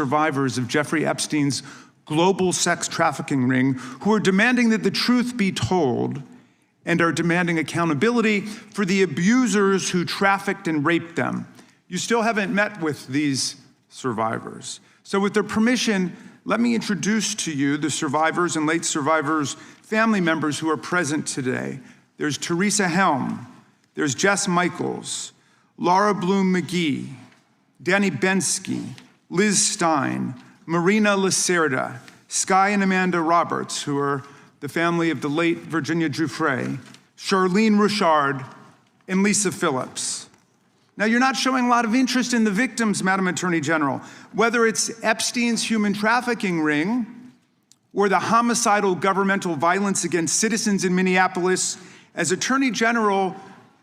survivors of Jeffrey Epstein's global sex trafficking ring who are demanding that the truth be told and are demanding accountability for the abusers who trafficked and raped them. You still haven't met with these survivors. So with their permission, let me introduce to you the survivors and late survivors' family members who are present today. There's Teresa Helm, there's Jess Michaels, Laura Bloom McGee, Danny Bensky, Liz Stein, Marina Lacerda, Sky and Amanda Roberts, who are the family of the late Virginia Giuffre, Charlene Richard, and Lisa Phillips. Now, you're not showing a lot of interest in the victims, Madam Attorney General, whether it's Epstein's human trafficking ring or the homicidal governmental violence against citizens in Minneapolis. As Attorney General,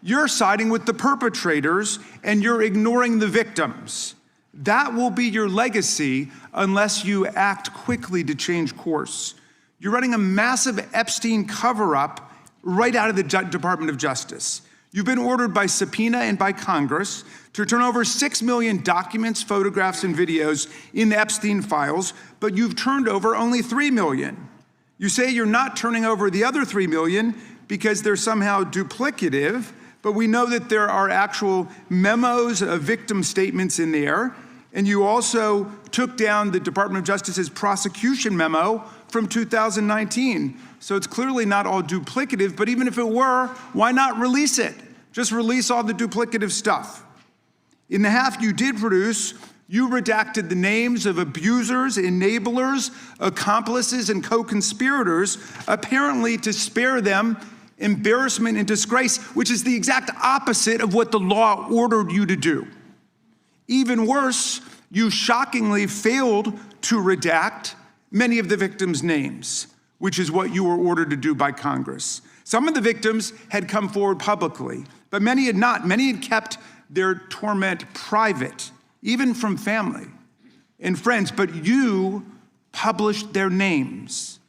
you're siding with the perpetrators and you're ignoring the victims. That will be your legacy unless you act quickly to change course. You're running a massive Epstein cover-up right out of the Department of Justice. You've been ordered by subpoena and by Congress to turn over 6 million documents, photographs, and videos in the Epstein files, but you've turned over only 3 million. You say you're not turning over the other 3 million because they're somehow duplicative, but we know that there are actual memos of victim statements in there, and you also took down the Department of Justice's prosecution memo from 2019. So it's clearly not all duplicative, but even if it were, why not release it? Just release all the duplicative stuff. In the half you did produce, you redacted the names of abusers, enablers, accomplices, and co-conspirators, apparently to spare them embarrassment and disgrace, which is the exact opposite of what the law ordered you to do. Even worse, you shockingly failed to redact many of the victims' names, which is what you were ordered to do by Congress. Some of the victims had come forward publicly, but many had not. Many had kept their torment private, even from family and friends, but you published their names,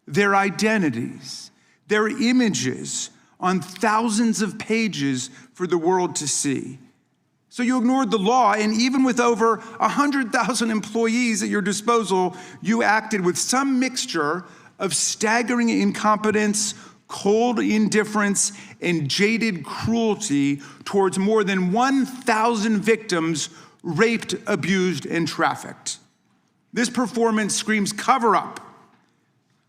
their identities, their images on thousands of pages for the world to see. So you ignored the law, and even with over 100,000 employees at your disposal, you acted with some mixture of staggering incompetence, cold indifference, and jaded cruelty towards more than 1,000 victims raped, abused, and trafficked. This performance screams cover-up.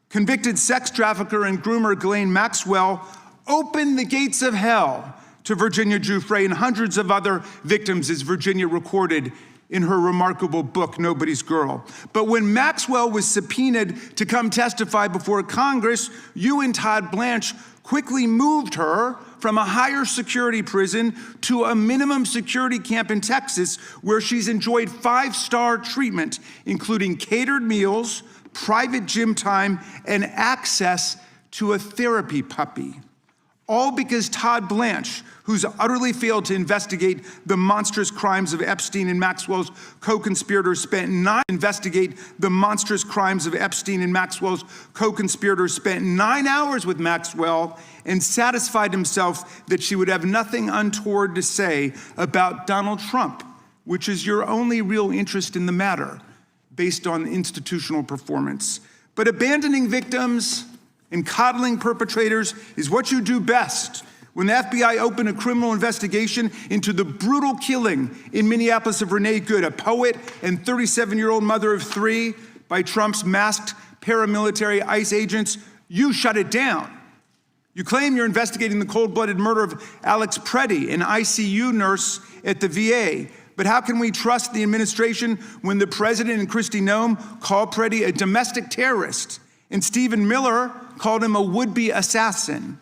Convicted sex trafficker and groomer Ghislaine Maxwell opened the gates of hell to Virginia Giuffre and hundreds of other victims, as Virginia recorded in her remarkable book, Nobody's Girl. But when Maxwell was subpoenaed to come testify before Congress, you and Todd Blanche quickly moved her from a higher security prison to a minimum security camp in Texas, where she's enjoyed 5-star treatment, including catered meals, private gym time, and access to a therapy puppy. All because Todd Blanche, who's utterly failed to investigate the monstrous crimes of Epstein and Maxwell's co-conspirators, spent 9 hours with Maxwell and satisfied himself that she would have nothing untoward to say about Donald Trump, which is your only real interest in the matter, based on institutional performance. But abandoning victims and coddling perpetrators is what you do best. When the FBI opened a criminal investigation into the brutal killing in Minneapolis of Renee Good, a poet and 37-year-old mother of 3, by Trump's masked paramilitary ICE agents, you shut it down. You claim you're investigating the cold-blooded murder of Alex Preddy, an ICU nurse at the VA. But how can we trust the administration when the president and Kristi Noem called Preddy a domestic terrorist and Stephen Miller called him a would-be assassin?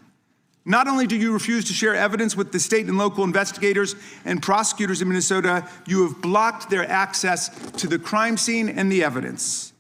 Not only do you refuse to share evidence with the state and local investigators and prosecutors in Minnesota, you have blocked their access to the crime scene and the evidence.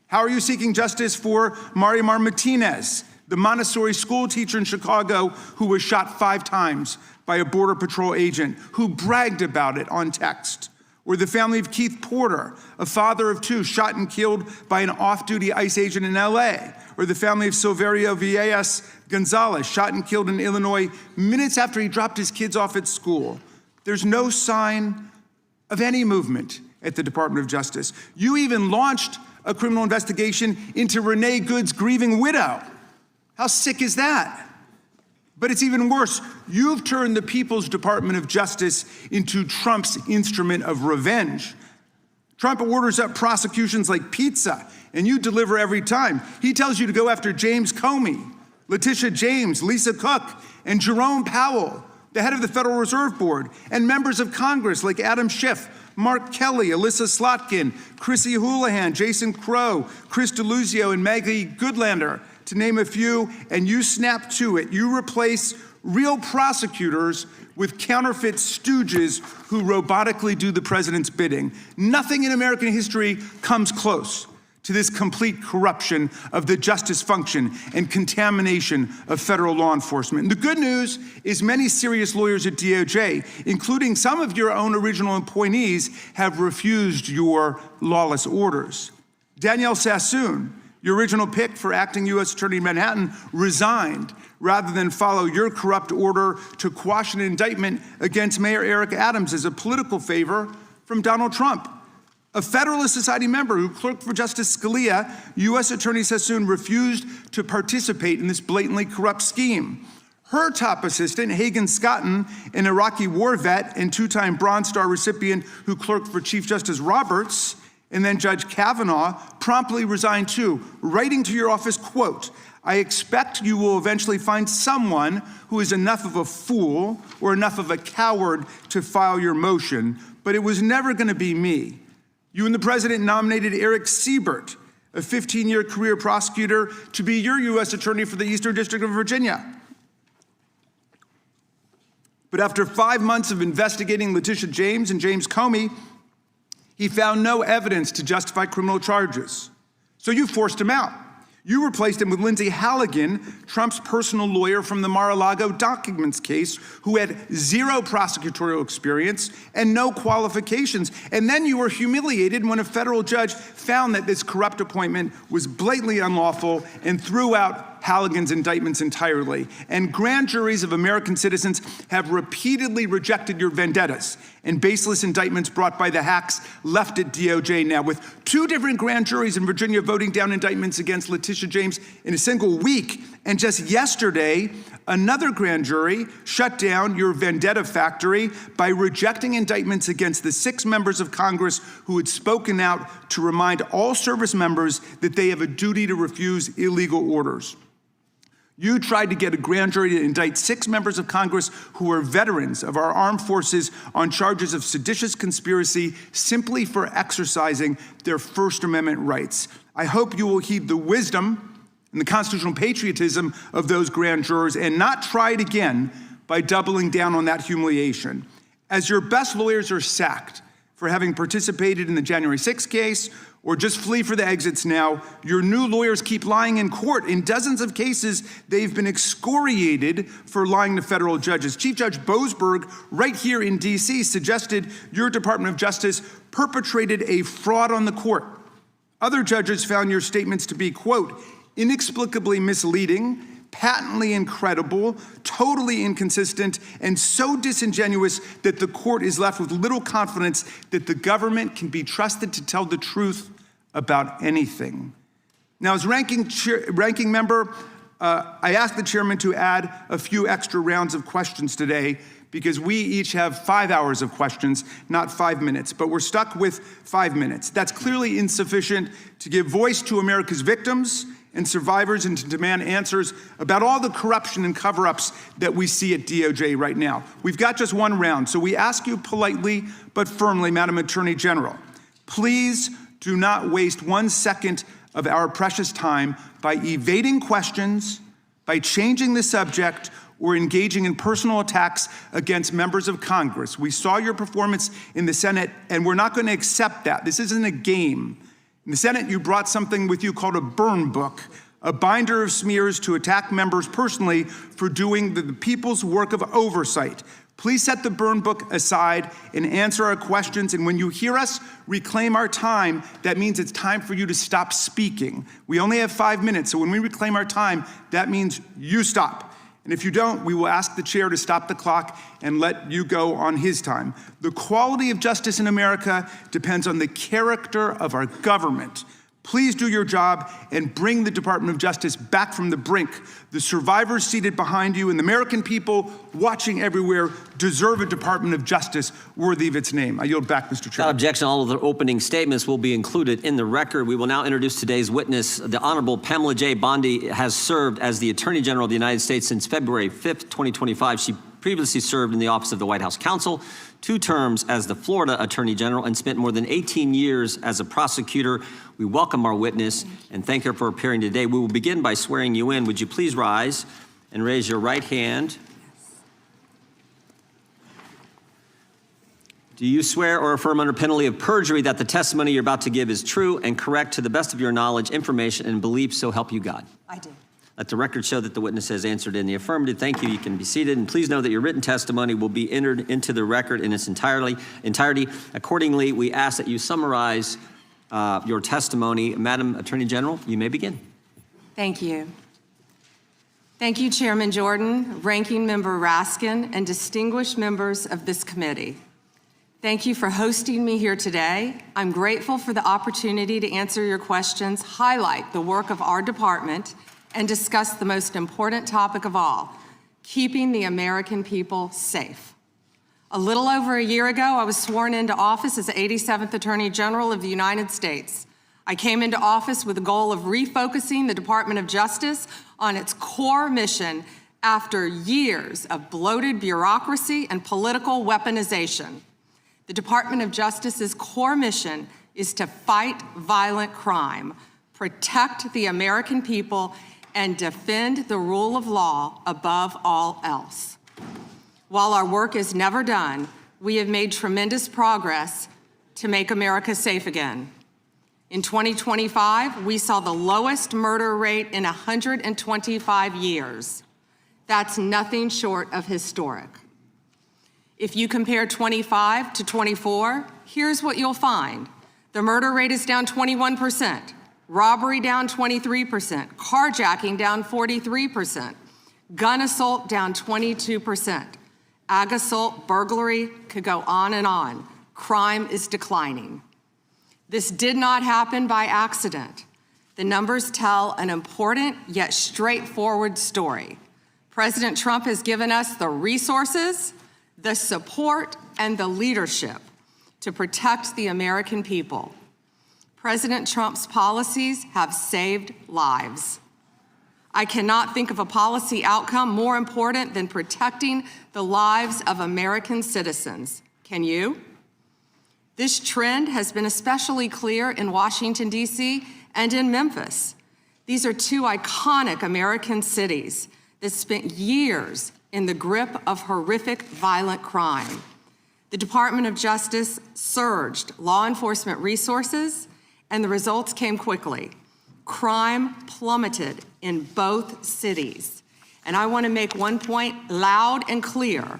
How are you seeking justice for Marimar Martinez, the Montessori school teacher in Chicago who was shot 5 times by a Border Patrol agent who bragged about it on text? Or the family of Keith Porter, a father of 2 shot and killed by an off-duty ICE agent in LA? Or the family of Silverio Villegas Gonzalez, shot and killed in Illinois minutes after he dropped his kids off at school? There's no sign of any movement at the Department of Justice. You even launched a criminal investigation into Renee Good's grieving widow. How sick is that? But it's even worse. You've turned the People's Department of Justice into Trump's instrument of revenge. Trump orders up prosecutions like pizza, and you deliver every time. He tells you to go after James Comey, Letitia James, Lisa Cook, and Jerome Powell, the head of the Federal Reserve Board, and members of Congress like Adam Schiff, Mark Kelly, Alyssa Slotkin, Chrissy Houlihan, Jason Crow, Chris Deluzio, and Maggie Goodlander, to name a few, and you snap to it. You replace real prosecutors with counterfeit stooges who robotically do the president's bidding. Nothing in American history comes close to this complete corruption of the justice function and contamination of federal law enforcement. And the good news is many serious lawyers at DOJ, including some of your own original appointees, have refused your lawless orders. Danielle Sassoon, your original pick for acting U.S. Attorney in Manhattan, resigned rather than follow your corrupt order to quash an indictment against Mayor Eric Adams as a political favor from Donald Trump. A Federalist Society member who clerked for Justice Scalia, U.S. Attorney Sassoon refused to participate in this blatantly corrupt scheme. Her top assistant, Hagan Scotton, an Iraqi war vet and two-time Bronze Star recipient who clerked for Chief Justice Roberts, and then Judge Kavanaugh, promptly resigned too, writing to your office, quote, "I expect you will eventually find someone who is enough of a fool or enough of a coward to file your motion, but it was never going to be me." You and the president nominated Eric Siebert, a 15-year career prosecutor, to be your U.S. attorney for the Eastern District of Virginia. But after 5 months of investigating Letitia James and James Comey, he found no evidence to justify criminal charges. So you forced him out. You replaced him with Lindsay Halligan, Trump's personal lawyer from the Mar-a-Lago documents case, who had zero prosecutorial experience and no qualifications. And then you were humiliated when a federal judge found that this corrupt appointment was blatantly unlawful and threw out Halligan's indictments entirely. And grand juries of American citizens have repeatedly rejected your vendettas and baseless indictments brought by the hacks left at DOJ now, with 2 different grand juries in Virginia voting down indictments against Letitia James in a single week. And just yesterday, another grand jury shut down your vendetta factory by rejecting indictments against the 6 members of Congress who had spoken out to remind all service members that they have a duty to refuse illegal orders. You tried to get a grand jury to indict 6 members of Congress who are veterans of our armed forces on charges of seditious conspiracy simply for exercising their First Amendment rights. I hope you will heed the wisdom and the constitutional patriotism of those grand jurors and not try it again by doubling down on that humiliation. As your best lawyers are sacked for having participated in the January 6th case or just flee for the exits now, your new lawyers keep lying in court. In dozens of cases, they've been excoriated for lying to federal judges. Chief Judge Boasberg, right here in D.C., suggested your Department of Justice perpetrated a fraud on the court. Other judges found your statements to be, quote, inexplicably misleading, patently incredible, totally inconsistent, and so disingenuous that the court is left with little confidence that the government can be trusted to tell the truth about anything. Now, as ranking member, I asked the chairman to add a few extra rounds of questions today because we each have 5 hours of questions, not 5 minutes, but we're stuck with 5 minutes. That's clearly insufficient to give voice to America's victims and survivors and to demand answers about all the corruption and cover-ups that we see at DOJ right now. We've got just 1 round, so we ask you politely but firmly, Madam Attorney General, please do not waste 1 second of our precious time by evading questions, by changing the subject, or engaging in personal attacks against members of Congress. We saw your performance in the Senate, and we're not going to accept that. This isn't a game. In the Senate, you brought something with you called a burn book, a binder of smears to attack members personally for doing the people's work of oversight. Please set the burn book aside and answer our questions. And when you hear us reclaim our time, that means it's time for you to stop speaking. We only have 5 minutes, so when we reclaim our time, that means you stop. And if you don't, we will ask the chair to stop the clock and let you go on his time. The quality of justice in America depends on the character of our government. Please do your job and bring the Department of Justice back from the brink. The survivors seated behind you and the American people watching everywhere deserve a Department of Justice worthy of its name. I yield back, Mr. Chair. Without objection, all of the opening statements will be included in the record. We will now introduce today's witness. The Honorable Pamela J. Bondi has served as the Attorney General of the United States since February 5th, 2025. She previously served in the Office of the White House Counsel, 2 terms as the Florida Attorney General, and spent more than 18 years as a prosecutor. We welcome our witness and thank her for appearing today. We will begin by swearing you in. Would you please rise and raise your right hand? Do you swear or affirm under penalty of perjury that the testimony you're about to give is true and correct to the best of your knowledge, information, and belief, so help you God? I do. Let the record show that the witness has answered in the affirmative. Thank you. You can be seated. And please know that your written testimony will be entered into the record in its entirety. Accordingly, we ask that you summarize your testimony. Madam Attorney General, you may begin. Thank you. Thank you, Chairman Jordan, Ranking Member Raskin, and distinguished members of this committee. Thank you for hosting me here today. I'm grateful for the opportunity to answer your questions, highlight the work of our department, and discuss the most important topic of all, keeping the American people safe. A little over a year ago, I was sworn into office as the 87th Attorney General of the United States. I came into office with the goal of refocusing the Department of Justice on its core mission after years of bloated bureaucracy and political weaponization. The Department of Justice's core mission is to fight violent crime, protect the American people, and defend the rule of law above all else. While our work is never done, we have made tremendous progress to make America safe again. In 2025, we saw the lowest murder rate in 125 years. That's nothing short of historic. If you compare 25 to 24, here's what you'll find. The murder rate is down 21%. Robbery down 23%, carjacking down 43%, gun assault down 22%, ag assault, burglary, could go on and on. Crime is declining. This did not happen by accident. The numbers tell an important yet straightforward story. President Trump has given us the resources, the support, and the leadership to protect the American people. President Trump's policies have saved lives. I cannot think of a policy outcome more important than protecting the lives of American citizens. Can you? This trend has been especially clear in Washington, D.C. and in Memphis. These are 2 iconic American cities that spent years in the grip of horrific violent crime. The Department of Justice surged law enforcement resources, and the results came quickly. Crime plummeted in both cities. And I want to make one point loud and clear.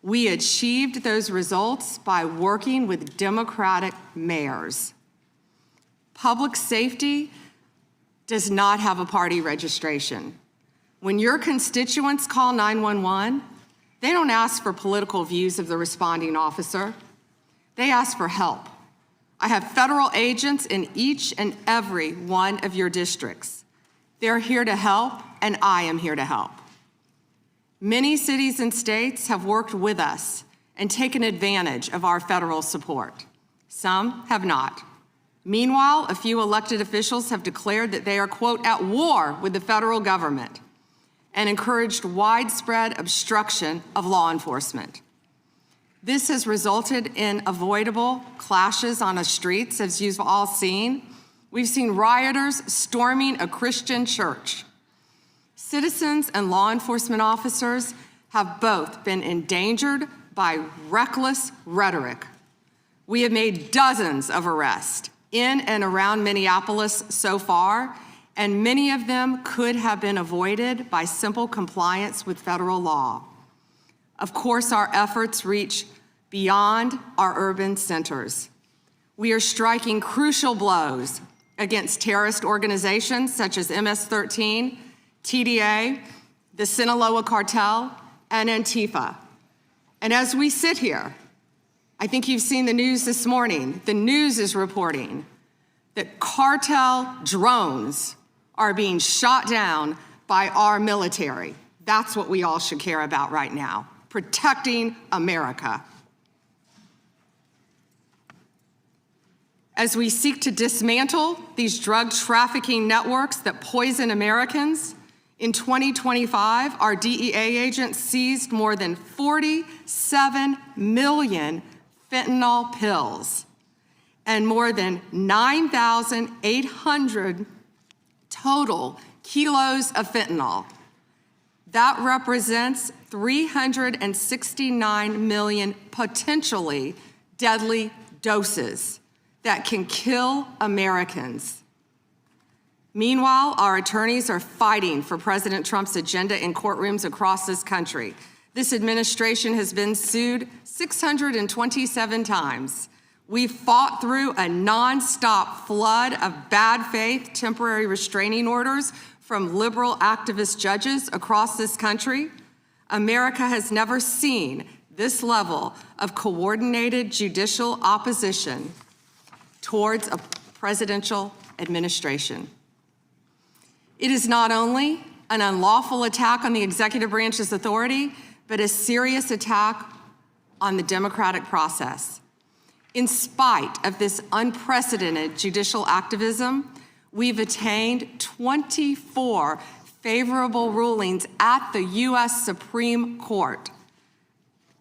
We achieved those results by working with Democratic mayors. Public safety does not have a party registration. When your constituents call 911, they don't ask for political views of the responding officer. They ask for help. I have federal agents in each and every one of your districts. They're here to help, and I am here to help. Many cities and states have worked with us and taken advantage of our federal support. Some have not. Meanwhile, a few elected officials have declared that they are, quote, at war with the federal government and encouraged widespread obstruction of law enforcement. This has resulted in avoidable clashes on the streets, as you've all seen. We've seen rioters storming a Christian church. Citizens and law enforcement officers have both been endangered by reckless rhetoric. We have made dozens of arrests in and around Minneapolis so far, and many of them could have been avoided by simple compliance with federal law. Of course, our efforts reach beyond our urban centers. We are striking crucial blows against terrorist organizations such as MS-13, TDA, the Sinaloa cartel, and Antifa. And as we sit here, I think you've seen the news this morning. The news is reporting that cartel drones are being shot down by our military. That's what we all should care about right now, protecting America. As we seek to dismantle these drug trafficking networks that poison Americans, in 2025, our DEA agents seized more than 47 million fentanyl pills and more than 9,800 total kilos of fentanyl. That represents 369 million potentially deadly doses that can kill Americans. Meanwhile, our attorneys are fighting for President Trump's agenda in courtrooms across this country. This administration has been sued 627 times. We've fought through a nonstop flood of bad faith temporary restraining orders from liberal activist judges across this country. America has never seen this level of coordinated judicial opposition towards a presidential administration. It is not only an unlawful attack on the executive branch's authority, but a serious attack on the democratic process. In spite of this unprecedented judicial activism, we've attained 24 favorable rulings at the U.S. Supreme Court,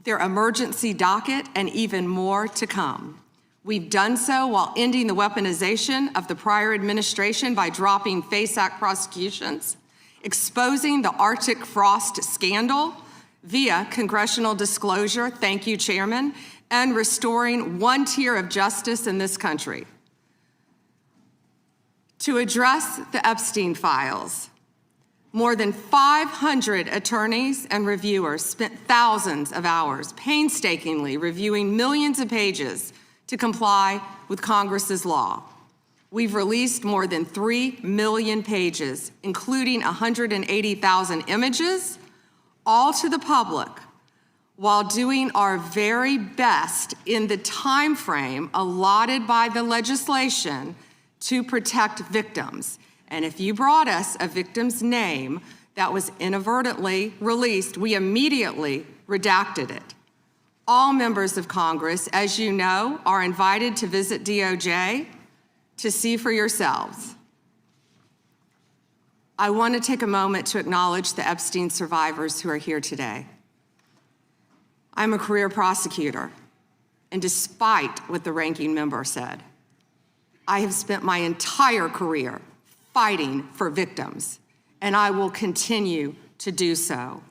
their emergency docket, and even more to come. We've done so while ending the weaponization of the prior administration by dropping FISA prosecutions, exposing the Arctic frost scandal via congressional disclosure, thank you, Chairman, and restoring one tier of justice in this country. To address the Epstein files, more than 500 attorneys and reviewers spent thousands of hours painstakingly reviewing millions of pages to comply with Congress's law. We've released more than 3 million pages, including 180,000 images, all to the public, while doing our very best in the time frame allotted by the legislation to protect victims. And if you brought us a victim's name that was inadvertently released, we immediately redacted it. All members of Congress, as you know, are invited to visit DOJ to see for yourselves. I want to take a moment to acknowledge the Epstein survivors who are here today. I'm a career prosecutor, and despite what the ranking member said, I have spent my entire career fighting for victims, and I will continue to do so.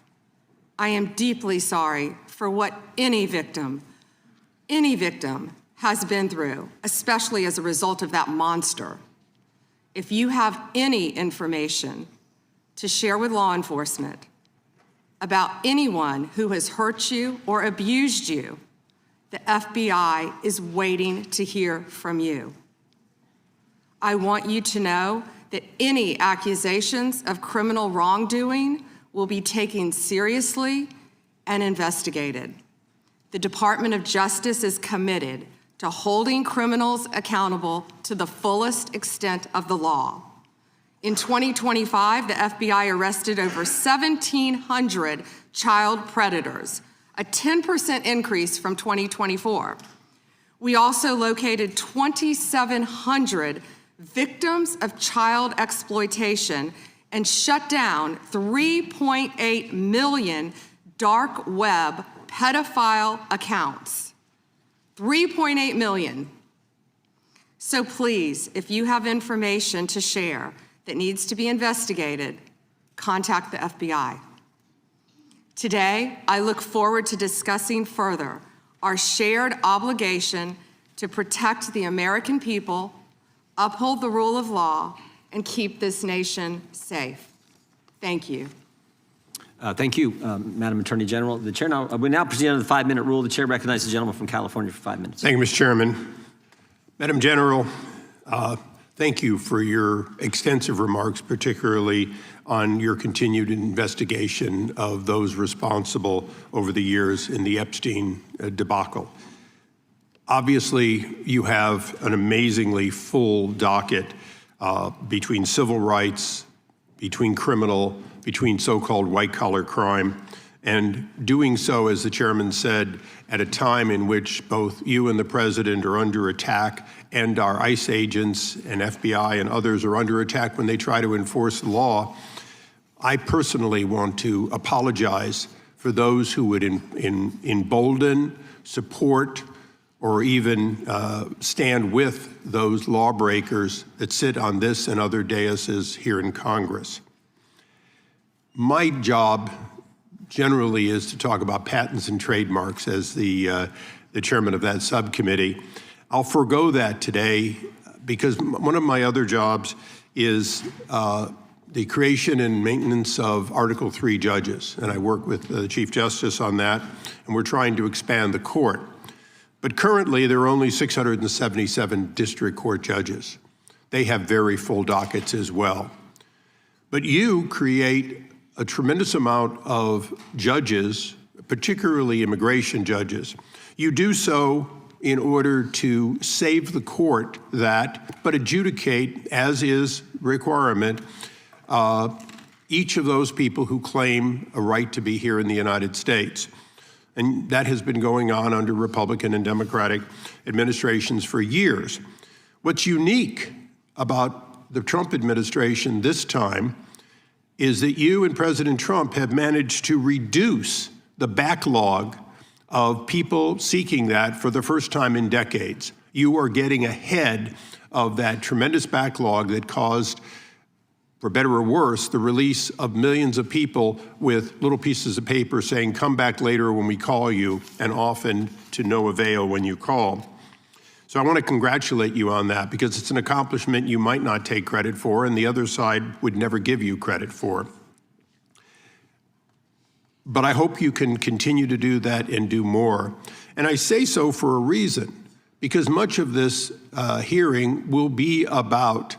I am deeply sorry for what any victim has been through, especially as a result of that monster. If you have any information to share with law enforcement about anyone who has hurt you or abused you, the FBI is waiting to hear from you. I want you to know that any accusations of criminal wrongdoing will be taken seriously and investigated. The Department of Justice is committed to holding criminals accountable to the fullest extent of the law. In 2025, the FBI arrested over 1,700 child predators, a 10% increase from 2024. We also located 2,700 victims of child exploitation and shut down 3.8 million dark web pedophile accounts. 3.8 million. So please, if you have information to share that needs to be investigated, contact the FBI. Today, I look forward to discussing further our shared obligation to protect the American people, uphold the rule of law, and keep this nation safe. Thank you. Thank you, Madam Attorney General. The chair we now proceed under the 5-minute rule. The chair recognizes the gentleman from California for 5 minutes. Thank you, Mr. Chairman. Madam General, Thank you for your extensive remarks, particularly on your continued investigation of those responsible over the years in the Epstein debacle. Obviously, you have an amazingly full docket between civil rights, between criminal, between so-called white-collar crime, and doing so, as the chairman said, at a time in which both you and the president are under attack, and our ICE agents and FBI and others are under attack when they try to enforce the law. I personally want to apologize for those who would embolden, support, or even stand with those lawbreakers that sit on this and other daises here in Congress. My job generally is to talk about patents and trademarks as the chairman of that subcommittee. I'll forego that today because one of my other jobs is the creation and maintenance of Article 3 judges, and I work with the Chief Justice on that, and we're trying to expand the court. But currently, there are only 677 district court judges. They have very full dockets as well. But you create a tremendous amount of judges, particularly immigration judges. You do so in order to save the court that, but adjudicate, as is requirement, each of those people who claim a right to be here in the United States. And that has been going on under Republican and Democratic administrations for years. What's unique about the Trump administration this time is that you and President Trump have managed to reduce the backlog of people seeking that for the first time in decades. You are getting ahead of that tremendous backlog that caused, for better or worse, the release of millions of people with little pieces of paper saying, come back later when we call you, and often to no avail when you call. So I want to congratulate you on that because it's an accomplishment you might not take credit for and the other side would never give you credit for. But I hope you can continue to do that and do more. And I say so for a reason, because much of this hearing will be about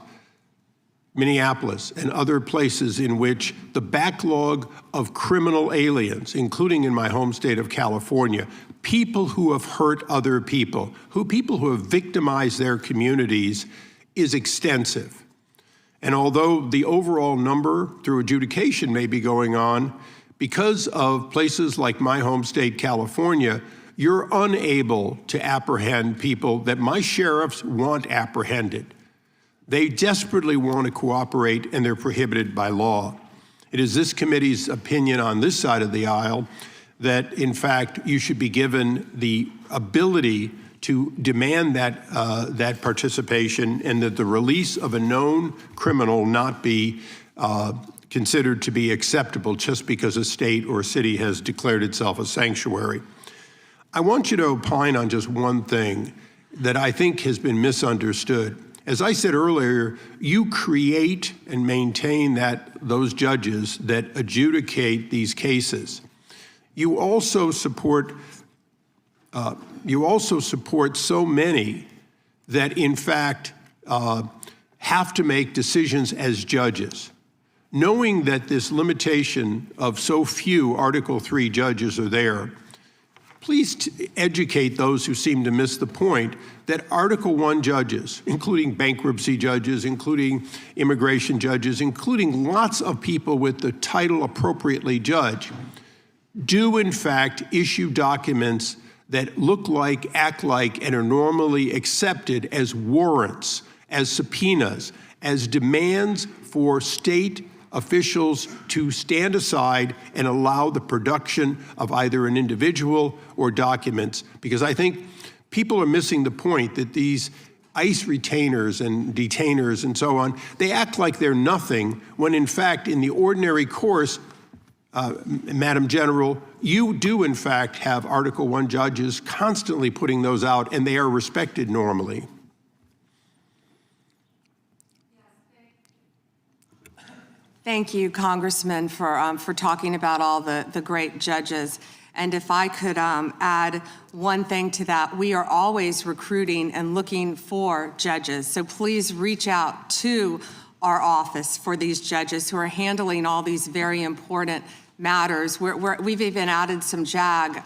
Minneapolis and other places in which the backlog of criminal aliens, including in my home state of California, people who have hurt other people, people who have victimized their communities, is extensive. And although the overall number through adjudication may be going on, because of places like my home state, California, you're unable to apprehend people that my sheriffs want apprehended. They desperately want to cooperate, and they're prohibited by law. It is this committee's opinion on this side of the aisle that, in fact, you should be given the ability to demand that participation, and that the release of a known criminal not be considered to be acceptable just because a state or city has declared itself a sanctuary. I want you to opine on just one thing that I think has been misunderstood. As I said earlier, you create and maintain those judges that adjudicate these cases. You also support so many that, in fact, have to make decisions as judges. Knowing that this limitation of so few Article 3 judges are there, please educate those who seem to miss the point that Article 1 judges, including bankruptcy judges, including immigration judges, including lots of people with the title appropriately judge, do in fact issue documents that look like, act like, and are normally accepted as warrants, as subpoenas, as demands for state officials to stand aside and allow the production of either an individual or documents. Because I think people are missing the point that these ICE retainers and detainers and so on, they act like they're nothing when in fact in the ordinary course, Madam General, you do in fact have Article 1 judges constantly putting those out, and they are respected normally. Thank you, Congressman, for talking about all the great judges. And if I could add one thing to that, we are always recruiting and looking for judges. So please reach out to our office for these judges who are handling all these very important matters. We've even added some JAG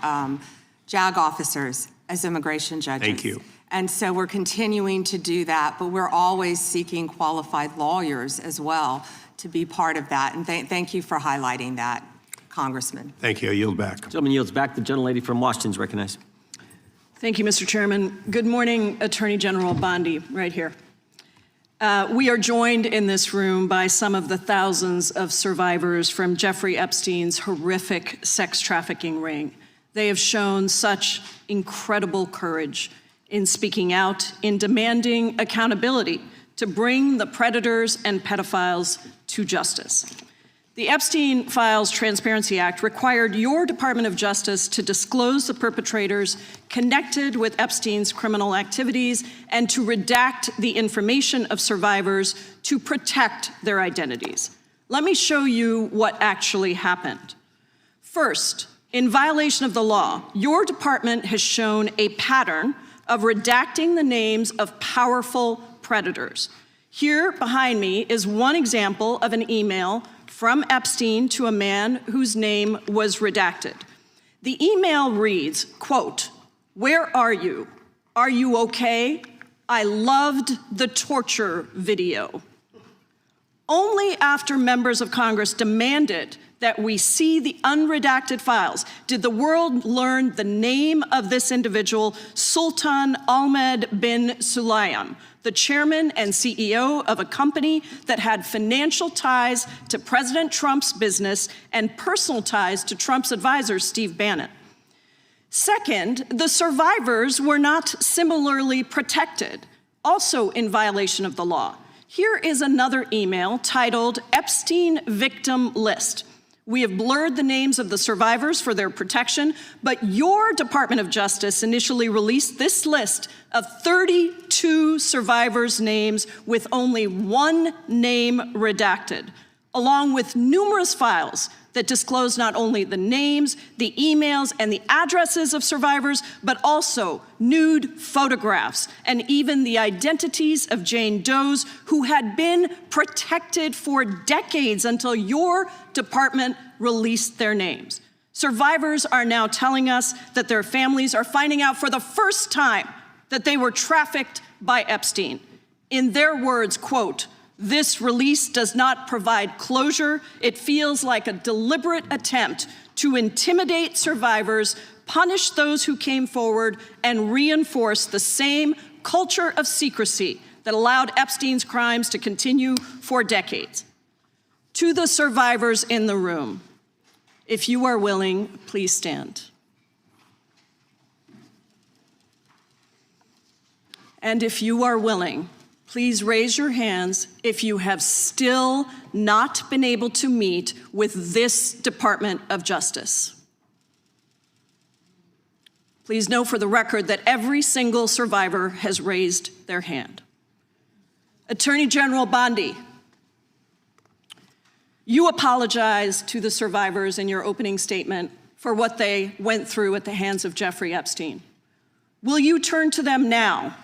officers as immigration judges. Thank you. And so we're continuing to do that, but we're always seeking qualified lawyers as well to be part of that. And thank you for highlighting that, Congressman. Thank you. I yield back. Gentleman yields back. The gentlelady from Washington is recognized. Thank you, Mr. Chairman. Good morning, Attorney General Bondi, right here. We are joined in this room by some of the thousands of survivors from Jeffrey Epstein's horrific sex trafficking ring. They have shown such incredible courage in speaking out, in demanding accountability to bring the predators and pedophiles to justice. The Epstein Files Transparency Act required your Department of Justice to disclose the perpetrators connected with Epstein's criminal activities and to redact the information of survivors to protect their identities. Let me show you what actually happened. First, in violation of the law, your department has shown a pattern of redacting the names of powerful predators. Here behind me is one example of an email from Epstein to a man whose name was redacted. The email reads, quote, "Where are you? Are you okay? I loved the torture video." Only after members of Congress demanded that we see the unredacted files did the world learn the name of this individual, Sultan Ahmed bin Sulayem, the chairman and CEO of a company that had financial ties to President Trump's business and personal ties to Trump's advisor, Steve Bannon. Second, the survivors were not similarly protected, also in violation of the law. Here is another email titled Epstein Victim List. We have blurred the names of the survivors for their protection, but your Department of Justice initially released this list of 32 survivors' names with only one name redacted, along with numerous files that disclose not only the names, the emails, and the addresses of survivors, but also nude photographs and even the identities of Jane Does who had been protected for decades until your department released their names. Survivors are now telling us that their families are finding out for the first time that they were trafficked by Epstein. In their words, quote, "This release does not provide closure. It feels like a deliberate attempt to intimidate survivors, punish those who came forward, and reinforce the same culture of secrecy that allowed Epstein's crimes to continue for decades." To the survivors in the room, if you are willing, please stand. And if you are willing, please raise your hands if you have still not been able to meet with this Department of Justice. Please know for the record that every single survivor has raised their hand. Attorney General Bondi, you apologized to the survivors in your opening statement for what they went through at the hands of Jeffrey Epstein. Will you turn to them now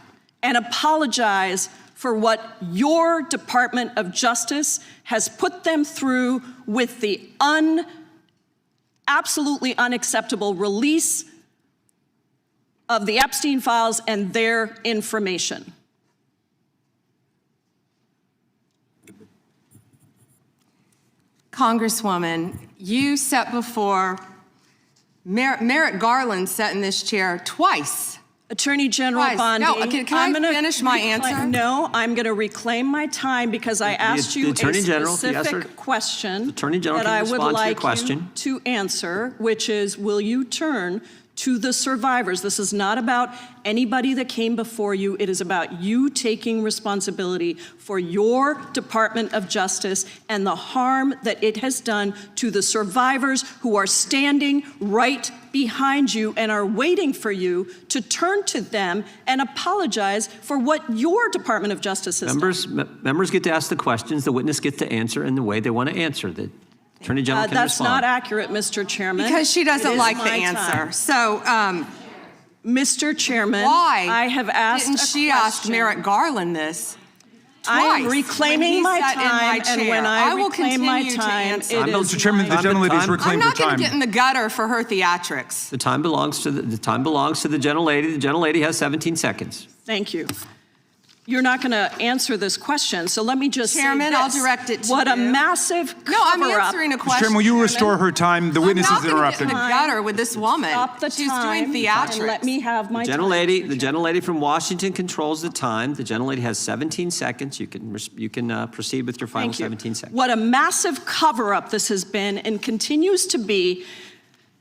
and apologize for what your Department of Justice has put them through with the absolutely unacceptable release of the Epstein files and their information? Congresswoman, you sat before, Merrick Garland sat in this chair twice. Attorney General Bondi, No, can I finish my answer? No, I'm going to reclaim my time because I asked you a specific question that I would like you to answer, which is, will you turn to the survivors? This is not about anybody that came before you. It is about you taking responsibility for your Department of Justice and the harm that it has done to the survivors who are standing right behind you and are waiting for you to turn to them and apologize for what your Department of Justice has done. Members get to ask the questions, the witness gets to answer in the way they want to answer. Attorney General can That's respond. not accurate, Mr. Chairman. Because she It doesn't is like the my answer. time. So Mr. Chairman, why I have asked didn't a she question. ask Merrick Garland this? I am twice reclaiming when he my sat in time, my and chair? when I will reclaim my continue to time, answer. it is Mr. Chairman, my the gentlelady's time. reclaimed I'm her not going time. to get in the gutter for her theatrics. The time belongs to the time belongs to the gentlelady. The gentlelady has 17 seconds. Thank you. You're not going to answer this question, so let me just Chairman, say this. I'll direct it to What a you. massive No, I'm cover-up. answering a Mr. question. Chairman, will you Chairman. restore her time? The witness I'm is not going to get interrupted. in the gutter with this woman. Stop the She's time doing theatrics. and let me have my time. The gentlelady from Washington controls the time. The gentlelady has 17 seconds. You can proceed with your final Thank you. 17 seconds. What a massive cover-up this has been and continues to be.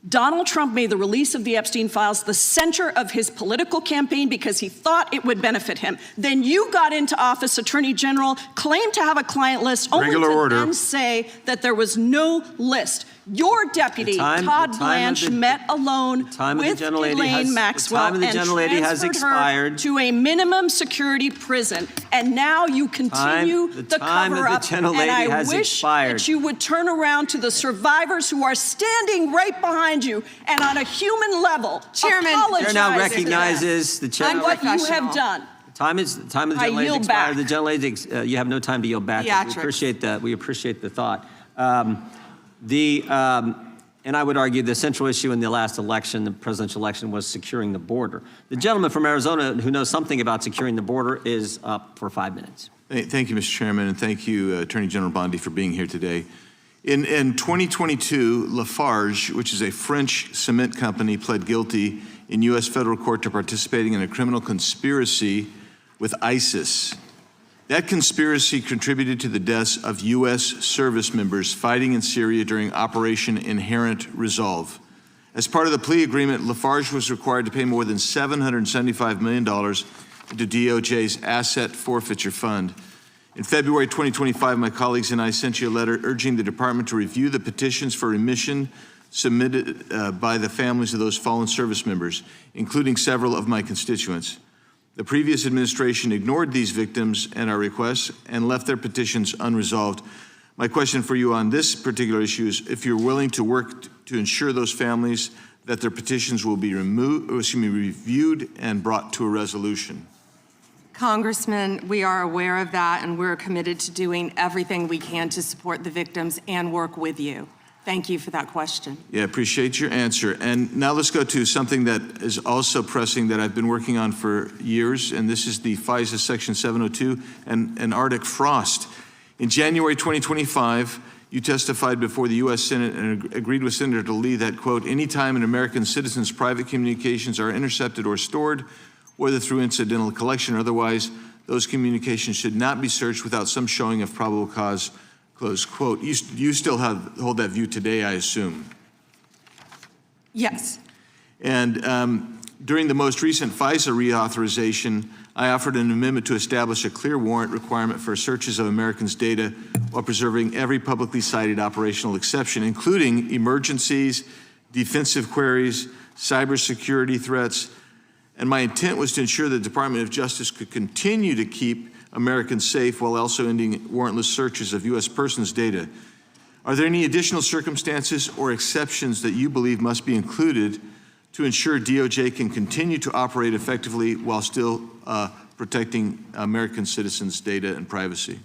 Donald Trump made the release of the Epstein files the center of his political campaign because he thought it would benefit him. Then you got into office, Attorney General, claimed to have a client list, only Regular to order. then say that there was no list. Your deputy, Todd Blanche, met alone with Ghislaine Maxwell and transferred her to a minimum security prison. And now you continue the cover-up. And I wish that you would turn around to the survivors who are standing right behind you and on a human level Chairman, apologize The chair now to recognizes the chair. them what you have done. The time of the gentlelady yield expired. back. The gentlelady, you have no time to yield back. Theatrics. We appreciate that. We appreciate the thought. And I would argue the central issue in the last election, the presidential election, was securing the border. The gentleman from Arizona who knows something about securing the border is up for 5 minutes. Thank you, Mr. Chairman, and thank you, Attorney General Bondi, for being here today. In 2022, Lafarge, which is a French cement company, pled guilty in U.S. federal court to participating in a criminal conspiracy with ISIS. That conspiracy contributed to the deaths of U.S. service members fighting in Syria during Operation Inherent Resolve. As part of the plea agreement, Lafarge was required to pay more than $775 million into DOJ's asset forfeiture fund. In February 2025, my colleagues and I sent you a letter urging the department to review the petitions for remission submitted by the families of those fallen service members, including several of my constituents. The previous administration ignored these victims and our requests and left their petitions unresolved. My question for you on this particular issue is if you're willing to work to ensure those families that their petitions will be reviewed and brought to a resolution. Congressman, we are aware of that, and we're committed to doing everything we can to support the victims and work with you. Thank you for that question. Yeah, appreciate your answer. And now let's go to something that is also pressing that I've been working on for years, and this is the FISA Section 702 and Arctic frost. In January 2025, you testified before the U.S. Senate and agreed with Senator Lee that, quote, anytime an American citizen's private communications are intercepted or stored, whether through incidental collection or otherwise, those communications should not be searched without some showing of probable cause, close quote. You still hold that view today, I assume? Yes. And during the most recent FISA reauthorization, I offered an amendment to establish a clear warrant requirement for searches of Americans' data while preserving every publicly cited operational exception, including emergencies, defensive queries, cybersecurity threats. And my intent was to ensure the Department of Justice could continue to keep Americans safe while also ending warrantless searches of U.S. persons' data. Are there any additional circumstances or exceptions that you believe must be included to ensure DOJ can continue to operate effectively while still protecting American citizens' data and privacy?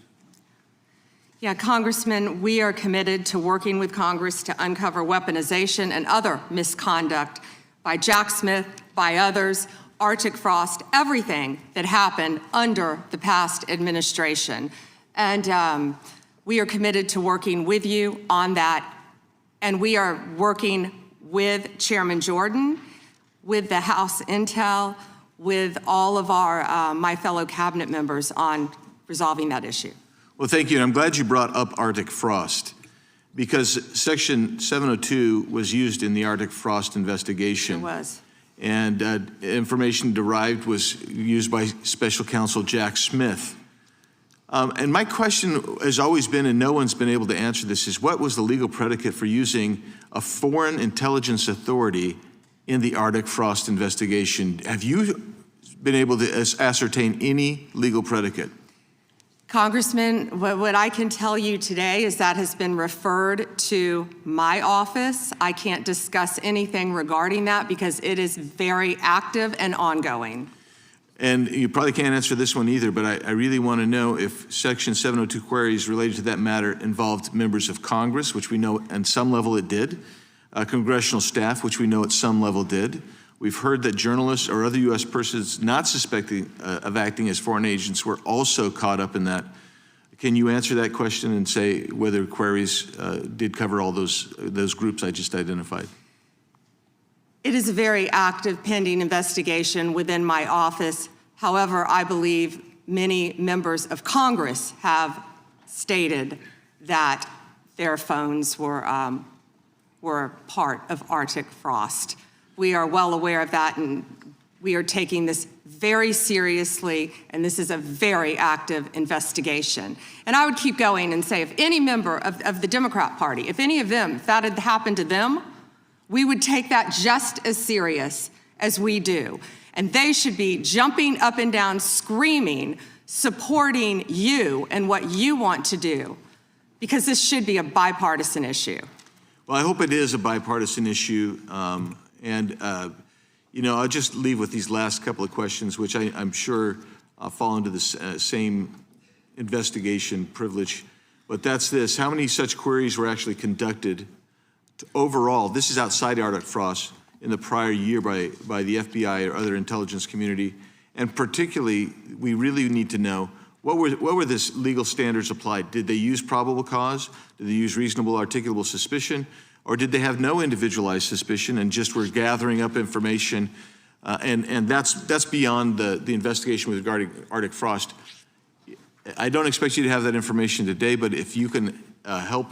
Yeah, Congressman, we are committed to working with Congress to uncover weaponization and other misconduct by Jack Smith, by others, Arctic frost, everything that happened under the past administration. And we are committed to working with you on that. And we are working with Chairman Jordan, with the House Intel, with all of our my fellow cabinet members on resolving that issue. Well, thank you. And I'm glad you brought up Arctic frost, because Section 702 was used in the Arctic frost investigation. It was. And information derived was used by Special Counsel Jack Smith. And my question has always been, and no one's been able to answer this, is what was the legal predicate for using a foreign intelligence authority in the Arctic frost investigation? Have you been able to ascertain any legal predicate? Congressman, what I can tell you today is that has been referred to my office. I can't discuss anything regarding that because it is very active and ongoing. And you probably can't answer this one either, but I really want to know if Section 702 queries related to that matter involved members of Congress, which we know at some level it did, congressional staff, which we know at some level did. We've heard that journalists or other U.S. persons not suspecting of acting as foreign agents were also caught up in that. Can you answer that question and say whether queries did cover all those groups I just identified? It is a very active pending investigation within my office. However, I believe many members of Congress have stated that their phones were part of Arctic frost. We are well aware of that, and we are taking this very seriously, and this is a very active investigation. And I would keep going and say if any member of the Democrat Party, if any of them, if that had happened to them, we would take that just as serious as we do. And they should be jumping up and down, screaming, supporting you and what you want to do, because this should be a bipartisan issue. Well, I hope it is a bipartisan issue. You know, I'll just leave with these last couple of questions, which I'm sure fall into the same investigation privilege. But that's this: how many such queries were actually conducted overall? This is outside Arctic frost in the prior year by the FBI or other intelligence community. And particularly, we really need to know what were this legal standards applied? Did they use probable cause? Did they use reasonable articulable suspicion? Or did they have no individualized suspicion and just were gathering up information? And that's beyond the investigation with regarding Arctic frost. I don't expect you to have that information today, but if you can help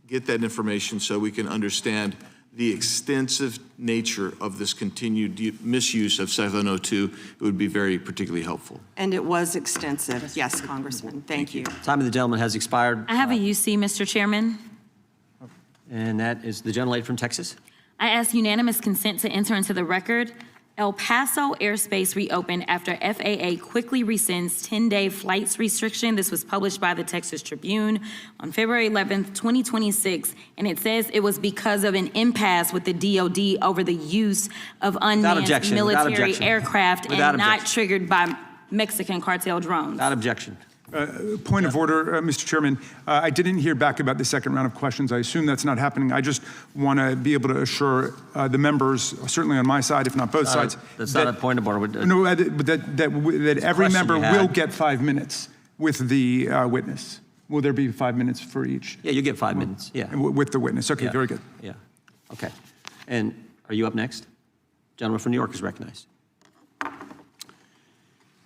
get that information so we can understand the extensive nature of this continued misuse of 702, it would be very particularly helpful. And it was extensive. Yes, Congressman. Thank you. Time of the gentleman has expired. I have a UC, Mr. Chairman. And that is the gentlelady from Texas. I ask unanimous consent to enter into the record. El Paso airspace reopened after FAA quickly rescinds 10-day flights restriction. This was published by the Texas Tribune on February 11th, 2026. And it says it was because of an impasse with the DOD over the use of unmanned military aircraft and not triggered by Mexican cartel drones. Without objection. Point of order, Mr. Chairman. I didn't hear back about the second round of questions. I assume that's not happening. I just want to be able to assure the members, certainly on my side, if not both sides. That's not a point of order. No, that every member will get 5 minutes with the witness. Will there be 5 minutes for each? Yeah, you get 5 minutes. Yeah. With the witness. Okay, very good. Yeah. Okay. And are you up next? Gentleman from New York is recognized.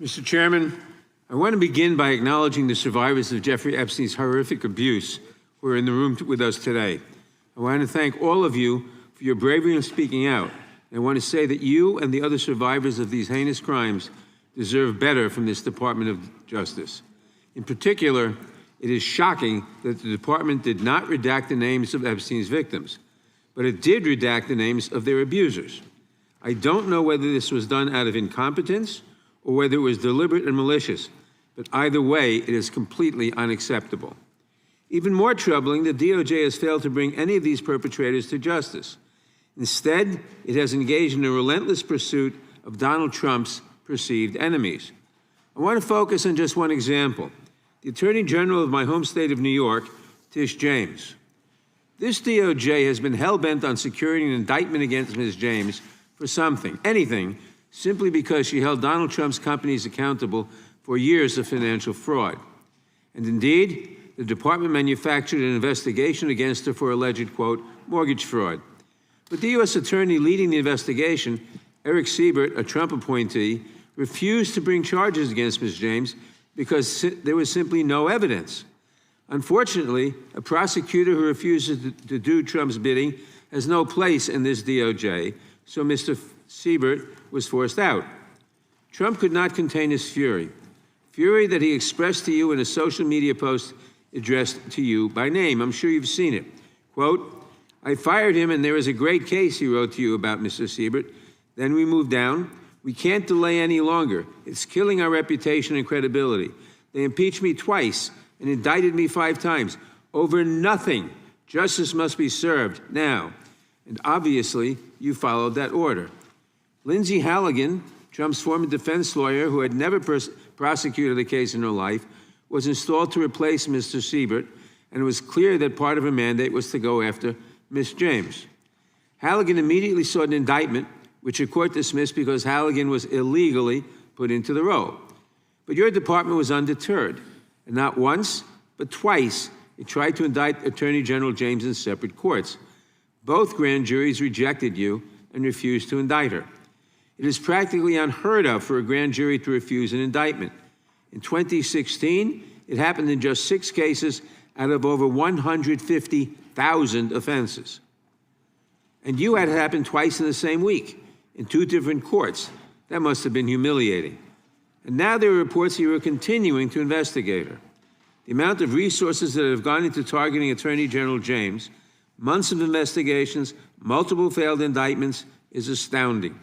Mr. Chairman, I want to begin by acknowledging the survivors of Jeffrey Epstein's horrific abuse who are in the room with us today. I want to thank all of you for your bravery in speaking out. And I want to say that you and the other survivors of these heinous crimes deserve better from this Department of Justice. In particular, it is shocking that the department did not redact the names of Epstein's victims, but it did redact the names of their abusers. I don't know whether this was done out of incompetence or whether it was deliberate and malicious, but either way, it is completely unacceptable. Even more troubling, the DOJ has failed to bring any of these perpetrators to justice. Instead, it has engaged in a relentless pursuit of Donald Trump's perceived enemies. I want to focus on just one example. The Attorney General of my home state of New York, Tish James. This DOJ has been hell-bent on securing an indictment against Ms. James for something, anything, simply because she held Donald Trump's companies accountable for years of financial fraud. And indeed, the department manufactured an investigation against her for alleged, quote, mortgage fraud. But the U.S. attorney leading the investigation, Eric Siebert, a Trump appointee, refused to bring charges against Ms. James because there was simply no evidence. Unfortunately, a prosecutor who refuses to do Trump's bidding has no place in this DOJ, so Mr. Siebert was forced out. Trump could not contain his fury that he expressed to you in a social media post addressed to you by name. I'm sure you've seen it. Quote, I fired him and there is a great case, he wrote to you about Mr. Siebert. Then we moved down. We can't delay any longer. It's killing our reputation and credibility. They impeached me twice and indicted me 5 times. Over nothing. Justice must be served now. And obviously, you followed that order. Lindsay Halligan, Trump's former defense lawyer who had never prosecuted a case in her life, was installed to replace Mr. Siebert, and it was clear that part of her mandate was to go after Ms. James. Halligan immediately sought an indictment, which a court dismissed because Halligan was illegally put into the role. But your department was undeterred, and not once, but twice, it tried to indict Attorney General James in separate courts. Both grand juries rejected you and refused to indict her. It is practically unheard of for a grand jury to refuse an indictment. In 2016, it happened in just 6 cases out of over 150,000 offenses. And you had it happen twice in the same week, in 2 different courts. That must have been humiliating. And now there are reports that you are continuing to investigate her. The amount of resources that have gone into targeting Attorney General James, months of investigations, multiple failed indictments, is astounding.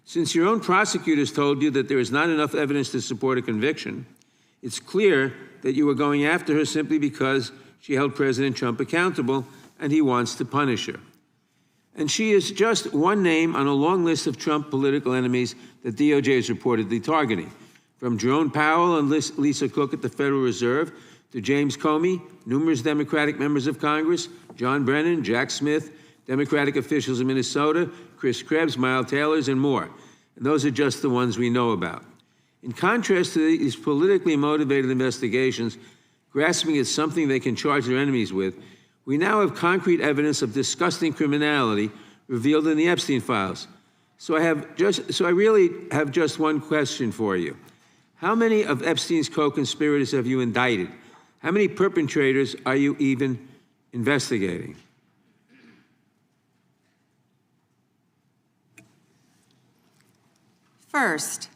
Since your own prosecutors told you that there is not enough evidence to support a conviction, it's clear that you were going after her simply because she held President Trump accountable and he wants to punish her. And she is just one name on a long list of Trump political enemies that DOJ is reportedly targeting. From Jerome Powell and Lisa Cook at the Federal Reserve to James Comey, numerous Democratic members of Congress, John Brennan, Jack Smith, Democratic officials in Minnesota, Chris Krebs, Miles Taylors, and more. And those are just the ones we know about. In contrast to these politically motivated investigations, grasping at something they can charge their enemies with, we now have concrete evidence of disgusting criminality revealed in the Epstein files. So I really have just one question for you. How many of Epstein's co-conspirators have you indicted? How many perpetrators are you even investigating? First,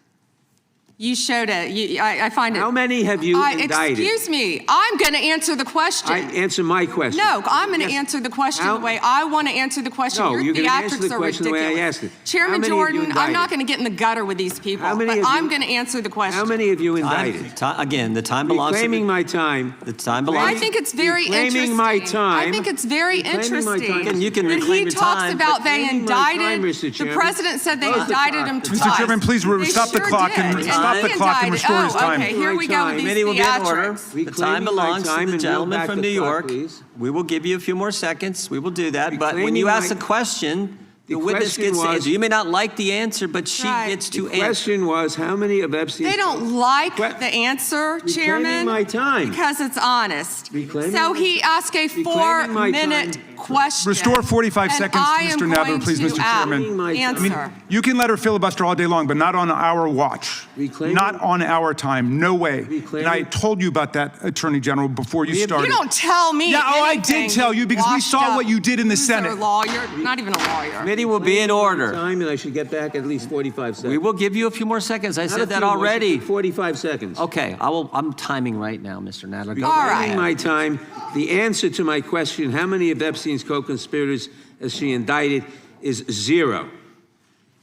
you showed it. I find it. How many have you indicted? Excuse me. I'm going to answer the question. Answer my question. No, I'm going to answer the question the way I want to answer the question. No, Your you're going to answer the theatrics are question the ridiculous. way I asked it. Chairman Jordan, I'm not going to get in the gutter with these people, but I'm going to answer the question. How many have you indicted? Again, the time belongs to Reclaiming my time. The time belongs. I think it's very interesting. Reclaiming my time. I think it's very interesting. You can that reclaim he your talks time. about they Reclaiming my time, indicted. Mr. The Chairman. president said they Close the indicted clock. him Mr. twice. Chairman, please They stop the sure clock and did. stop the he clock and indicted- restore his time. Okay, here we go with these Committee will be in order. theatrics. The time Reclaiming my belongs time to the and gentleman roll back from the New clock, York. please. We will give you a few more seconds. We will do that. But when Reclaiming you ask my- a question, the witness question gets to was- answer. You may not like the answer, but she Right. gets to The answer. question was, how many of Epstein's... They don't like Que- the answer, Reclaiming Chairman, my time. because it's honest. Reclaiming So my- he asked a Reclaiming my 4-minute time. question. Restore 45 and seconds to I am Mr. Nadler, going please, to Mr. Chairman. Reclaiming my time. Answer. You can let her filibuster all day long, but not on our watch. Reclaiming- Not on our time. No way. Reclaiming- And I told you about that, Attorney General, before you started. You don't tell me Yeah, oh, I anything, did tell you because we washed saw up what you did in the loser Senate. Lawyer, not even a lawyer. Committee will be in order. Time, and I should get back at least 45 seconds. We will give you a few more seconds. I Not a said that few more, already. 45 seconds. Okay, I'm timing right now, Mr. Nadler. Go All ahead. right. Reclaiming my time. The answer to my question, how many of Epstein's co-conspirators has she indicted, is 0.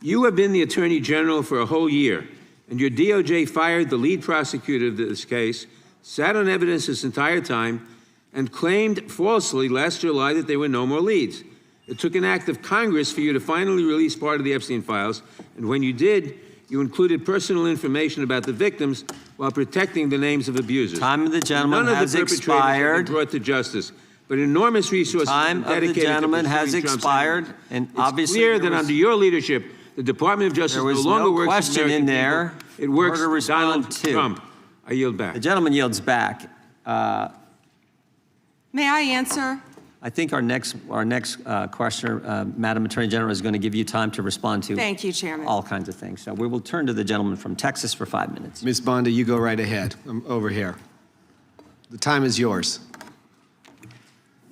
You have been the Attorney General for a whole year, and your DOJ fired the lead prosecutor of this case, sat on evidence this entire time, and claimed falsely last July that there were no more leads. It took an act of Congress for you to finally release part of the Epstein files, and when you did, you included personal information about the victims while protecting the names of abusers. Time of the gentleman None has of the perpetrators have expired. been brought to justice, but enormous resources Time have been of the dedicated to gentleman has pursuing Trump's expired, enemies. and It's obviously clear there that was- under your leadership, the Department of Justice There no was longer no works for question American in there people. It works for her to for Donald respond to. Trump. I yield back. The gentleman yields back. May I answer? I think our next questioner, Madam Attorney General, is going to give you time to respond to Thank you, Chairman. all kinds of things. So we will turn to the gentleman from Texas for 5 minutes. Ms. Bondi, you go right ahead. I'm over here. The time is yours.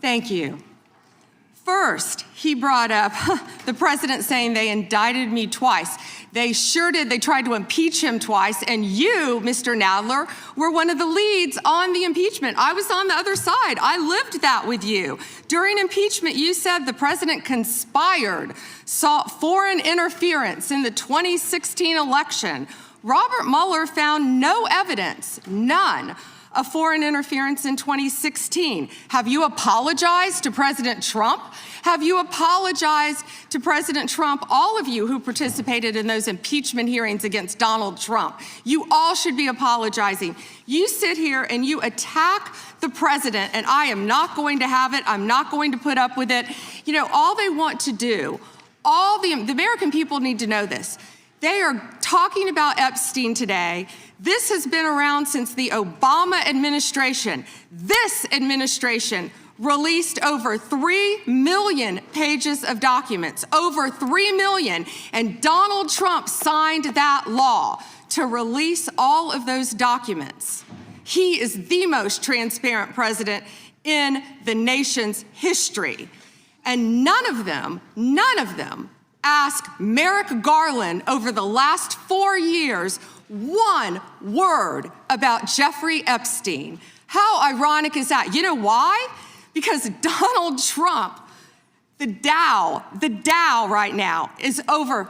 Thank you. First, he brought up the president saying they indicted me twice. They sure did. They tried to impeach him twice. And you, Mr. Nadler, were one of the leads on the impeachment. I was on the other side. I lived that with you. During impeachment, you said the president conspired, sought foreign interference in the 2016 election, Robert Mueller found no evidence, none, of foreign interference in 2016. Have you apologized to President Trump? Have you apologized to President Trump, all of you who participated in those impeachment hearings against Donald Trump? You all should be apologizing. You sit here and you attack the president, and I am not going to have it. I'm not going to put up with it. You know, all they want to do, the American people need to know this. They are talking about Epstein today. This has been around since the Obama administration. This administration released over 3 million pages of documents, over 3 million, and Donald Trump signed that law to release all of those documents. He is the most transparent president in the nation's history. And none of them ask Merrick Garland over the last 4 years one word about Jeffrey Epstein. How ironic is that? You know why? Because Donald Trump, the Dow right now is over,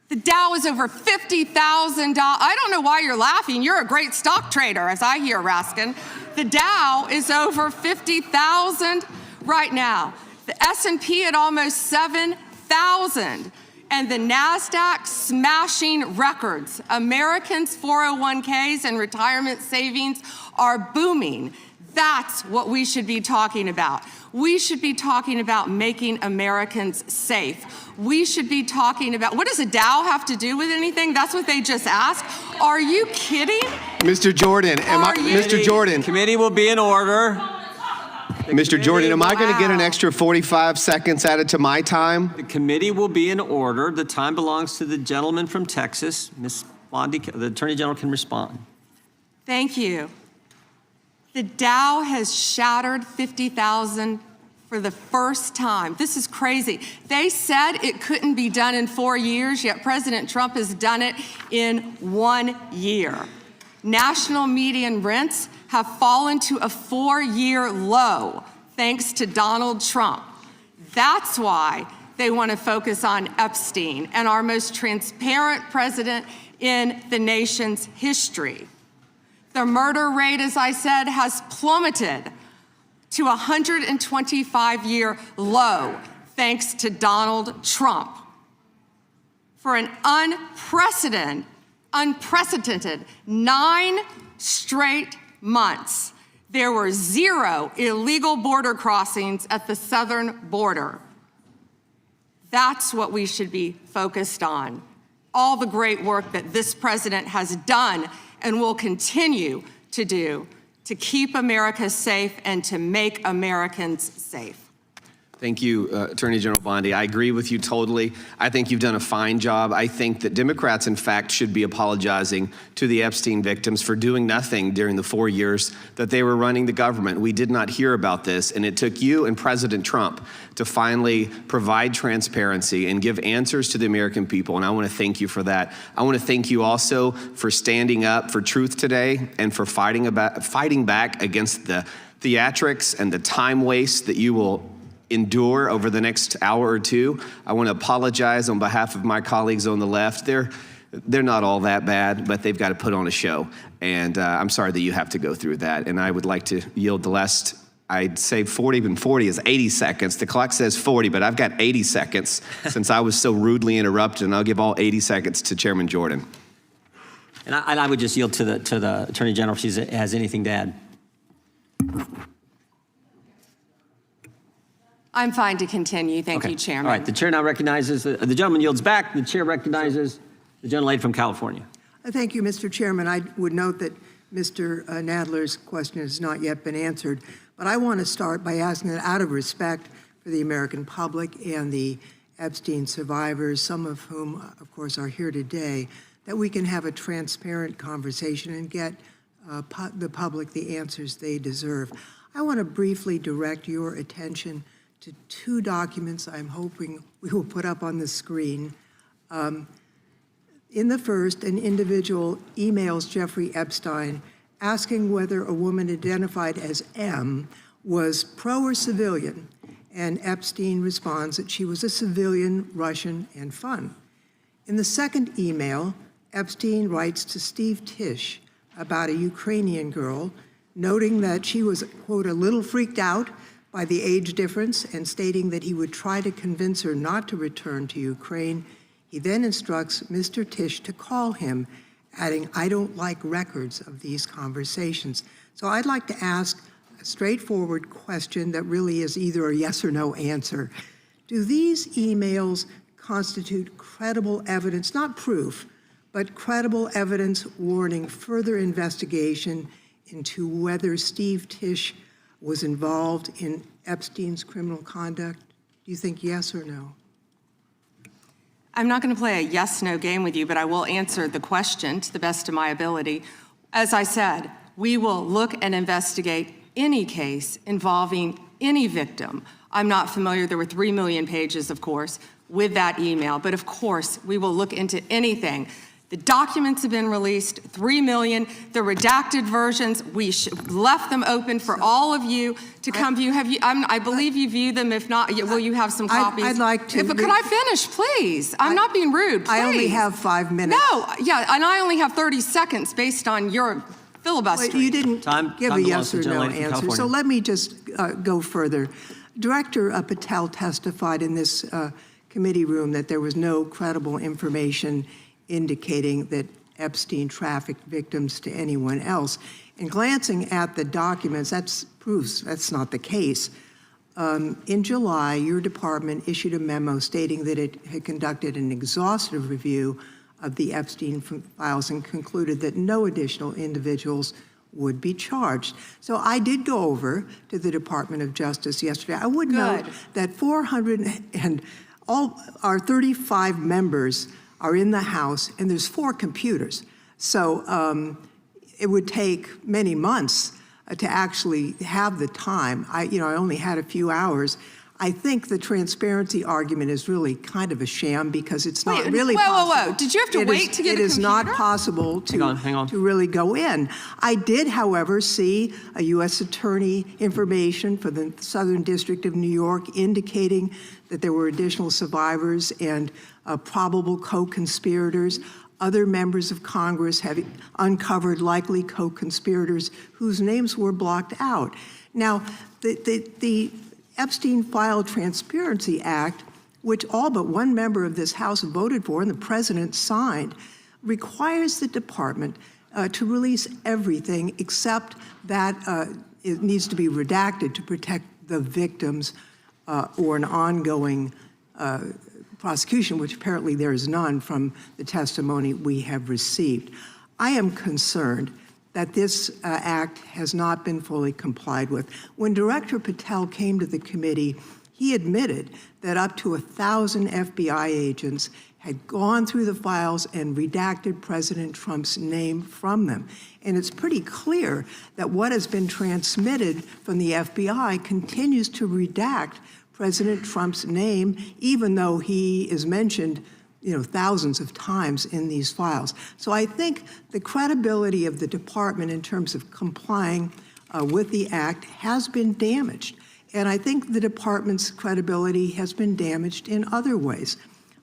the Dow is over $50,000. I don't know why you're laughing. You're a great stock trader, as I hear, Raskin. The Dow is over 50,000 right now. The S&P at almost 7,000. And the NASDAQ smashing records. Americans' 401ks and retirement savings are booming. That's what we should be talking about. We should be talking about making Americans safe. We should be talking about, what does a Dow have to do with anything? That's what they just asked. Are you kidding? Mr. Jordan, Mr. Jordan. Committee will be in order. Mr. Jordan, am I going to get an extra 45 seconds added to my time? The committee will be in order. The time belongs to the gentleman from Texas. Ms. Bondi, the Attorney General can respond. Thank you. The Dow has shattered 50,000 for the first time. This is crazy. They said it couldn't be done in 4 years, yet President Trump has done it in 1 year. National median rents have fallen to a 4-year low, thanks to Donald Trump. That's why they want to focus on Epstein and our most transparent president in the nation's history. The murder rate, as I said, has plummeted to a 125-year low, thanks to Donald Trump. For an unprecedented 9 straight months, there were 0 illegal border crossings at the southern border. That's what we should be focused on. All the great work that this president has done and will continue to do to keep America safe and to make Americans safe. Thank you, Attorney General Bondi. I agree with you totally. I think you've done a fine job. I think that Democrats, in fact, should be apologizing to the Epstein victims for doing nothing during the 4 years that they were running the government. We did not hear about this, and it took you and President Trump to finally provide transparency and give answers to the American people, and I want to thank you for that. I want to thank you also for standing up for truth today and for fighting back against the theatrics and the time waste that you will endure over the next hour or two. I want to apologize on behalf of my colleagues on the left. They're not all that bad, but they've got to put on a show. And I'm sorry that you have to go through that. And I would like to yield the last, I'd say 40, even 40 is 80 seconds. The clock says 40, but I've got 80 seconds since I was so rudely interrupted, and I'll give all 80 seconds to Chairman Jordan. And I would just yield to the Attorney General if she has anything to add. I'm fine to continue. Thank you, Chairman. All right, the chair now recognizes, the gentleman yields back. The chair recognizes the gentlelady from California. Thank you, Mr. Chairman. I would note that Mr. Nadler's question has not yet been answered, but I want to start by asking that out of respect for the American public and the Epstein survivors, some of whom, of course, are here today, that we can have a transparent conversation and get the public the answers they deserve. I want to briefly direct your attention to 2 documents I'm hoping we will put up on the screen. In the first, an individual emails Jeffrey Epstein asking whether a woman identified as M was pro or civilian, and Epstein responds that she was a civilian, Russian, and fun. In the second email, Epstein writes to Steve Tisch about a Ukrainian girl, noting that she was, quote, a little freaked out by the age difference and stating that he would try to convince her not to return to Ukraine. He then instructs Mr. Tisch to call him, adding, "I don't like records of these conversations." So I'd like to ask a straightforward question that really is either a yes or no answer. Do these emails constitute credible evidence, not proof, but credible evidence warning further investigation into whether Steve Tisch was involved in Epstein's criminal conduct? Do you think yes or no? I'm not going to play a yes-no game with you, but I will answer the question to the best of my ability. As I said, we will look and investigate any case involving any victim. I'm not familiar, there were 3 million pages, of course, with that email, but of course, we will look into anything. The documents have been released, 3 million, the redacted versions, we left them open for all of you to come view. Have you? I believe you view them. If not, will you have some copies? I'd like to. But could I finish, please? I'm not being rude, please. I only have 5 minutes. No, yeah, and I only have 30 seconds based on your filibustering. Well, you didn't give a yes or no answer, so let me just go further. Director Patel testified in this committee room that there was no credible information indicating that Epstein trafficked victims to anyone else. And glancing at the documents, that proves that's not the case. In July, your department issued a memo stating that it had conducted an exhaustive review of the Epstein files and concluded that no additional individuals would be charged. So I did go over to the Department of Justice yesterday. I would note that 400 and all our 35 members are in the House, and there's 4 computers. So it would take many months to actually have the time. I only had a few hours. I think the transparency argument is really kind of a sham because it's not really possible. Whoa. Did you have to wait to get a computer? It is not possible to really go in. I did, however, see a U.S. attorney information for the Southern District of New York indicating that there were additional survivors and probable co-conspirators. Other members of Congress have uncovered likely co-conspirators whose names were blocked out. Now, the Epstein File Transparency Act, which all but one member of this House voted for and the president signed, requires the department to release everything except that it needs to be redacted to protect the victims or an ongoing prosecution, which apparently there is none from the testimony we have received. I am concerned that this act has not been fully complied with. When Director Patel came to the committee, he admitted that up to 1,000 FBI agents had gone through the files and redacted President Trump's name from them. And it's pretty clear that what has been transmitted from the FBI continues to redact President Trump's name, even though he is mentioned thousands of times in these files. So I think the credibility of the department in terms of complying with the act has been damaged. And I think the department's credibility has been damaged in other ways.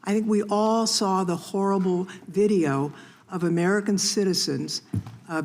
I think we all saw the horrible video of American citizens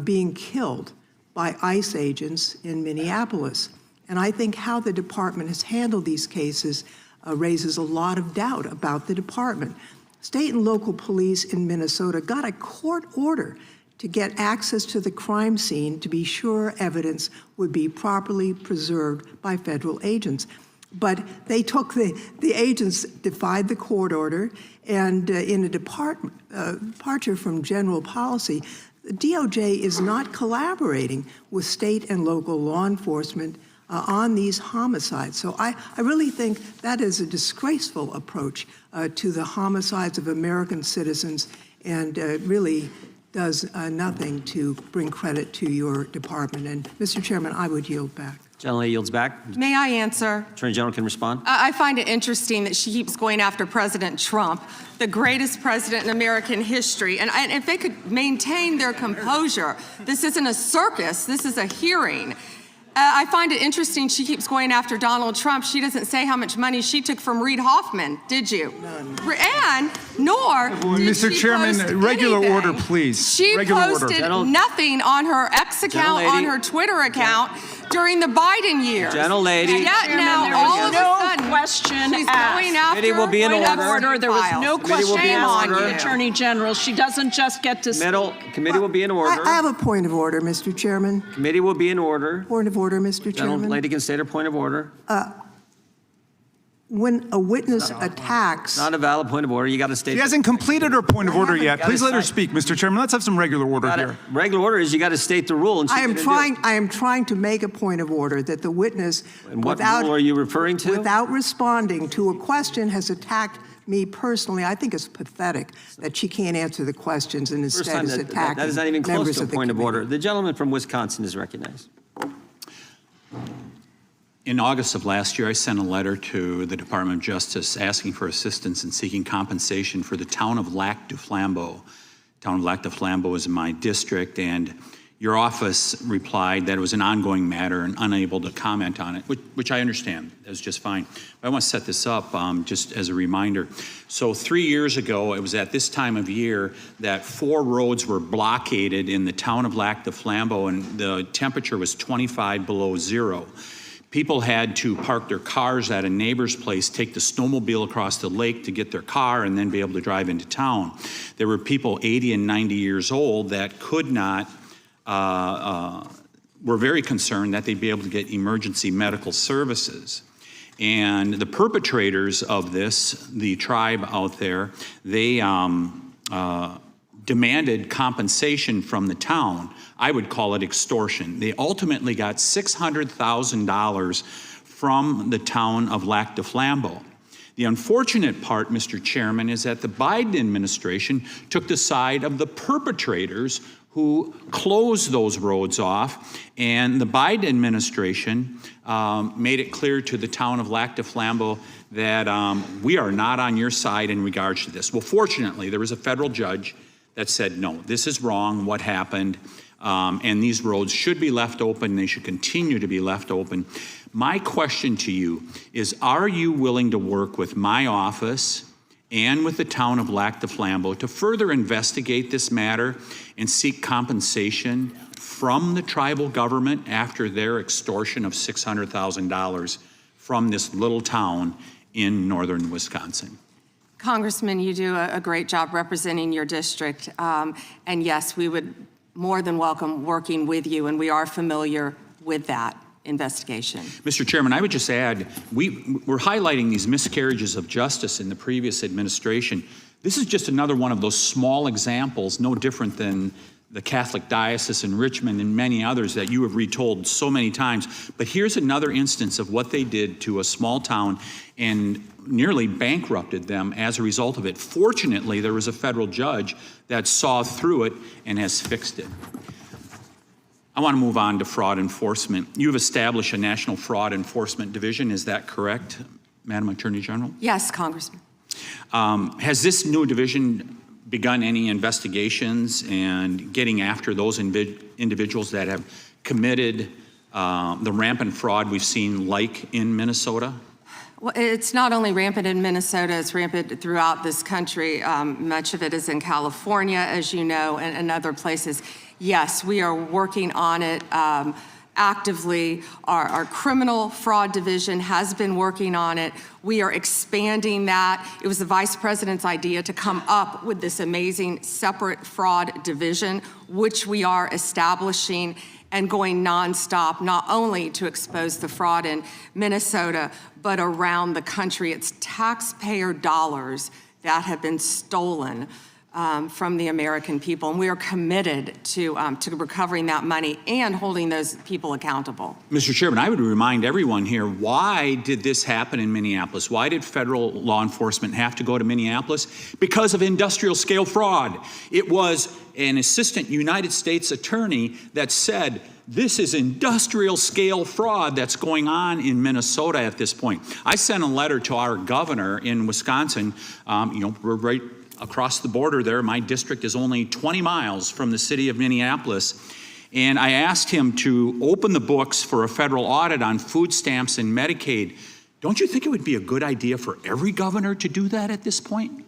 being killed by ICE agents in Minneapolis. And I think how the department has handled these cases raises a lot of doubt about the department. State and local police in Minnesota got a court order to get access to the crime scene to be sure evidence would be properly preserved by federal agents. But they took the agents defied the court order, and in a departure from general policy, the DOJ is not collaborating with state and local law enforcement on these homicides. So I really think that is a disgraceful approach to the homicides of American citizens, and really does nothing to bring credit to your department. And Mr. Chairman, I would yield back. Gentleman yields back. May I answer? Attorney General can respond. I find it interesting that she keeps going after President Trump, the greatest president in American history. And if they could maintain their composure, this isn't a circus, this is a hearing. I find it interesting she keeps going after Donald Trump. She doesn't say how much money she took from Reid Hoffman, did you? None. And nor did Mr. she Chairman, post regular anything. order, please. She Regular posted order. nothing on her X account, on her Twitter account during the Biden years. Gentlelady. And yet Chairman, now, there all was of no a sudden, question she's asked. going after Committee will be in Point of order. order. There was no Committee will question be in asked order. of the Attorney General. She doesn't just get to Committee will be in order. I have a point of order, Mr. Chairman. Committee will be in order. Point of order, Mr. Chairman. Gentlelady can state her point of order. When a witness attacks, Not a valid point of order. You got to state. She hasn't completed her point of order haven't. yet. Please let her Gotta speak, Mr. Chairman. Let's have some regular order Got it. here. Regular order is you got to state the rule. And she I am didn't do it. trying to make a point of order that the witness, And what rule are you referring to? without responding to a question, has attacked me personally. I think it's pathetic that she can't answer the questions and First instead time is that attacking is not even close members to a of the point of committee. order. The gentleman from Wisconsin is recognized. In August of last year, I sent a letter to the Department of Justice asking for assistance in seeking compensation for the town of Lac du Flambeau. Town of Lac du Flambeau is in my district, and your office replied that it was an ongoing matter and unable to comment on it, which I understand. That's just fine. But I want to set this up just as a reminder. So 3 years ago, it was at this time of year that 4 roads were blockaded in the town of Lac du Flambeau, and the temperature was 25 below zero. People had to park their cars at a neighbor's place, take the snowmobile across the lake to get their car, and then be able to drive into town. There were people 80 and 90 years old that could not, were very concerned that they'd be able to get emergency medical services. And the perpetrators of this, the tribe out there, they demanded compensation from the town. I would call it extortion. They ultimately got $600,000 from the town of Lac du Flambeau. The unfortunate part, Mr. Chairman, is that the Biden administration took the side of the perpetrators who closed those roads off, and the Biden administration made it clear to the town of Lac du Flambeau that we are not on your side in regards to this. Well, fortunately, there was a federal judge that said, no, this is wrong, what happened, and these roads should be left open, they should continue to be left open. My question to you is, are you willing to work with my office and with the town of Lac du Flambeau to further investigate this matter and seek compensation from the tribal government after their extortion of $600,000 from this little town in northern Wisconsin? Congressman, you do a great job representing your district. And yes, we would more than welcome working with you, and we are familiar with that investigation. Mr. Chairman, I would just add, we're highlighting these miscarriages of justice in the previous administration. This is just another one of those small examples, no different than the Catholic Diocese in Richmond and many others that you have retold so many times. But here's another instance of what they did to a small town and nearly bankrupted them as a result of it. Fortunately, there was a federal judge that saw through it and has fixed it. I want to move on to fraud enforcement. You've established a National Fraud Enforcement Division. Is that correct, Madam Attorney General? Yes, Congressman. Has this new division begun any investigations and getting after those individuals that have committed the rampant fraud we've seen, like in Minnesota? Well, it's not only rampant in Minnesota, it's rampant throughout this country. Much of it is in California, as you know, and other places. Yes, we are working on it actively. Our criminal fraud division has been working on it. We are expanding that. It was the Vice President's idea to come up with this amazing separate fraud division, which we are establishing and going nonstop, not only to expose the fraud in Minnesota, but around the country. It's taxpayer dollars that have been stolen from the American people, and we are committed to recovering that money and holding those people accountable. Mr. Chairman, I would remind everyone here, why did this happen in Minneapolis? Why did federal law enforcement have to go to Minneapolis? Because of industrial scale fraud. It was an assistant United States attorney that said, this is industrial scale fraud that's going on in Minnesota at this point. I sent a letter to our governor in Wisconsin. We're right across the border there. My district is only 20 miles from the city of Minneapolis. And I asked him to open the books for a federal audit on food stamps and Medicaid. Don't you think it would be a good idea for every governor to do that at this point?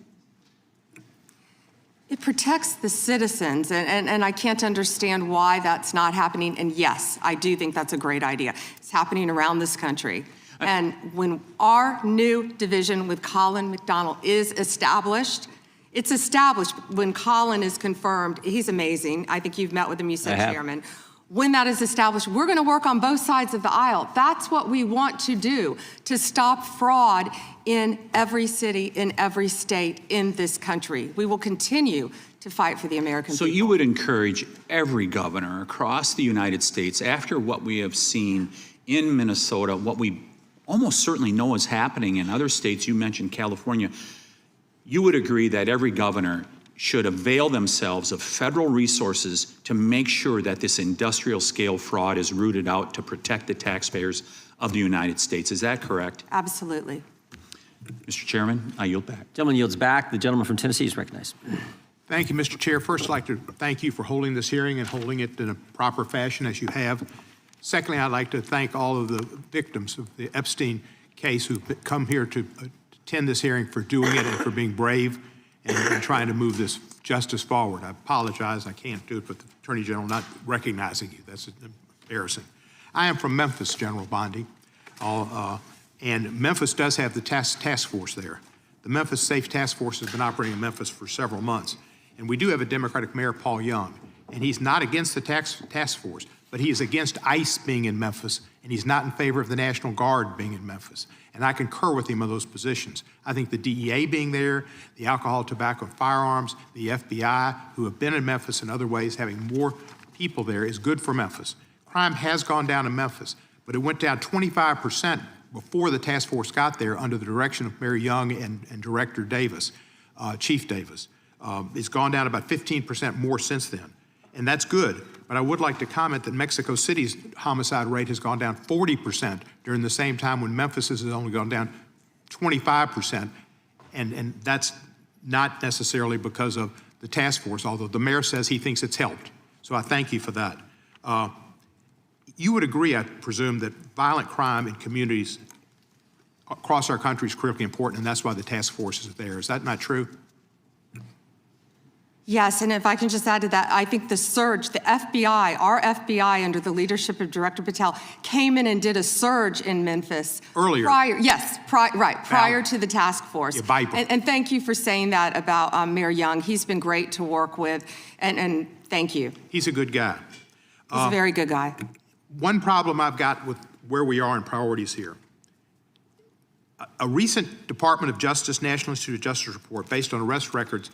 It protects the citizens, and I can't understand why that's not happening. And yes, I do think that's a great idea. It's happening around this country. And when our new division with Colin McDonald is established, it's established when Colin is confirmed. He's amazing. I think you've met with him, you said, Chairman. When that is established, we're going to work on both sides of the aisle. That's what we want to do, to stop fraud in every city, in every state in this country. We will continue to fight for the American people. So you would encourage every governor across the United States, after what we have seen in Minnesota, what we almost certainly know is happening in other states, you mentioned California, you would agree that every governor should avail themselves of federal resources to make sure that this industrial scale fraud is rooted out to protect the taxpayers of the United States. Is that correct? Absolutely. Mr. Chairman, I yield back. Gentleman yields back. The gentleman from Tennessee is recognized. Thank you, Mr. Chair. First, I'd like to thank you for holding this hearing and holding it in a proper fashion as you have. Secondly, I'd like to thank all of the victims of the Epstein case who've come here to attend this hearing, for doing it and for being brave and trying to move this justice forward. I apologize, I can't do it with the Attorney General not recognizing you. That's embarrassing. I am from Memphis, General Bondi, and Memphis does have the task force there. The Memphis Safe Task Force has been operating in Memphis for several months, and we do have a Democratic Mayor, Paul Young, and he's not against the task force, but he is against ICE being in Memphis, and he's not in favor of the National Guard being in Memphis. And I concur with him on those positions. I think the DEA being there, the alcohol, tobacco, and firearms, the FBI, who have been in Memphis in other ways, having more people there is good for Memphis. Crime has gone down in Memphis, but it went down 25% before the task force got there under the direction of Mayor Young and Director Davis, Chief Davis. It's gone down about 15% more since then, and that's good. But I would like to comment that Mexico City's homicide rate has gone down 40% during the same time, when Memphis has only gone down 25%. And that's not necessarily because of the task force, although the mayor says he thinks it's helped. So I thank you for that. You would agree, I presume, that violent crime in communities across our country is critically important, and that's why the task force is there. Is that not true? Yes, and if I can just add to that, I think the surge, the FBI, our FBI under the leadership of Director Patel, came in and did a surge in Memphis. Earlier. Prior to the task force. Yeah, and thank you for saying that about Mayor Young. He's been great to work with, and thank you. He's a good guy. He's a very good guy. One problem I've got with where we are in priorities here. A recent Department of Justice, National Institute of Justice report based on arrest records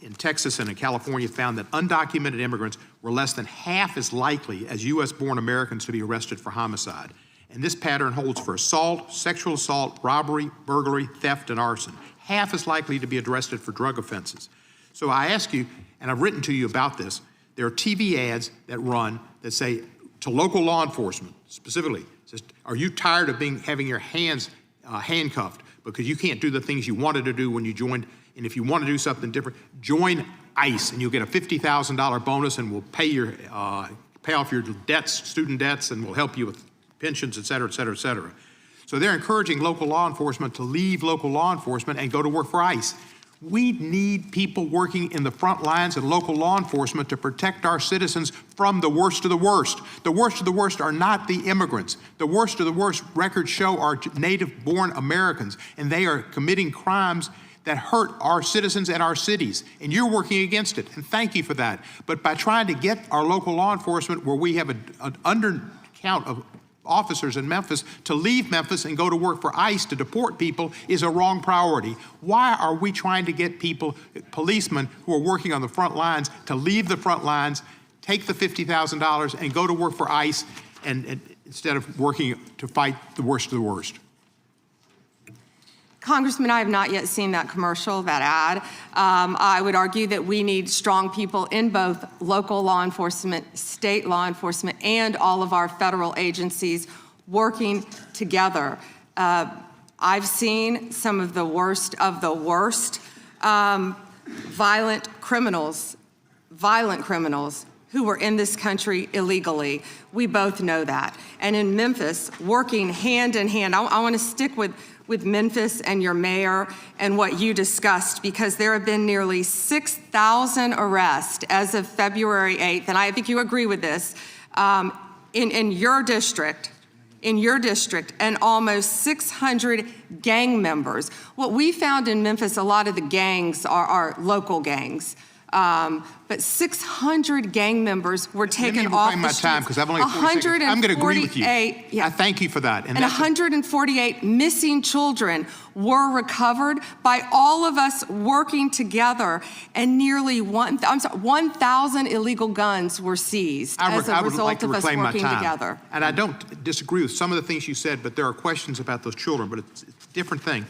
in Texas and in California found that undocumented immigrants were less than half as likely as U.S.-born Americans to be arrested for homicide. And this pattern holds for assault, sexual assault, robbery, burglary, theft, and arson. Half as likely to be arrested for drug offenses. So I ask you, and I've written to you about this, there are TV ads that run that say to local law enforcement, specifically, says, are you tired of having your hands handcuffed because you can't do the things you wanted to do when you joined? And if you want to do something different, join ICE, and you'll get a $50,000 bonus, and we'll pay off your debts, student debts, and we'll help you with pensions, et cetera, et cetera, et cetera. So they're encouraging local law enforcement to leave local law enforcement and go to work for ICE. We need people working in the front lines and local law enforcement to protect our citizens from the worst of the worst. The worst of the worst are not the immigrants. The worst of the worst, records show, are native-born Americans, and they are committing crimes that hurt our citizens and our cities, and you're working against it, and thank you for that. But by trying to get our local law enforcement, where we have an undercount of officers in Memphis, to leave Memphis and go to work for ICE to deport people is a wrong priority. Why are we trying to get people, policemen who are working on the front lines, to leave the front lines, take the $50,000 and go to work for ICE and instead of working to fight the worst of the worst? Congressman, I have not yet seen that commercial, that ad. I would argue that we need strong people in both local law enforcement, state law enforcement, and all of our federal agencies working together. I've seen some of the worst violent criminals who were in this country illegally. We both know that. And in Memphis, working hand in hand, I want to stick with Memphis and your mayor and what you discussed, because there have been nearly 6,000 arrests as of February 8th, and I think you agree with this, in your district, and almost 600 gang members. What we found in Memphis, a lot of the gangs are local gangs. But 600 gang members were taken off the streets. my time, because I've only got 40 seconds. I'm going to agree with you. Yeah. I thank you for that. And 148 missing children were recovered by all of us working together, and nearly 1,000 illegal guns were seized as a result of us working together. And I don't disagree with some of the things you said, but there are questions about those children, but it's a different thing.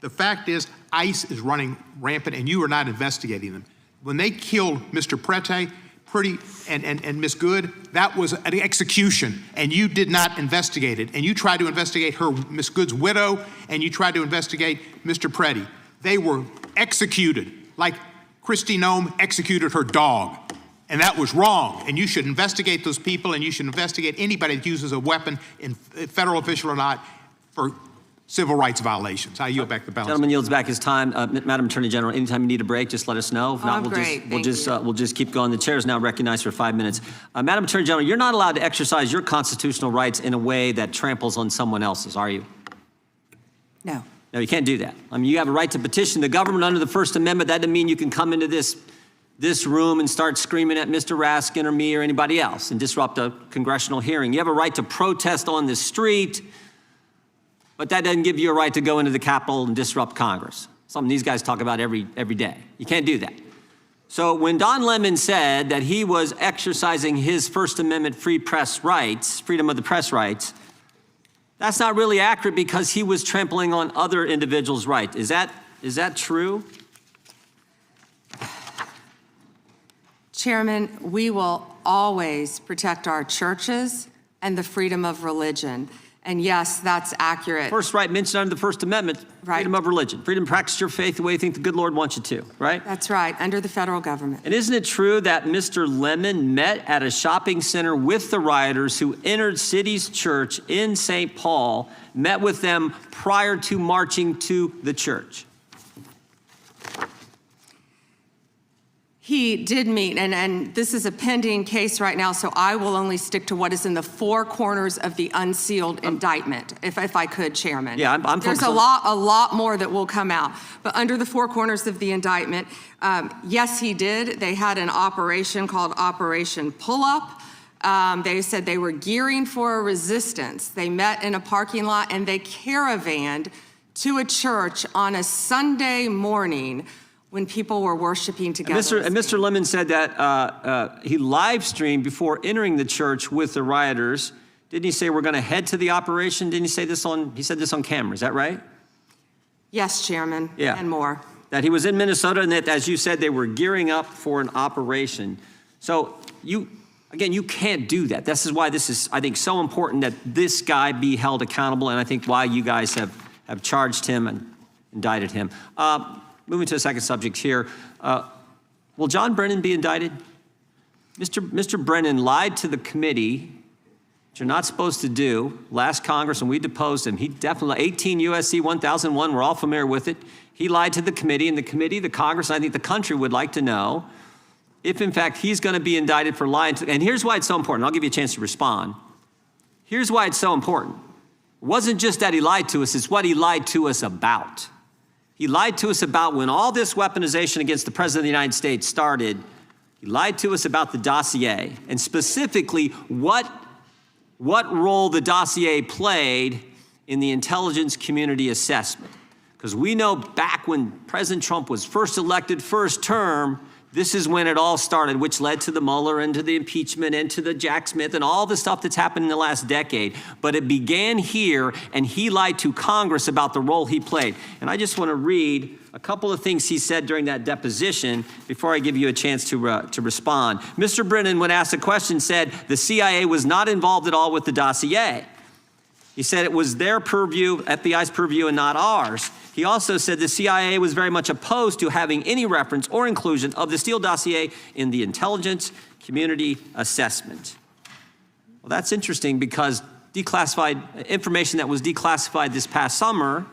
The fact is, ICE is running rampant, and you are not investigating them. When they killed Mr. Pretty and Miss Good, that was an execution, and you did not investigate it. And you tried to investigate Miss Good's widow, and you tried to investigate Mr. Pretty. They were executed like Kristi Noem executed her dog. And that was wrong. And you should investigate those people, and you should investigate anybody that uses a weapon, in federal official or not, for civil rights violations. I yield back the balance. Gentleman yields back his time. Madam Attorney General, anytime you need a break, just let us know. If not, we'll just keep going. The chair is now recognized for 5 minutes. Madam Attorney General, you're not allowed to exercise your constitutional rights in a way that tramples on someone else's, are you? No. No, you can't do that. I mean, you have a right to petition the government under the First Amendment. That doesn't mean you can come into this room and start screaming at Mr. Raskin or me or anybody else and disrupt a congressional hearing. You have a right to protest on the street, but that doesn't give you a right to go into the Capitol and disrupt Congress. Something these guys talk about every day. You can't do that. So when Don Lemon said that he was exercising his First Amendment free press rights, freedom of the press rights, that's not really accurate, because he was trampling on other individuals' rights. Is that true? Chairman, we will always protect our churches and the freedom of religion. And yes, that's accurate. First right mentioned under the First Amendment, freedom of religion, freedom to practice your faith the way you think the good Lord wants you to, right? That's right, under the federal government. And isn't it true that Mr. Lemon met at a shopping center with the rioters who entered City's Church in St. Paul, met with them prior to marching to the church? He did meet, and this is a pending case right now, so I will only stick to what is in the four corners of the unsealed indictment, if I could, Chairman. Yeah, I'm There's a lot more that will come out. But under the four corners of the indictment, yes, he did. They had an operation called Operation Pullup. They said they were gearing for a resistance. They met in a parking lot, and they caravanned to a church on a Sunday morning when people were worshiping together. And Mr. Lemon said that he live streamed before entering the church with the rioters. Didn't he say we're going to head to the operation? Didn't he say this he said this on camera, is that right? Yes, Chairman, yeah. And more. That he was in Minnesota, and that, as you said, they were gearing up for an operation. So you can't do that. This is why this is, I think, so important that this guy be held accountable, and I think why you guys have charged him and indicted him. Moving to the second subject here, will John Brennan be indicted? Mr. Brennan lied to the committee, which you're not supposed to do, last Congress, and we deposed him. He definitely, 18 U.S.C. 1001, we're all familiar with it. He lied to the committee, and the Congress, and I think the country would like to know if, in fact, he's going to be indicted for lying to, and here's why it's so important. I'll give you a chance to respond. Here's why it's so important. It wasn't just that he lied to us, it's what he lied to us about. He lied to us about when all this weaponization against the President of the United States started. He lied to us about the dossier, and specifically what role the dossier played in the intelligence community assessment. Because we know back when President Trump was first elected, first term, this is when it all started, which led to the Mueller and to the impeachment and to the Jack Smith and all the stuff that's happened in the last decade. But it began here, and he lied to Congress about the role he played. And I just want to read a couple of things he said during that deposition before I give you a chance to respond. Mr. Brennan, when asked a question, said the CIA was not involved at all with the dossier. He said it was their purview, FBI's purview, and not ours. He also said the CIA was very much opposed to having any reference or inclusion of the Steele dossier in the intelligence community assessment. Well, that's interesting because declassified information that was declassified this past summer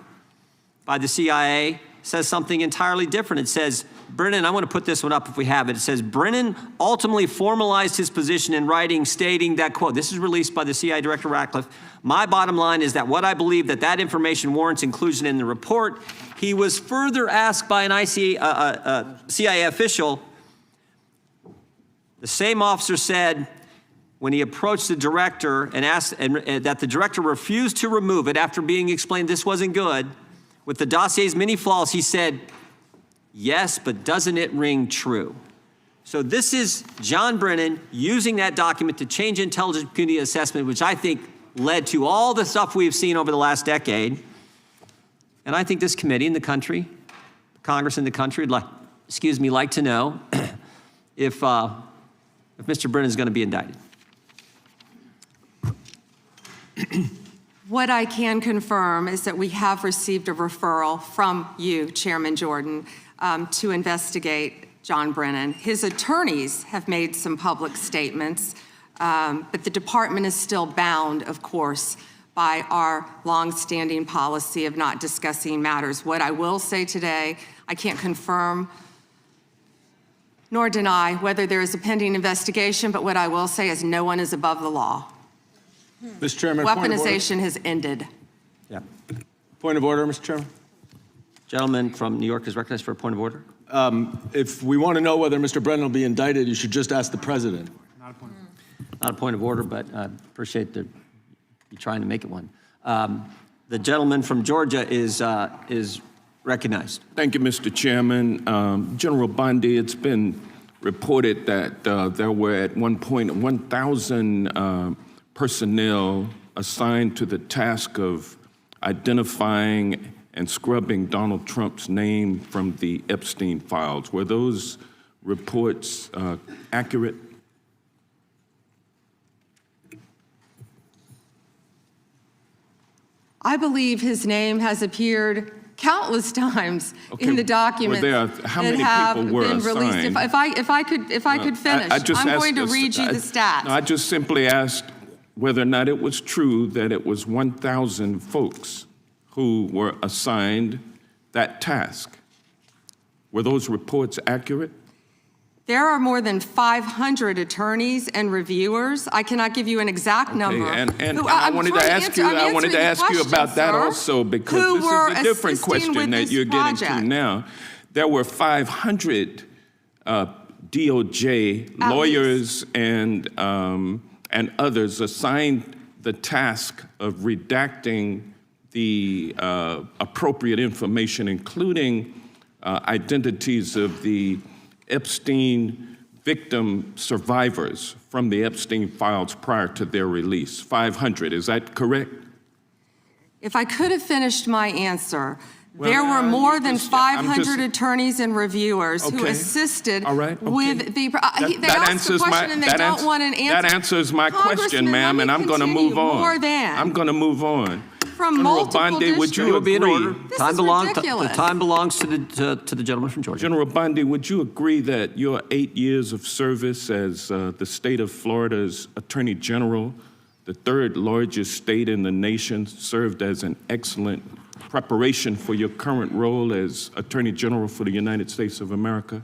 by the CIA says something entirely different. It says, Brennan, I want to put this one up if we have it. It says, Brennan ultimately formalized his position in writing, stating that, quote, this is released by the CIA Director Ratcliffe, my bottom line is that what I believe that information warrants inclusion in the report. He was further asked by an CIA official. The same officer said, when he approached the director and asked that the director refused to remove it after being explained this wasn't good, with the dossier's many flaws, he said, yes, but doesn't it ring true? So this is John Brennan using that document to change intelligence community assessment, which I think led to all the stuff we've seen over the last decade. And I think this committee in the country, Congress in the country, would like to know if Mr. Brennan is going to be indicted. What I can confirm is that we have received a referral from you, Chairman Jordan, to investigate John Brennan. His attorneys have made some public statements, but the department is still bound, of course, by our longstanding policy of not discussing matters. What I will say today, I can't confirm nor deny whether there is a pending investigation, but what I will say is no one is above the law. Mr. Chairman, Weaponization has ended. Yeah. Point of order, Mr. Chairman. Gentleman from New York is recognized for a point of order. If we want to know whether Mr. Brennan will be indicted, you should just ask the president. Not a point of order, but I appreciate you trying to make it one. The gentleman from Georgia is recognized. Thank you, Mr. Chairman. General Bondi, it's been reported that there were at one point 1,000 personnel assigned to the task of identifying and scrubbing Donald Trump's name from the Epstein files. Were those reports accurate? I believe his name has appeared countless times in the documents how that many have people were been released. assigned? If I could finish, I'm going to read you the stats. No, I just simply asked whether or not it was true that it was 1,000 folks who were assigned that task. Were those reports accurate? There are more than 500 attorneys and reviewers. I cannot give you an exact number. And I wanted to ask you about that also, because this is a different question that you're getting to now. There were 500 DOJ lawyers and others assigned the task of redacting the appropriate information, including identities of the Epstein victim survivors from the Epstein files prior to their release. 500, is that correct? If I could have finished my answer, there were more than 500 attorneys and reviewers who assisted with the. They asked the question and they don't want an answer. That answers my question, ma'am, and I'm going to move on. I'm going to move on. From multiple Bondi, would you agree? Time belongs to the gentleman from Georgia. General Bondi, would you agree that your 8 years of service as the state of Florida's Attorney General, the third largest state in the nation, served as an excellent preparation for your current role as Attorney General for the United States of America?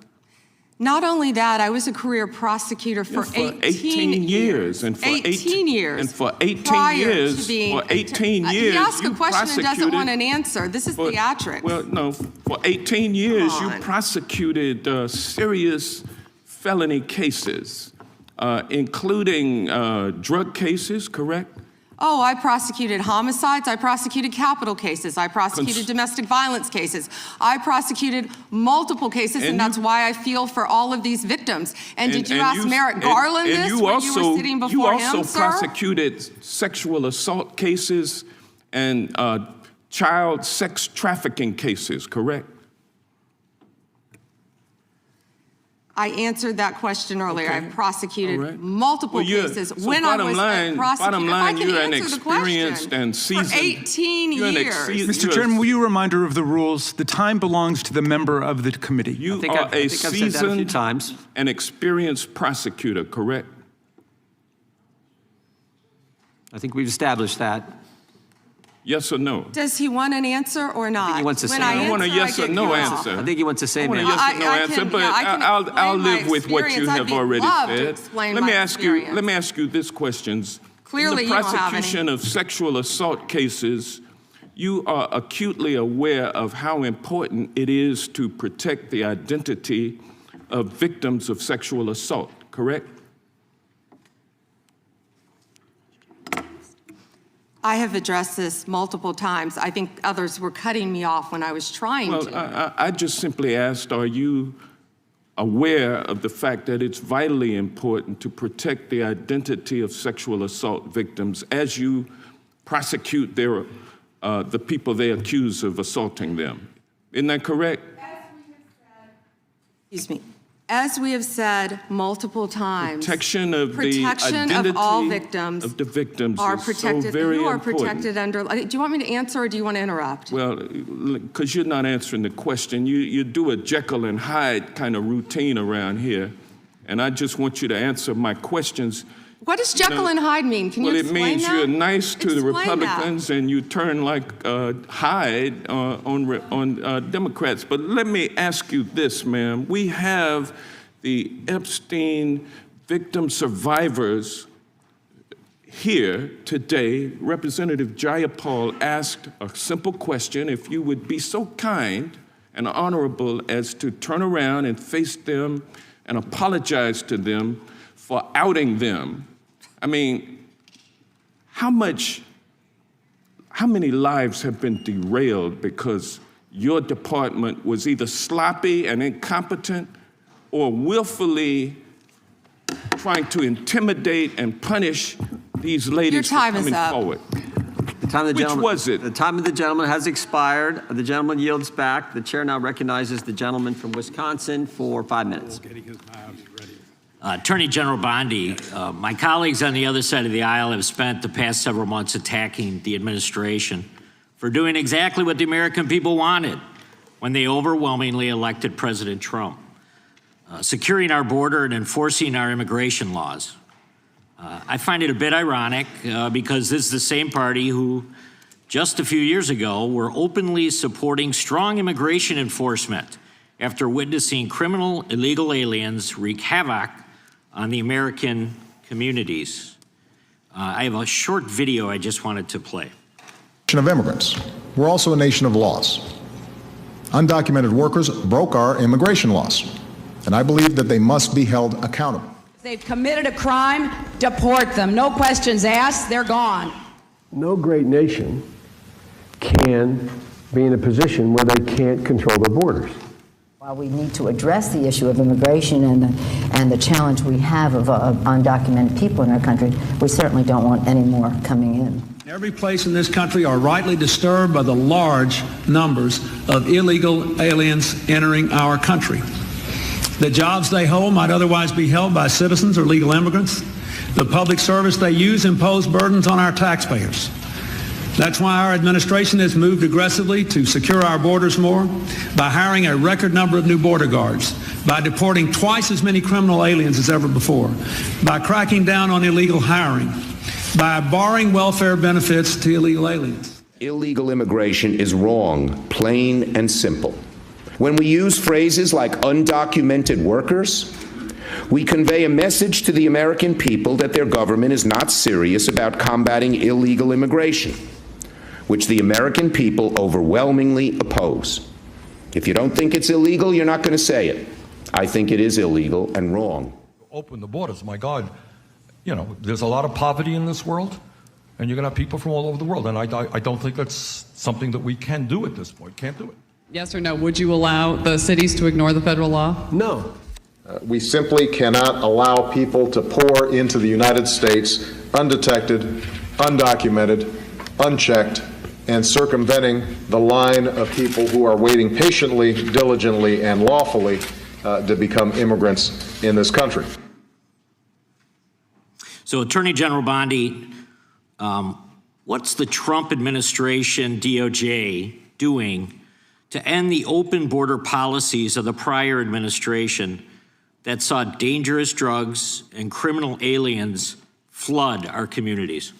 Not only that, I was a career prosecutor for 18 years. And for 18 years. And for 18 years, he asked a question and doesn't want an answer. This is theatrics. Well, no, for 18 years, you prosecuted serious felony cases, including drug cases, correct? Oh, I prosecuted homicides, I prosecuted capital cases, I prosecuted domestic violence cases, I prosecuted multiple cases, and that's why I feel for all of these victims. And did you ask Merrick Garland this when you were sitting before him, sir? You also prosecuted sexual assault cases and child sex trafficking cases, correct? I answered that question earlier. Okay. I've prosecuted All right. multiple cases. When I was a prosecutor, bottom line, if I can you're an answer the question, experienced and seasoned. for 18 years. Mr. Chairman, will you reminder of the rules? The time belongs to the member of the committee. You think are I've a said that a few seasoned times. and experienced prosecutor, correct? I think we've established that. Yes or no? Does he want an answer or not? he wants to When say I no. I want a answer, yes I or get no cut off. answer. I think he wants to say I want a no. yes or no I answer, can- but yeah, I can I'll explain my live with what you experience. I'd have be already love to said. explain Let my me ask experience. you this questions. Clearly, in you the don't have any. prosecution of sexual assault cases, you are acutely aware of how important it is to protect the identity of victims of sexual assault, correct? I have addressed this multiple times. I think others were cutting me off when I was trying Well, to. I just simply asked, are you aware of the fact that it's vitally important to protect the identity of sexual assault victims as you prosecute the people they accuse of assaulting them? Isn't that correct? Excuse me. As we have said multiple times, Protection of the protection identity of all victims of the victims are is protected. so very Who are important. protected under? Do you want me to answer or do you want to interrupt? Well, because you're not answering the question. You do a Jekyll and Hyde kind of routine around here, and I just want you to answer my questions. What does Jekyll and Hyde mean? Can you explain that? Well, it means you're nice to the Explain that. Republicans and you turn like Hyde on Democrats. But let me ask you this, ma'am. We have the Epstein victim survivors here today. Representative Jayapal asked a simple question. If you would be so kind and honorable as to turn around and face them and apologize to them for outing them. I mean, how many lives have been derailed because your department was either sloppy and incompetent or willfully trying to intimidate and punish these ladies for coming forward? The time of the Which gentleman, was it? The time of the gentleman has expired. The gentleman yields back. The chair now recognizes the gentleman from Wisconsin for 5 minutes. Attorney General Bondi, my colleagues on the other side of the aisle have spent the past several months attacking the administration for doing exactly what the American people wanted when they overwhelmingly elected President Trump, securing our border and enforcing our immigration laws. I find it a bit ironic because this is the same party who just a few years ago were openly supporting strong immigration enforcement after witnessing criminal illegal aliens wreak havoc on the American communities. I have a short video I just wanted to play. Of immigrants. We're also a nation of laws. Undocumented workers broke our immigration laws, and I believe that they must be held accountable. If they've committed a crime, deport them. No questions asked, they're gone. No great nation can be in a position where they can't control their borders. While we need to address the issue of immigration and the challenge we have of undocumented people in our country, we certainly don't want any more coming in. Every place in this country are rightly disturbed by the large numbers of illegal aliens entering our country. The jobs they hold might otherwise be held by citizens or legal immigrants. The public service they use impose burdens on our taxpayers. That's why our administration has moved aggressively to secure our borders more by hiring a record number of new border guards, by deporting twice as many criminal aliens as ever before, by cracking down on illegal hiring, by barring welfare benefits to illegal aliens. Illegal immigration is wrong, plain and simple. When we use phrases like undocumented workers, we convey a message to the American people that their government is not serious about combating illegal immigration, which the American people overwhelmingly oppose. If you don't think it's illegal, you're not going to say it. I think it is illegal and wrong. Open the borders, my God. You know, there's a lot of poverty in this world, and you're going to have people from all over the world, and I don't think that's something that we can do at this point. Can't do it. Yes or no? Would you allow the cities to ignore the federal law? No. We simply cannot allow people to pour into the United States undetected, undocumented, unchecked, and circumventing the line of people who are waiting patiently, diligently, and lawfully to become immigrants in this country. So, Attorney General Bondi, what's the Trump administration DOJ doing to end the open border policies of the prior administration that saw dangerous drugs and criminal aliens flood our communities?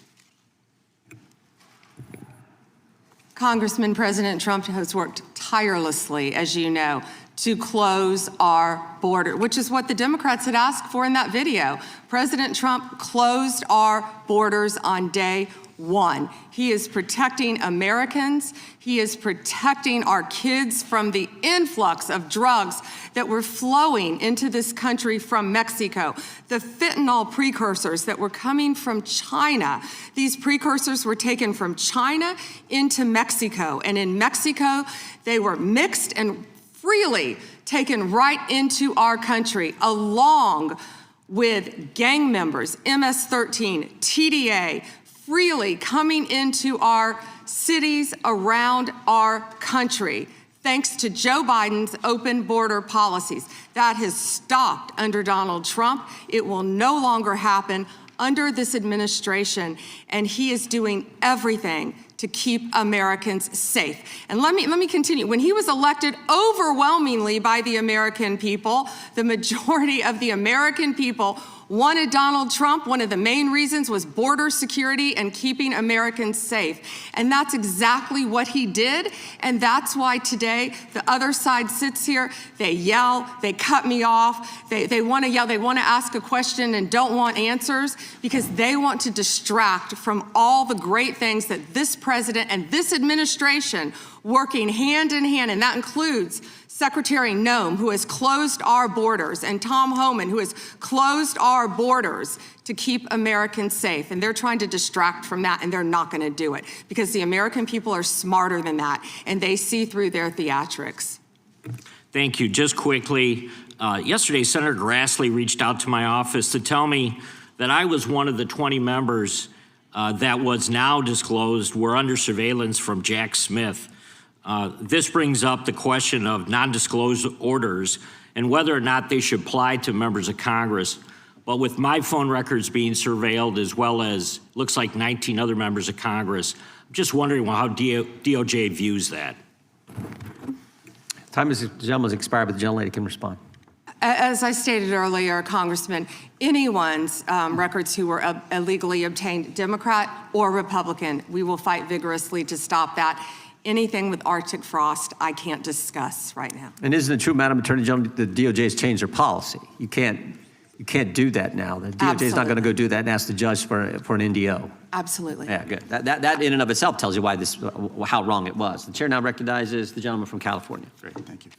Congressman, President Trump has worked tirelessly, as you know, to close our border, which is what the Democrats had asked for in that video. President Trump closed our borders on day one. He is protecting Americans. He is protecting our kids from the influx of drugs that were flowing into this country from Mexico. The fentanyl precursors that were coming from China. These precursors were taken from China into Mexico. And in Mexico, they were mixed and freely taken right into our country, along with gang members, MS-13, TDA, freely coming into our cities around our country, thanks to Joe Biden's open border policies. That has stopped under Donald Trump. It will no longer happen under this administration, and he is doing everything to keep Americans safe. And let me continue. When he was elected overwhelmingly by the American people, the majority of the American people wanted Donald Trump. One of the main reasons was border security and keeping Americans safe. And that's exactly what he did. And that's why today the other side sits here, they yell, they cut me off, they want to yell, they want to ask a question and don't want answers because they want to distract from all the great things that this president and this administration working hand in hand, and that includes Secretary Noem, who has closed our borders, and Tom Homan, who has closed our borders to keep Americans safe. And they're trying to distract from that, and they're not going to do it because the American people are smarter than that, and they see through their theatrics. Thank you. Just quickly, yesterday, Senator Grassley reached out to my office to tell me that I was one of the 20 members that was now disclosed were under surveillance from Jack Smith. This brings up the question of non-disclosure orders and whether or not they should apply to members of Congress. But with my phone records being surveilled, as well as looks like 19 other members of Congress, I'm just wondering how DOJ views that. Time is, the gentleman's expired, but the gentlelady can respond. As I stated earlier, Congressman, anyone's records who were illegally obtained, Democrat or Republican, we will fight vigorously to stop that. Anything with Arctic frost, I can't discuss right now. And isn't it true, Madam Attorney General, the DOJ has changed their policy? You can't do that now. The DOJ is not going to go do that and ask the judge for an NDO. Absolutely. Yeah, good. That in and of itself tells you why how wrong it was. The chair now recognizes the gentleman from California. Great, thank you.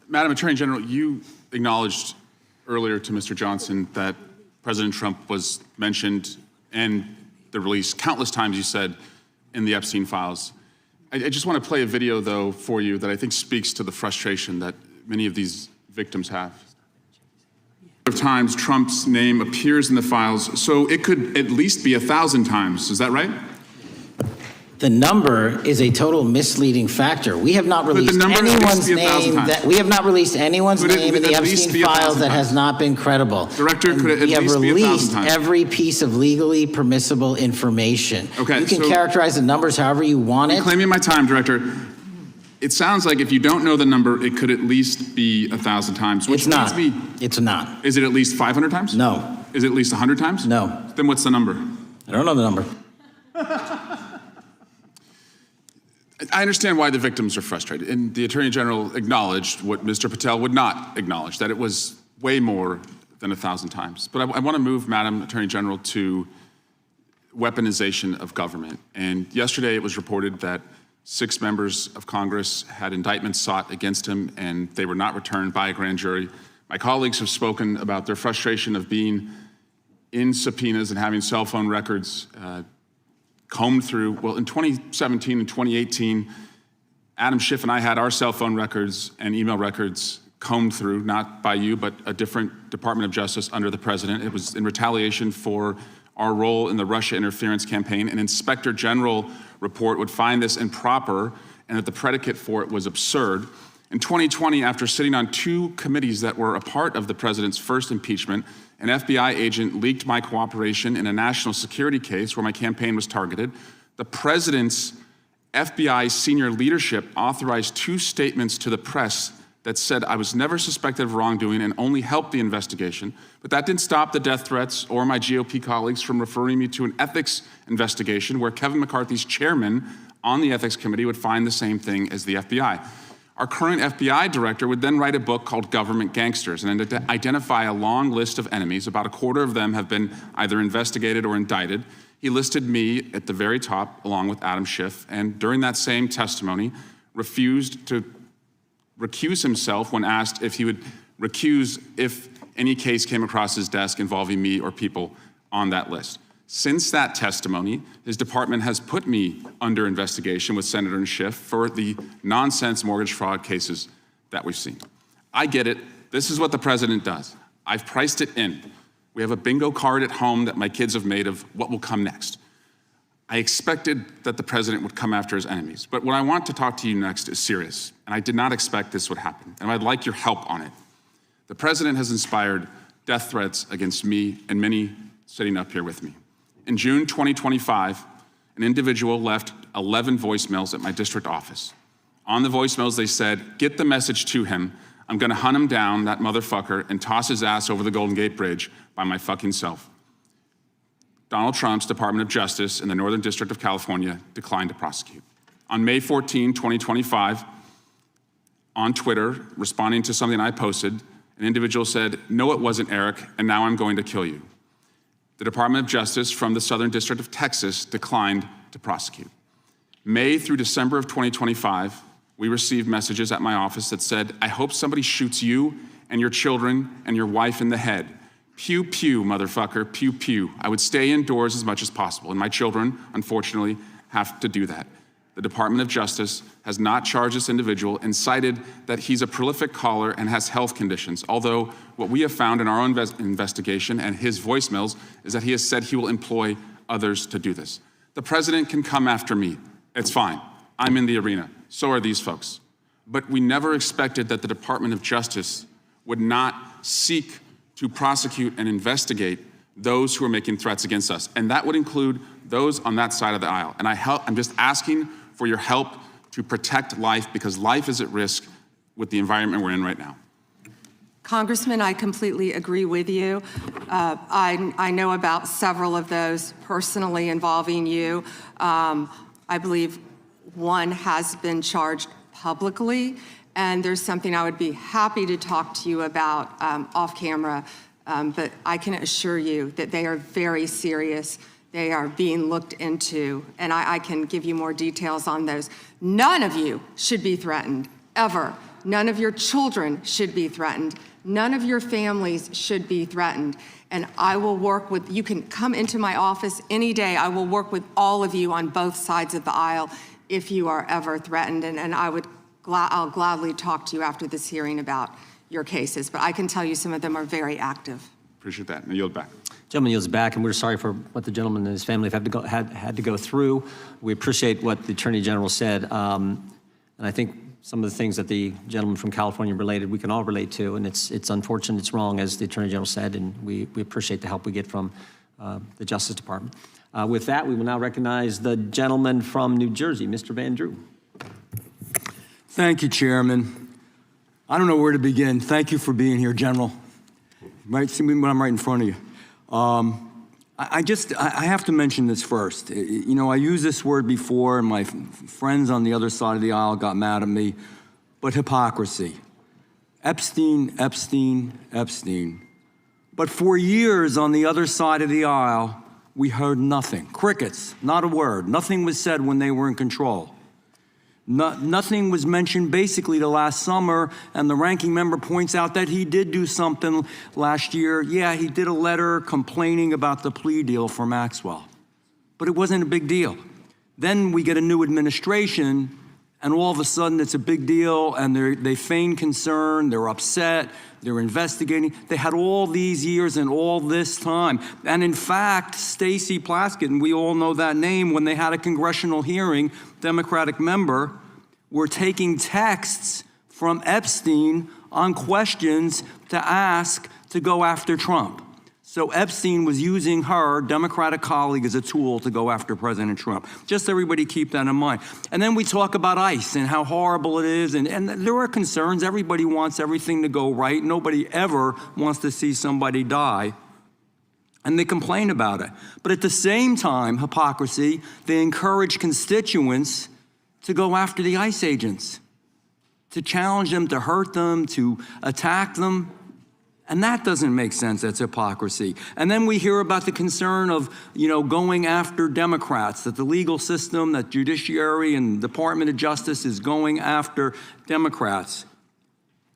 Madam Attorney General, you acknowledged earlier to Mr. Johnson that President Trump was mentioned and the release countless times, you said, in the Epstein files. I just want to play a video, though, for you that I think speaks to the frustration that many of these victims have. Of times Trump's name appears in the files, so it could at least be 1,000 times. Is that right? The number is a total misleading factor. We have not released anyone's name that we have not released anyone's name in the Epstein files that has not been credible. Director, could it at we have least be 1,000 released times? every piece of legally permissible information. Okay, you can so characterize the numbers however you want it. I'm claiming my time, Director. It sounds like if you don't know the number, it could at least be 1,000 times. Which It's not. means It's not. Is it at least 500 times? No. Is it at least 100 times? No. Then what's the number? I don't know the number. I understand why the victims are frustrated, and the Attorney General acknowledged what Mr. Patel would not acknowledge, that it was way more than 1,000 times. But I want to move, Madam Attorney General, to weaponization of government. And yesterday it was reported that 6 members of Congress had indictments sought against him, and they were not returned by a grand jury. My colleagues have spoken about their frustration of being in subpoenas and having cell phone records combed through. Well, in 2017 and 2018, Adam Schiff and I had our cell phone records and email records combed through, not by you, but a different Department of Justice under the president. It was in retaliation for our role in the Russia interference campaign. An Inspector General report would find this improper and that the predicate for it was absurd. In 2020, after sitting on 2 committees that were a part of the president's first impeachment, an FBI agent leaked my cooperation in a national security case where my campaign was targeted. The president's FBI senior leadership authorized 2 statements to the press that said I was never suspected of wrongdoing and only helped the investigation. But that didn't stop the death threats or my GOP colleagues from referring me to an ethics investigation where Kevin McCarthy's chairman on the ethics committee would find the same thing as the FBI. Our current FBI director would then write a book called Government Gangsters and identify a long list of enemies. About a quarter of them have been either investigated or indicted. He listed me at the very top, along with Adam Schiff, and during that same testimony, refused to recuse himself when asked if he would recuse if any case came across his desk involving me or people on that list. Since that testimony, his department has put me under investigation with Senator and Schiff for the nonsense mortgage fraud cases that we've seen. I get it. This is what the president does. I've priced it in. We have a bingo card at home that my kids have made of what will come next. I expected that the president would come after his enemies, but what I want to talk to you next is serious, and I did not expect this would happen, and I'd like your help on it. The president has inspired death threats against me and many sitting up here with me. In June 2025, an individual left 11 voicemails at my district office. On the voicemails, they said, "Get the message to him. I'm gonna hunt him down, that motherfucker, and toss his ass over the Golden Gate Bridge by my fucking self." Donald Trump's Department of Justice in the Northern District of California declined to prosecute. On May 14, 2025, on Twitter, responding to something I posted, an individual said, "No, it wasn't Eric, and now I'm going to kill you." The Department of Justice from the Southern District of Texas declined to prosecute. May through December of 2025, we received messages at my office that said, "I hope somebody shoots you and your children and your wife in the head. Pew, pew, motherfucker, pew, pew." I would stay indoors as much as possible, and my children, unfortunately, have to do that. The Department of Justice has not charged this individual and cited that he's a prolific caller and has health conditions, although what we have found in our own investigation and his voicemails is that he has said he will employ others to do this. The president can come after me. It's fine. I'm in the arena. So are these folks. But we never expected that the Department of Justice would not seek to prosecute and investigate those who are making threats against us. And that would include those on that side of the aisle. And I'm just asking for your help to protect life, because life is at risk with the environment we're in right now. Congressman, I completely agree with you. I know about several of those personally involving you. I believe one has been charged publicly, and there's something I would be happy to talk to you about off camera, but I can assure you that they are very serious. They are being looked into, and I can give you more details on those. None of you should be threatened, ever. None of your children should be threatened. None of your families should be threatened. And I will work with, you can come into my office any day. I will work with all of you on both sides of the aisle if you are ever threatened. And I'll gladly talk to you after this hearing about your cases. But I can tell you some of them are very active. Appreciate that. And I yield back. Gentleman yields back, and we're sorry for what the gentleman and his family have had to go through. We appreciate what the Attorney General said, and I think some of the things that the gentleman from California related, we can all relate to, and it's unfortunate, it's wrong, as the Attorney General said, and we appreciate the help we get from the Justice Department. With that, we will now recognize the gentleman from New Jersey, Mr. Van Drew. Thank you, Chairman. I don't know where to begin. Thank you for being here, General. You might see me when I'm right in front of you. I have to mention this first. You know, I used this word before, and my friends on the other side of the aisle got mad at me, but hypocrisy. Epstein, Epstein, Epstein. But for years on the other side of the aisle, we heard nothing. Crickets, not a word. Nothing was said when they were in control. Nothing was mentioned basically till last summer, and the ranking member points out that he did do something last year. Yeah, he did a letter complaining about the plea deal for Maxwell, but it wasn't a big deal. Then we get a new administration, and all of a sudden it's a big deal, and they feign concern, they're upset, they're investigating. They had all these years and all this time. And in fact, Stacey Plaskett, and we all know that name, when they had a congressional hearing, Democratic member, were taking texts from Epstein on questions to ask to go after Trump. So Epstein was using her Democratic colleague as a tool to go after President Trump. Just everybody keep that in mind. And then we talk about ICE and how horrible it is. And there are concerns. Everybody wants everything to go right. Nobody ever wants to see somebody die. And they complain about it. But at the same time, hypocrisy, they encourage constituents to go after the ICE agents, to challenge them, to hurt them, to attack them. And that doesn't make sense. That's hypocrisy. And then we hear about the concern of, going after Democrats, that the legal system, that judiciary and Department of Justice is going after Democrats.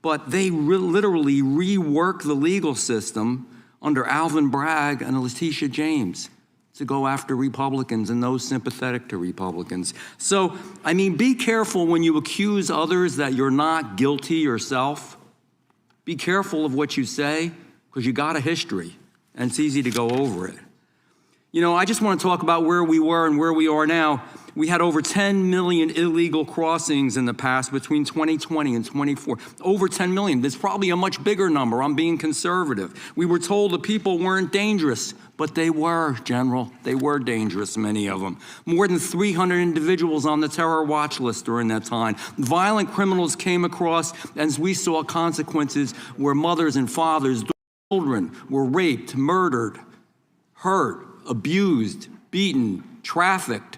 But they literally rework the legal system under Alvin Bragg and Letitia James to go after Republicans and those sympathetic to Republicans. So, be careful when you accuse others that you're not guilty yourself. Be careful of what you say, because you got a history, and it's easy to go over it. I just want to talk about where we were and where we are now. We had over 10 million illegal crossings in the past between 2020 and 24. Over 10 million. There's probably a much bigger number. I'm being conservative. We were told the people weren't dangerous, but they were, General. They were dangerous, many of them. More than 300 individuals on the terror watch list during that time. Violent criminals came across, as we saw consequences where mothers and fathers, children were raped, murdered, hurt, abused, beaten, trafficked,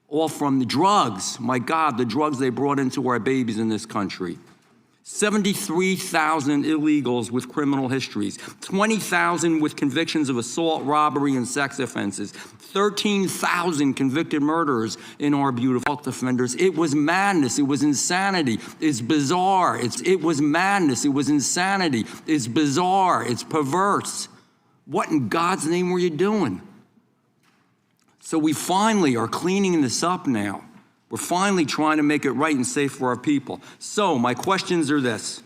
all from the drugs. My God, the drugs they brought into our babies in this country. 73,000 illegals with criminal histories, 20,000 with convictions of assault, robbery, and sex offenses, 13,000 convicted murderers in our beautiful defenders. It was madness. It was insanity. It's bizarre. It was madness. It was insanity. It's bizarre. It's perverse. What in God's name were you doing? So we finally are cleaning this up now. We're finally trying to make it right and safe for our people. So my questions are this.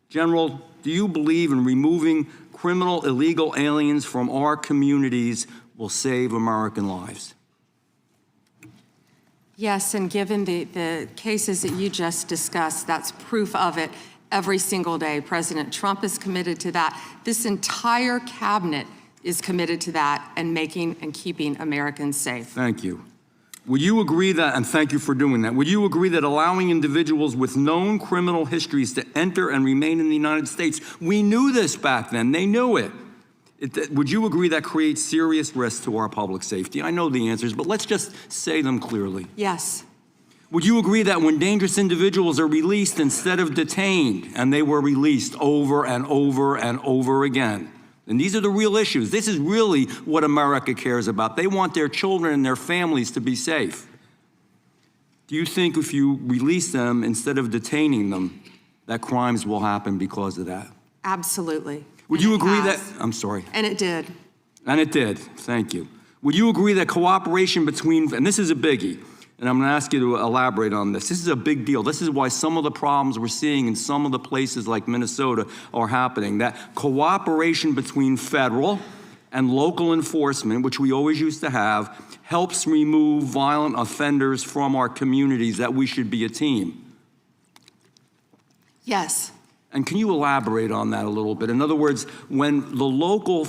General, do you believe in removing criminal illegal aliens from our communities will save American lives? Yes, and given the cases that you just discussed, that's proof of it every single day. President Trump is committed to that. This entire cabinet is committed to that and making and keeping Americans safe. Thank you. Would you agree that, and thank you for doing that, would you agree that allowing individuals with known criminal histories to enter and remain in the United States, we knew this back then, they knew it. Would you agree that creates serious risks to our public safety? I know the answers, but let's just say them clearly. Yes. Would you agree that when dangerous individuals are released instead of detained, and they were released over and over and over again, and these are the real issues. This is really what America cares about. They want their children and their families to be safe. Do you think if you release them instead of detaining them, that crimes will happen because of that? Absolutely. Would you agree that, I'm sorry. And it did. And it did, thank you. Would you agree that cooperation between, and this is a biggie, and I'm going to ask you to elaborate on this. This is a big deal. This is why some of the problems we're seeing in some of the places like Minnesota are happening. That cooperation between federal and local enforcement, which we always used to have, helps remove violent offenders from our communities, that we should be a team. Yes. And can you elaborate on that a little bit? In other words, when the local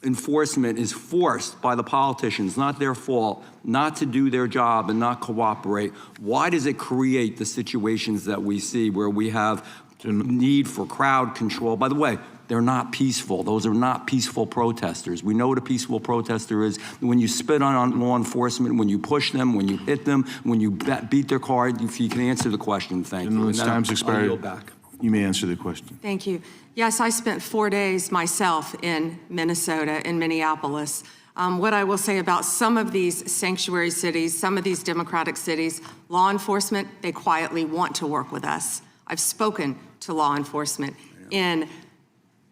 enforcement is forced by the politicians, not their fault, not to do their job and not cooperate, why does it create the situations that we see where we have need for crowd control? By the way, they're not peaceful. Those are not peaceful protesters. We know what a peaceful protester is. When you spit on law enforcement, when you push them, when you hit them, when you beat their car. If you can answer the question, thank you. Time's expired. I'll yield back. You may answer the question. Thank you. Yes, I spent 4 days myself in Minnesota, in Minneapolis. What I will say about some of these sanctuary cities, some of these democratic cities, law enforcement, they quietly want to work with us. I've spoken to law enforcement in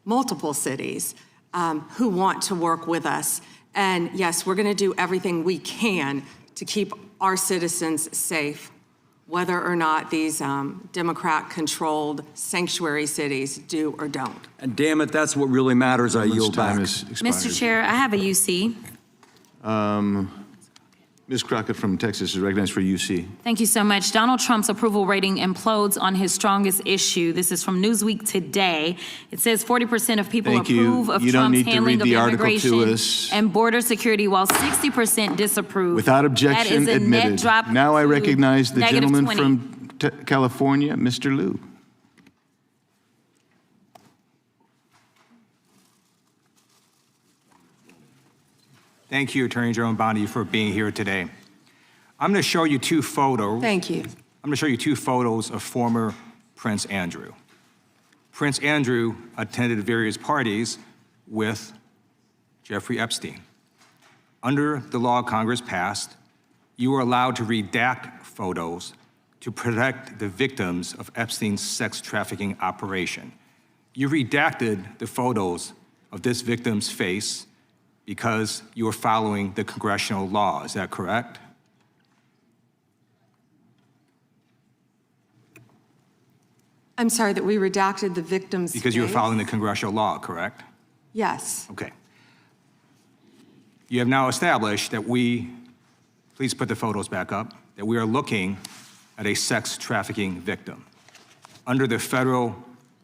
multiple cities who want to work with us. And yes, we're going to do everything we can to keep our citizens safe, whether or not these Democrat-controlled sanctuary cities do or don't. And damn it, that's what really matters. I yield back. Time is expired. Mr. Chair, I have a UC. Ms. Crockett from Texas is recognized for UC. Thank you so much. Donald Trump's approval rating implodes on his strongest issue. This is from Newsweek today. It says 40% of people approve of Trump's handling of immigration and border security, while 60% disapprove. Without objection, that is a admitted. net drop. Now I recognize the gentleman 20. from California, Mr. Liu. Thank you, Attorney General Bondi, for being here today. I'm going to show you two photos. Thank you. I'm going to show you two photos of former Prince Andrew. Prince Andrew attended various parties with Jeffrey Epstein. Under the law Congress passed, you were allowed to redact photos to protect the victims of Epstein's sex trafficking operation. You redacted the photos of this victim's face because you were following the congressional law. Is that correct? I'm sorry that we redacted the victim's Because you were face? following the congressional law, correct? Yes. Okay. You have now established that please put the photos back up, that we are looking at a sex trafficking victim. Under the Federal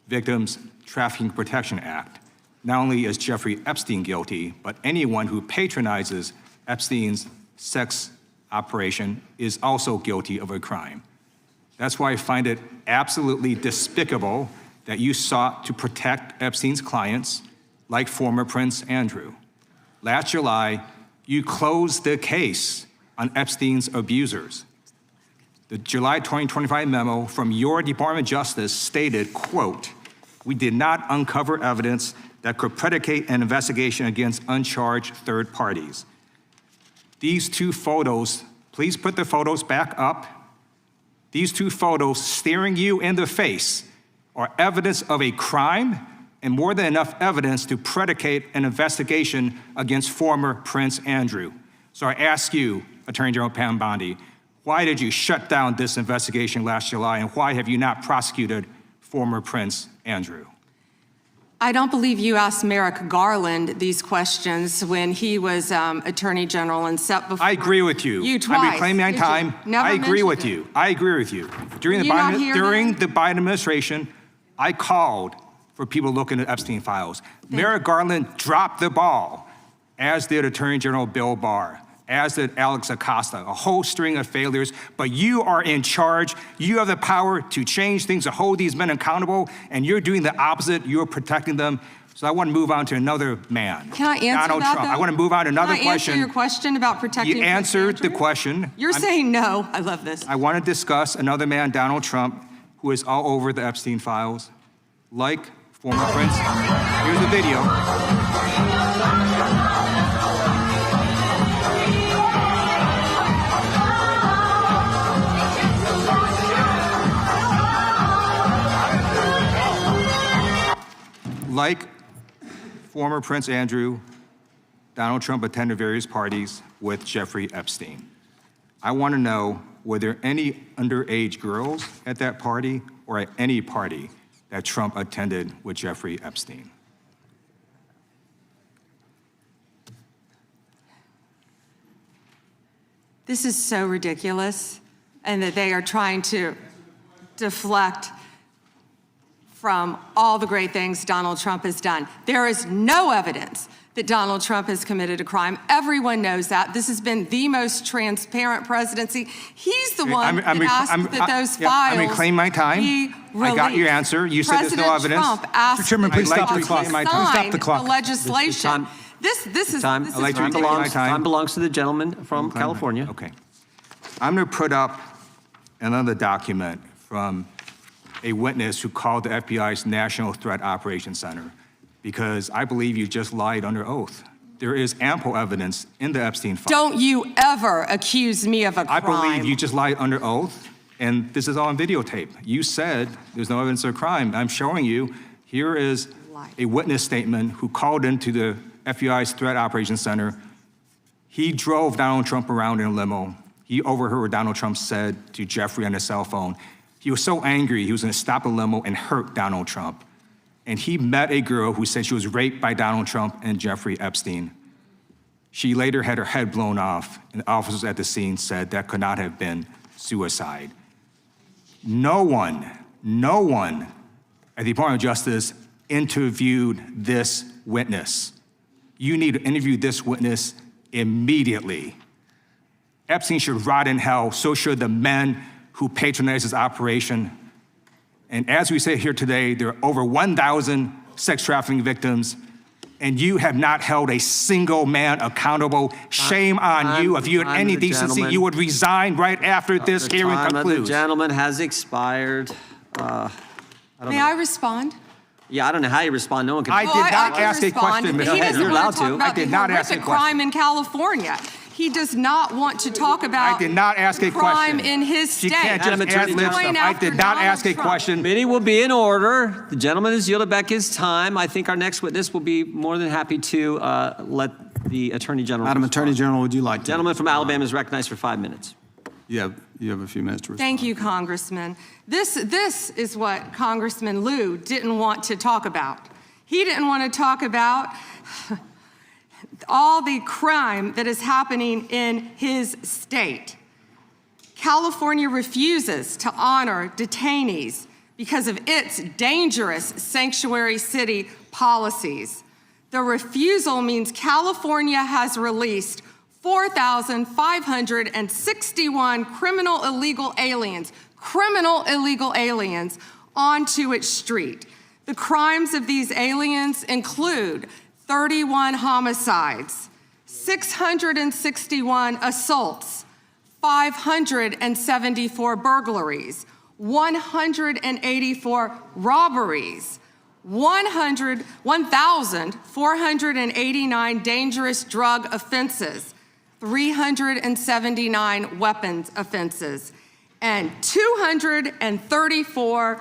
Victims Trafficking Protection Act, not only is Jeffrey Epstein guilty, but anyone who patronizes Epstein's sex operation is also guilty of a crime. That's why I find it absolutely despicable that you sought to protect Epstein's clients, like former Prince Andrew. Last July, you closed the case on Epstein's abusers. The July 2025 memo from your Department of Justice stated, quote, "We did not uncover evidence that could predicate an investigation against uncharged third parties." These two photos, please put the photos back up. These two photos staring you in the face are evidence of a crime and more than enough evidence to predicate an investigation against former Prince Andrew. So I ask you, Attorney General Pam Bondi, why did you shut down this investigation last July, and why have you not prosecuted former Prince Andrew? I don't believe you asked Merrick Garland these questions when he was Attorney General and set before I agree with you. You twice. I'm reclaiming my time. Never I agree with mentioned you. I agree with you. During Were you not here then? the Biden administration, I called for people looking at Epstein files. Merrick Garland dropped the ball, as did Attorney General Bill Barr, as did Alex Acosta, a whole string of failures. But you are in charge. You have the power to change things, to hold these men accountable, and you're doing the opposite. You're protecting them. So I want to move on to another man. Can I answer Donald that, Trump. though? I want to move on to another Can I question. answer your question about protecting You Prince answered the Andrew? question. You're saying no. I love this. I want to discuss another man, Donald Trump, who is all over the Epstein files, like former Prince. Here's the video. Like former Prince Andrew, Donald Trump attended various parties with Jeffrey Epstein. I want to know, were there any underage girls at that party or at any party that Trump attended with Jeffrey Epstein? This is so ridiculous, and that they are trying to deflect from all the great things Donald Trump has done. There is no evidence that Donald Trump has committed a crime. Everyone knows that. This has been the most transparent presidency. He's the one that asked that those files I'm reclaiming my time. be I got your released. answer. You said there's no President evidence. Trump asked Mr. Chairman, please that stop the he clock. sign Stop the clock. the legislation. This is Time ridiculous. time belongs to the gentleman from California. Okay. I'm going to put up another document from a witness who called the FBI's National Threat Operations Center, because I believe you just lied under oath. There is ample evidence in the Epstein file. Don't you ever accuse me of a crime. I believe you just lied under oath, and this is all on videotape. You said there's no evidence of a crime. I'm showing you, here is a witness statement who called into the FBI's Threat Operations Center. He drove Donald Trump around in a limo. He overheard what Donald Trump said to Jeffrey on his cell phone. He was so angry, he was gonna stop a limo and hurt Donald Trump. And he met a girl who said she was raped by Donald Trump and Jeffrey Epstein. She later had her head blown off, and officers at the scene said that could not have been suicide. No one at the Department of Justice interviewed this witness. You need to interview this witness immediately. Epstein should rot in hell, so should the men who patronized his operation. And as we sit here today, there are over 1,000 sex trafficking victims, and you have not held a single man accountable. Shame on you. If you had any decency, you would resign right after this hearing concludes. The gentleman has expired. May I respond? Yeah, I don't know how you respond. No one can. I did not ask a question, Ms. He doesn't You're allowed want to talk to. about I did the not ask a horrific question. crime in California. He does not want to talk about I did not ask a crime question. in his state. She can't just Attorney ad-lib General. stuff. I did not ask a question. Meeting will be in order. The gentleman has yielded back his time. I think our next witness will be more than happy to let the Attorney General Madam respond. Attorney General, would you like to? Gentleman from Alabama is recognized for 5 minutes. You have a few minutes to respond. Thank you, Congressman. This is what Congressman Liu didn't want to talk about. He didn't want to talk about all the crime that is happening in his state. California refuses to honor detainees because of its dangerous sanctuary city policies. The refusal means California has released 4,561 criminal illegal aliens onto its street. The crimes of these aliens include 31 homicides, 661 assaults, 574 burglaries, 184 robberies, 1,489 dangerous drug offenses, 379 weapons offenses, and 234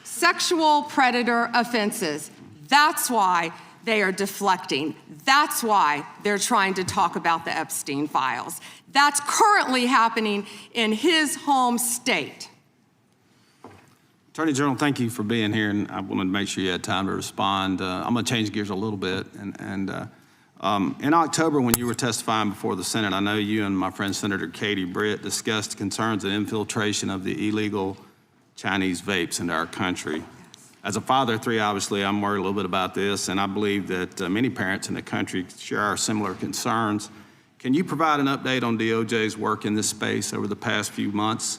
sexual predator offenses. That's why they are deflecting. That's why they're trying to talk about the Epstein files. That's currently happening in his home state. Attorney General, thank you for being here, and I wanted to make sure you had time to respond. I'm going to change gears a little bit. In October, when you were testifying before the Senate, I know you and my friend Senator Katie Britt discussed concerns of infiltration of the illegal Chinese vapes into our country. As a father of three, obviously, I'm worried a little bit about this, and I believe that many parents in the country share our similar concerns. Can you provide an update on DOJ's work in this space over the past few months?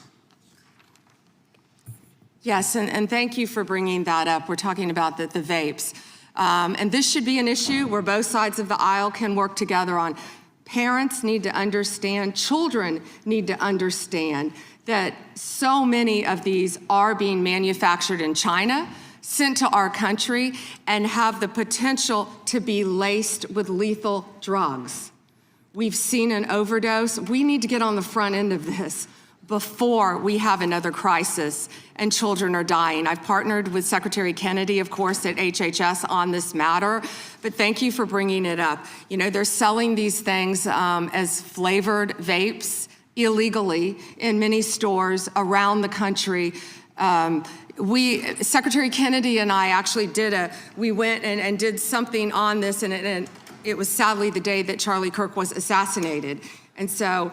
Yes, and thank you for bringing that up. We're talking about the vapes. And this should be an issue where both sides of the aisle can work together on. Parents need to understand, children need to understand that so many of these are being manufactured in China, sent to our country, and have the potential to be laced with lethal drugs. We've seen an overdose. We need to get on the front end of this before we have another crisis and children are dying. I've partnered with Secretary Kennedy, of course, at HHS on this matter, but thank you for bringing it up. You know, they're selling these things as flavored vapes illegally in many stores around the country. Secretary Kennedy and I actually we went and did something on this, and it was sadly the day that Charlie Kirk was assassinated. And so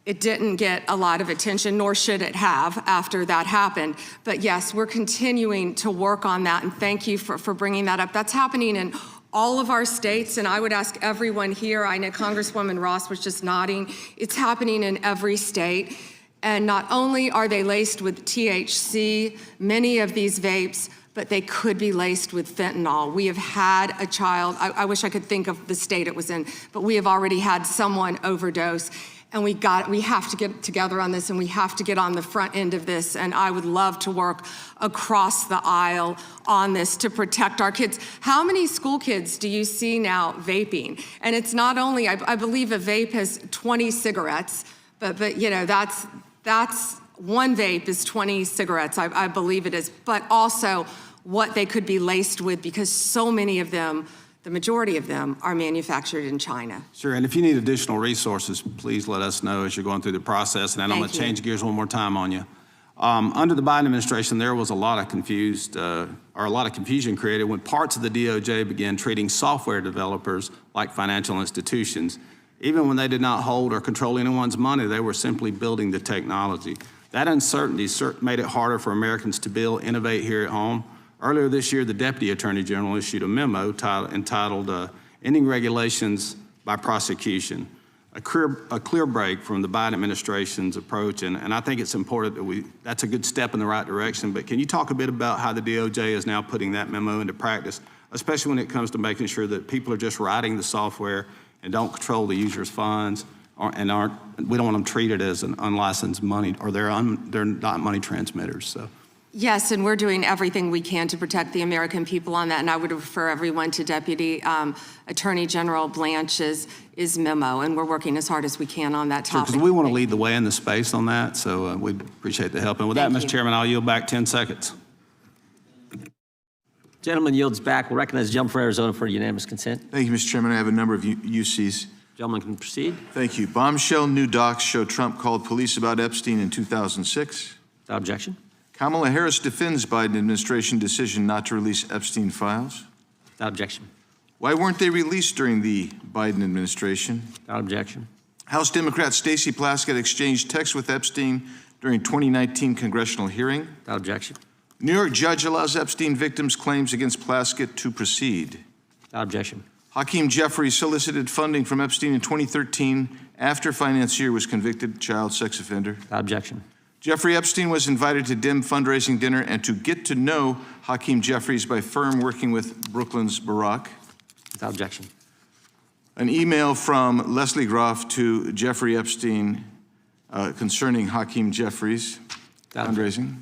it didn't get a lot of attention, nor should it have after that happened. But yes, we're continuing to work on that, and thank you for bringing that up. That's happening in all of our states, and I would ask everyone here, I know Congresswoman Ross was just nodding, it's happening in every state. And not only are they laced with THC, many of these vapes, but they could be laced with fentanyl. We have had a child, I wish I could think of the state it was in, but we have already had someone overdose. And we have to get together on this, and we have to get on the front end of this. And I would love to work across the aisle on this to protect our kids. How many school kids do you see now vaping? And it's not only, I believe a vape has 20 cigarettes, but you know, that's one vape is 20 cigarettes, I believe it is, but also what they could be laced with, because so many of them, the majority of them, are manufactured in China. Sure, and if you need additional resources, please let us know as you're going through the process. And I'm going to change gears one more time on you. Under the Biden administration, there was a lot of confusion created when parts of the DOJ began treating software developers like financial institutions. Even when they did not hold or control anyone's money, they were simply building the technology. That uncertainty made it harder for Americans to build, innovate here at home. Earlier this year, the Deputy Attorney General issued a memo entitled Ending Regulations by Prosecution, a clear break from the Biden administration's approach, and I think it's important that that's a good step in the right direction, but can you talk a bit about how the DOJ is now putting that memo into practice, especially when it comes to making sure that people are just writing the software and don't control the user's funds, we don't want them treated as an unlicensed money, or they're not money transmitters, so. Yes, and we're doing everything we can to protect the American people on that, and I would refer everyone to Deputy Attorney General Blanche's memo, and we're working as hard as we can on that topic. Because we want to lead the way in the space on that, so we appreciate the help. And with that, Mr. Chairman, I'll yield back 10 seconds. Gentleman yields back. We'll recognize the gentleman from Arizona for unanimous consent. Thank you, Mr. Chairman. I have a number of UCs. Gentleman can proceed. Thank you. Bombshell new docs show Trump called police about Epstein in 2006. Without objection. Kamala Harris defends Biden administration decision not to release Epstein files. Without objection. Why weren't they released during the Biden administration? Without objection. House Democrat Stacey Plaskett exchanged texts with Epstein during 2019 congressional hearing. Without objection. New York judge allows Epstein victims' claims against Plaskett to proceed. Without objection. Hakeem Jeffries solicited funding from Epstein in 2013 after financier was convicted child sex offender. Without objection. Jeffrey Epstein was invited to dim fundraising dinner and to get to know Hakeem Jeffries by firm working with Brooklyn's Barack. Without objection. An email from Leslie Groff to Jeffrey Epstein concerning Hakeem Jeffries fundraising.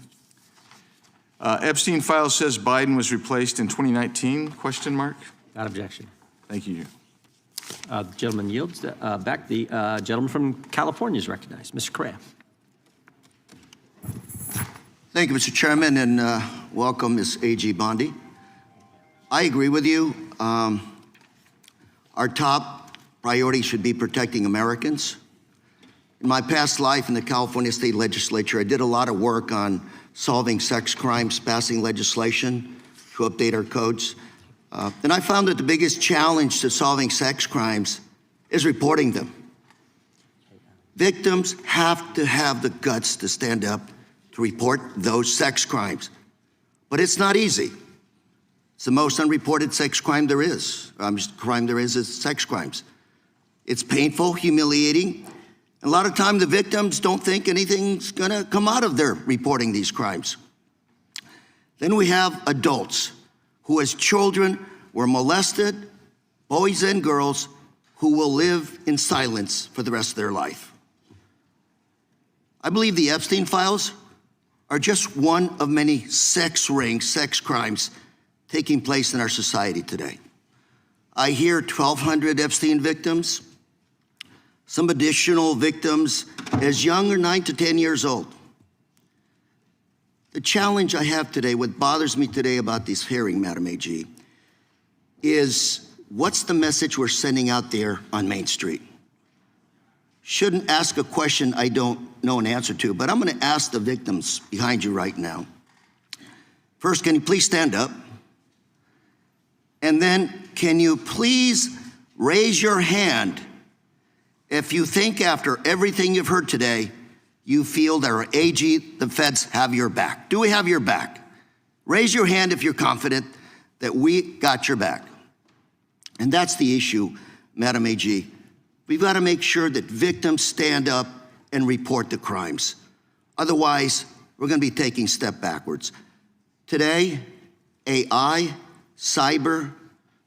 Epstein file says Biden was replaced in 2019, question mark? Without objection. Thank you. The gentleman yields back. The gentleman from California is recognized. Mr. Correa. Thank you, Mr. Chairman, and welcome, Ms. AG Bondi. I agree with you. Our top priority should be protecting Americans. In my past life in the California State Legislature, I did a lot of work on solving sex crimes, passing legislation to update our codes. And I found that the biggest challenge to solving sex crimes is reporting them. Victims have to have the guts to stand up to report those sex crimes. But it's not easy. It's the most unreported sex crime there is. Crime there is sex crimes. It's painful, humiliating. And a lot of time the victims don't think anything's gonna come out of their reporting these crimes. Then we have adults who as children were molested, boys and girls who will live in silence for the rest of their life. I believe the Epstein files are just one of many sex rings, sex crimes taking place in our society today. I hear 1,200 Epstein victims, some additional victims as young as 9 to 10 years old. The challenge I have today, what bothers me today about this hearing, Madam AG, is what's the message we're sending out there on Main Street? Shouldn't ask a question I don't know an answer to, but I'm gonna ask the victims behind you right now. First, can you please stand up? And then, can you please raise your hand if you think after everything you've heard today, you feel that our AG, the feds, have your back? Do we have your back? Raise your hand if you're confident that we got your back. And that's the issue, Madam AG. We've got to make sure that victims stand up and report the crimes. Otherwise, we're going to be taking a step backwards. Today, AI, cyber,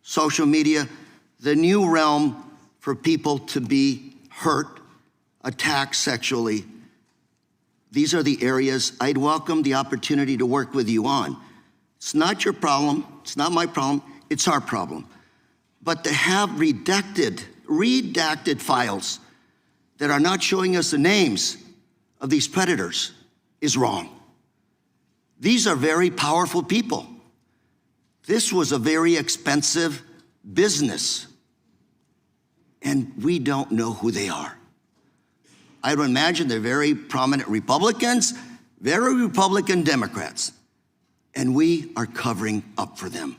social media, the new realm for people to be hurt, attacked sexually. These are the areas I'd welcome the opportunity to work with you on. It's not your problem, it's not my problem, it's our problem. But to have redacted files that are not showing us the names of these predators is wrong. These are very powerful people. This was a very expensive business, and we don't know who they are. I would imagine they're very prominent Republicans, very Republican Democrats, and we are covering up for them.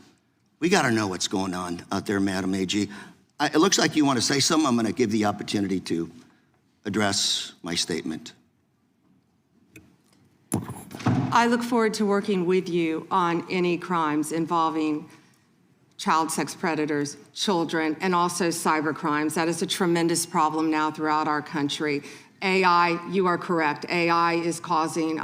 We got to know what's going on out there, Madam AG. It looks like you want to say something. I'm going to give the opportunity to address my statement. I look forward to working with you on any crimes involving child sex predators, children, and also cyber crimes. That is a tremendous problem now throughout our country. AI, you are correct. AI is causing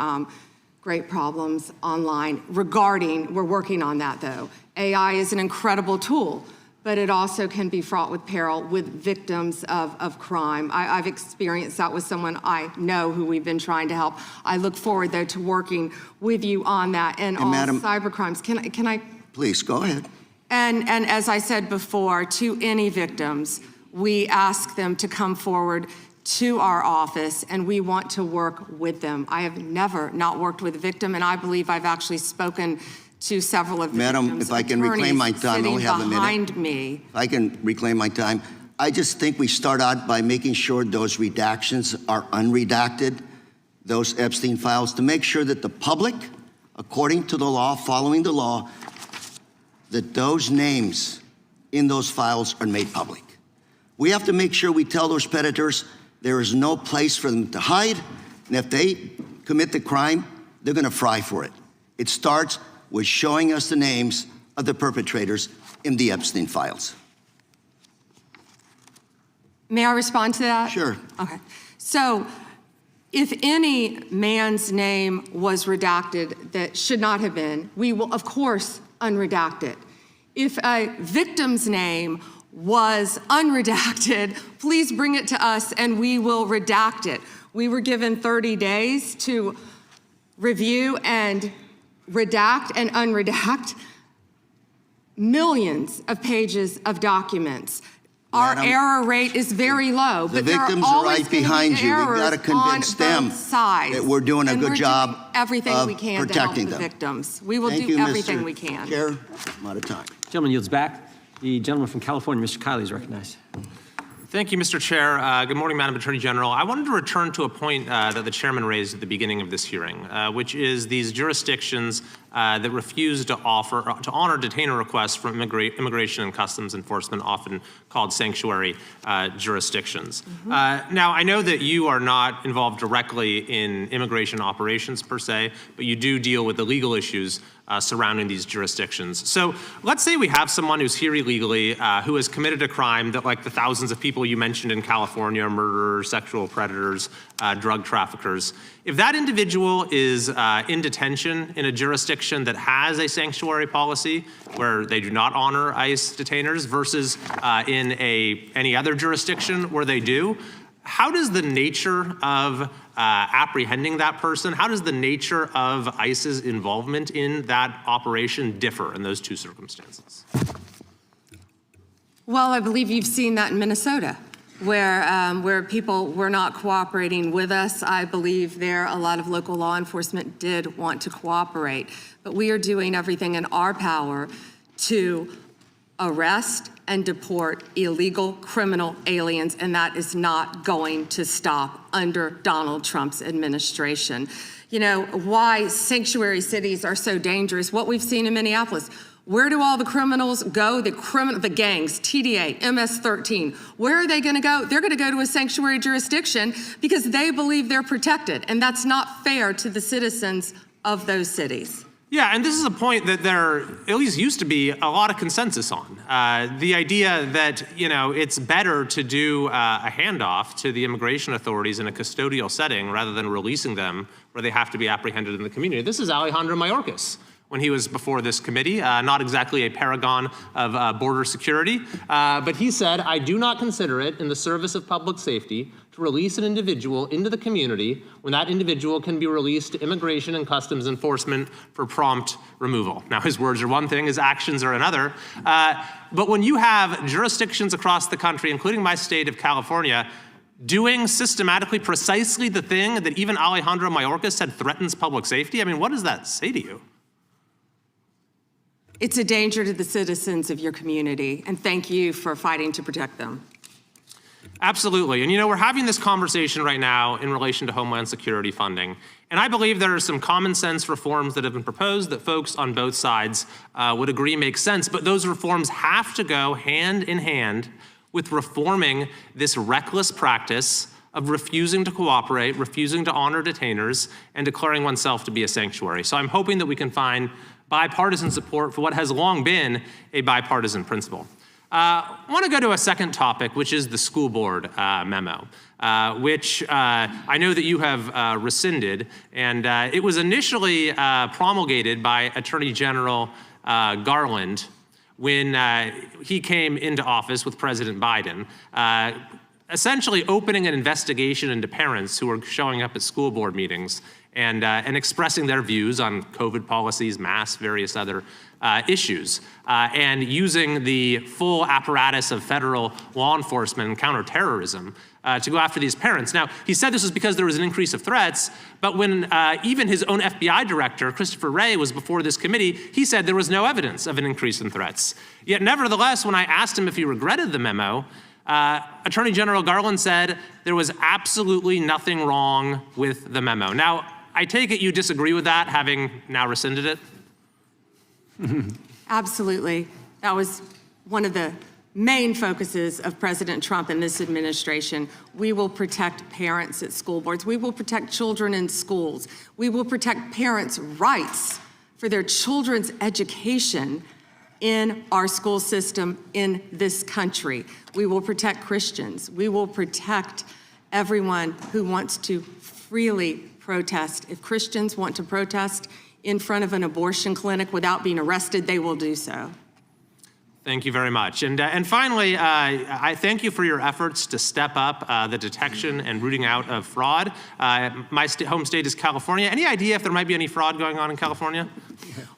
great problems online we're working on that though. AI is an incredible tool, but it also can be fraught with peril with victims of crime. I've experienced that with someone I know who we've been trying to help. I look forward though to working with you on that and on Madam, cyber crimes. Can I? Please, go ahead. And as I said before, to any victims, we ask them to come forward to our office, and we want to work with them. I have never not worked with a victim, and I believe I've actually spoken to several of the Madam, victims' if I can reclaim my time, I only have a minute. behind me. If I can reclaim my time. I just think we start out by making sure those redactions are unredacted, those Epstein files, to make sure that the public, according to the law, following the law, that those names in those files are made public. We have to make sure we tell those predators there is no place for them to hide, and if they commit the crime, they're gonna fry for it. It starts with showing us the names of the perpetrators in the Epstein files. May I respond to that? Sure. Okay. So if any man's name was redacted that should not have been, we will, of course, unredact it. If a victim's name was unredacted, please bring it to us and we will redact it. We were given 30 days to review and redact and unredact millions of pages of documents. Our error rate is very low, but there are victims are always right behind you. We've got to convince them that we're doing a good job everything we can to help protecting the them. victims. We will Thank do you, everything Mr. we can. Chair, I'm out of time. Gentleman yields back. The gentleman from California, Mr. Kiley, is recognized. Thank you, Mr. Chair. Good morning, Madam Attorney General. I wanted to return to a point that the chairman raised at the beginning of this hearing, which is these jurisdictions that refuse to honor detainer requests from Immigration and Customs Enforcement, often called sanctuary jurisdictions. Now, I know that you are not involved directly in immigration operations per se, but you do deal with the legal issues surrounding these jurisdictions. So let's say we have someone who's here illegally, who has committed a crime that, like the thousands of people you mentioned in California, murderers, sexual predators, drug traffickers. If that individual is in detention in a jurisdiction that has a sanctuary policy where they do not honor ICE detainers versus in any other jurisdiction where they do, how does the nature of apprehending that person, how does the nature of ICE's involvement in that operation differ in those two circumstances? Well, I believe you've seen that in Minnesota, where people were not cooperating with us. I believe there a lot of local law enforcement did want to cooperate, but we are doing everything in our power to arrest and deport illegal criminal aliens, and that is not going to stop under Donald Trump's administration. You know, why sanctuary cities are so dangerous, what we've seen in Minneapolis. Where do all the criminals go? The gangs, TDA, MS-13. Where are they going to go? They're going to go to a sanctuary jurisdiction because they believe they're protected, and that's not fair to the citizens of those cities. Yeah, and this is a point that there at least used to be a lot of consensus on. The idea that, you know, it's better to do a handoff to the immigration authorities in a custodial setting rather than releasing them where they have to be apprehended in the community. This is Alejandro Mayorkas when he was before this committee, not exactly a paragon of border security, but he said, "I do not consider it in the service of public safety to release an individual into the community when that individual can be released to Immigration and Customs Enforcement for prompt removal." Now, his words are one thing, his actions are another. But when you have jurisdictions across the country, including my state of California, doing systematically precisely the thing that even Alejandro Mayorkas said threatens public safety, I mean, what does that say to you? It's a danger to the citizens of your community, and thank you for fighting to protect them. Absolutely. And you know, we're having this conversation right now in relation to Homeland Security funding. And I believe there are some common sense reforms that have been proposed that folks on both sides would agree make sense. But those reforms have to go hand in hand with reforming this reckless practice of refusing to cooperate, refusing to honor detainers, and declaring oneself to be a sanctuary. So I'm hoping that we can find bipartisan support for what has long been a bipartisan principle. I want to go to a second topic, which is the school board memo, which I know that you have rescinded. And it was initially promulgated by Attorney General Garland when he came into office with President Biden, essentially opening an investigation into parents who were showing up at school board meetings and expressing their views on COVID policies, masks, various other issues, and using the full apparatus of federal law enforcement and counterterrorism to go after these parents. Now, he said this was because there was an increase of threats, but when even his own FBI director, Christopher Wray, was before this committee, he said there was no evidence of an increase in threats. Yet nevertheless, when I asked him if he regretted the memo, Attorney General Garland said there was absolutely nothing wrong with the memo. Now, I take it you disagree with that, having now rescinded it? Absolutely. That was one of the main focuses of President Trump and this administration. We will protect parents at school boards. We will protect children in schools. We will protect parents' rights for their children's education in our school system in this country. We will protect Christians. We will protect everyone who wants to freely protest. If Christians want to protest in front of an abortion clinic without being arrested, they will do so. Thank you very much. And finally, I thank you for your efforts to step up the detection and rooting out of fraud. My home state is California. Any idea if there might be any fraud going on in California?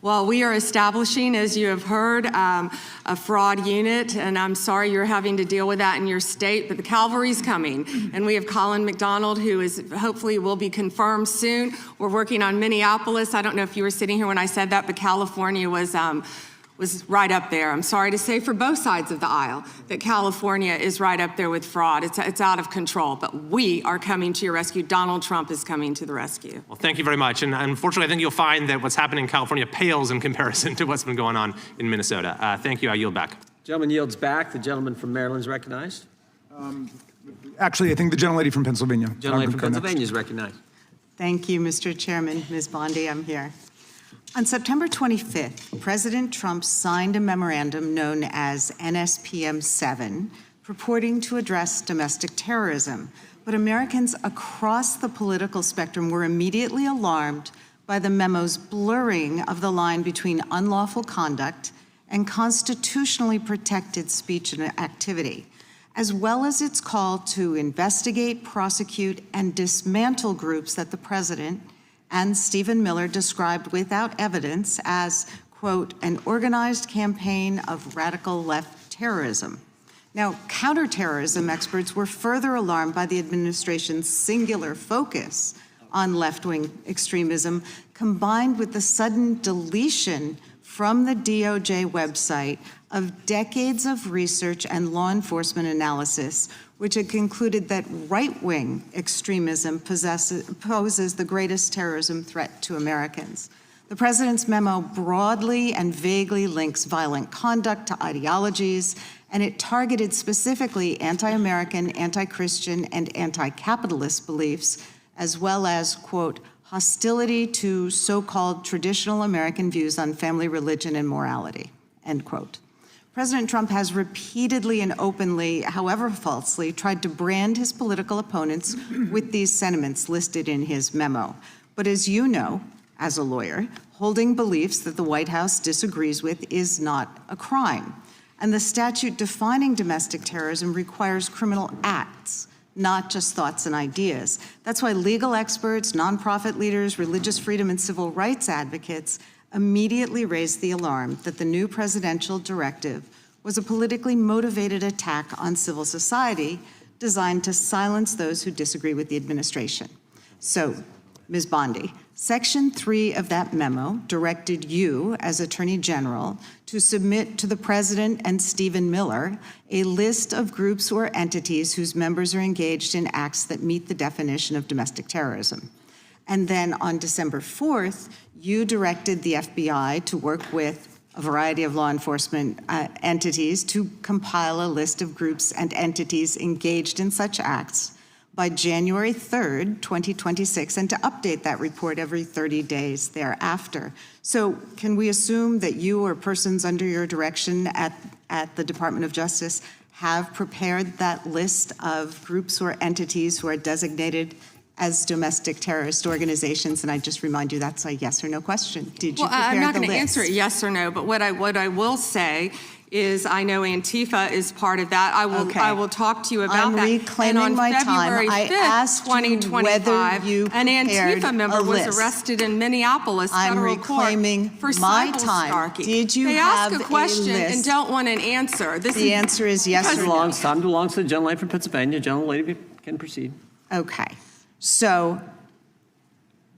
Well, we are establishing, as you have heard, a fraud unit, and I'm sorry you're having to deal with that in your state, but the cavalry's coming. And we have Colin McDonald, who is hopefully will be confirmed soon. We're working on Minneapolis. I don't know if you were sitting here when I said that, but California was right up there. I'm sorry to say for both sides of the aisle that California is right up there with fraud. It's out of control, but we are coming to your rescue. Donald Trump is coming to the rescue. Well, thank you very much. And unfortunately, I think you'll find that what's happening in California pales in comparison to what's been going on in Minnesota. Thank you. I yield back. Gentleman yields back. The gentleman from Maryland is recognized. Actually, I think the gentlelady from Pennsylvania. Gentleman from Pennsylvania is recognized. Thank you, Mr. Chairman. Ms. Bondi, I'm here. On September 25th, President Trump signed a memorandum known as NSPM 7, purporting to address domestic terrorism. But Americans across the political spectrum were immediately alarmed by the memo's blurring of the line between unlawful conduct and constitutionally protected speech and activity, as well as its call to investigate, prosecute, and dismantle groups that the president and Stephen Miller described without evidence as, quote, an organized campaign of radical left terrorism. Now, counterterrorism experts were further alarmed by the administration's singular focus on left-wing extremism, combined with the sudden deletion from the DOJ website of decades of research and law enforcement analysis, which had concluded that right-wing extremism poses the greatest terrorism threat to Americans. The president's memo broadly and vaguely links violent conduct to ideologies, and it targeted specifically anti-American, anti-Christian, and anti-capitalist beliefs, as well as, quote, hostility to so-called traditional American views on family, religion, and morality, end quote. President Trump has repeatedly and openly, however falsely, tried to brand his political opponents with these sentiments listed in his memo. But as you know, as a lawyer, holding beliefs that the White House disagrees with is not a crime. And the statute defining domestic terrorism requires criminal acts, not just thoughts and ideas. That's why legal experts, nonprofit leaders, religious freedom and civil rights advocates immediately raised the alarm that the new presidential directive was a politically motivated attack on civil society designed to silence those who disagree with the administration. So Ms. Bondi, Section 3 of that memo directed you, as Attorney General, to submit to the President and Stephen Miller a list of groups or entities whose members are engaged in acts that meet the definition of domestic terrorism. And then on December 4th, you directed the FBI to work with a variety of law enforcement entities to compile a list of groups and entities engaged in such acts by January 3rd, 2026, and to update that report every 30 days thereafter. So can we assume that you or persons under your direction at the Department of Justice have prepared that list of groups or entities who are designated as domestic terrorist organizations? And I just remind you, that's a yes or no question. Did you prepare the list? I'm not going to answer it yes or no, but what I will say is I know Antifa is part of that. I will talk to you about that. I'm reclaiming my time. I asked you whether you an Antifa member was list. Arrested in Minneapolis I'm federal reclaiming court for my cyber time. stalking. Did you they have ask a question list? and don't want an answer. The answer is yes or no. Time belongs to the gentlelady from Pennsylvania. Gentlelady can proceed. Okay. So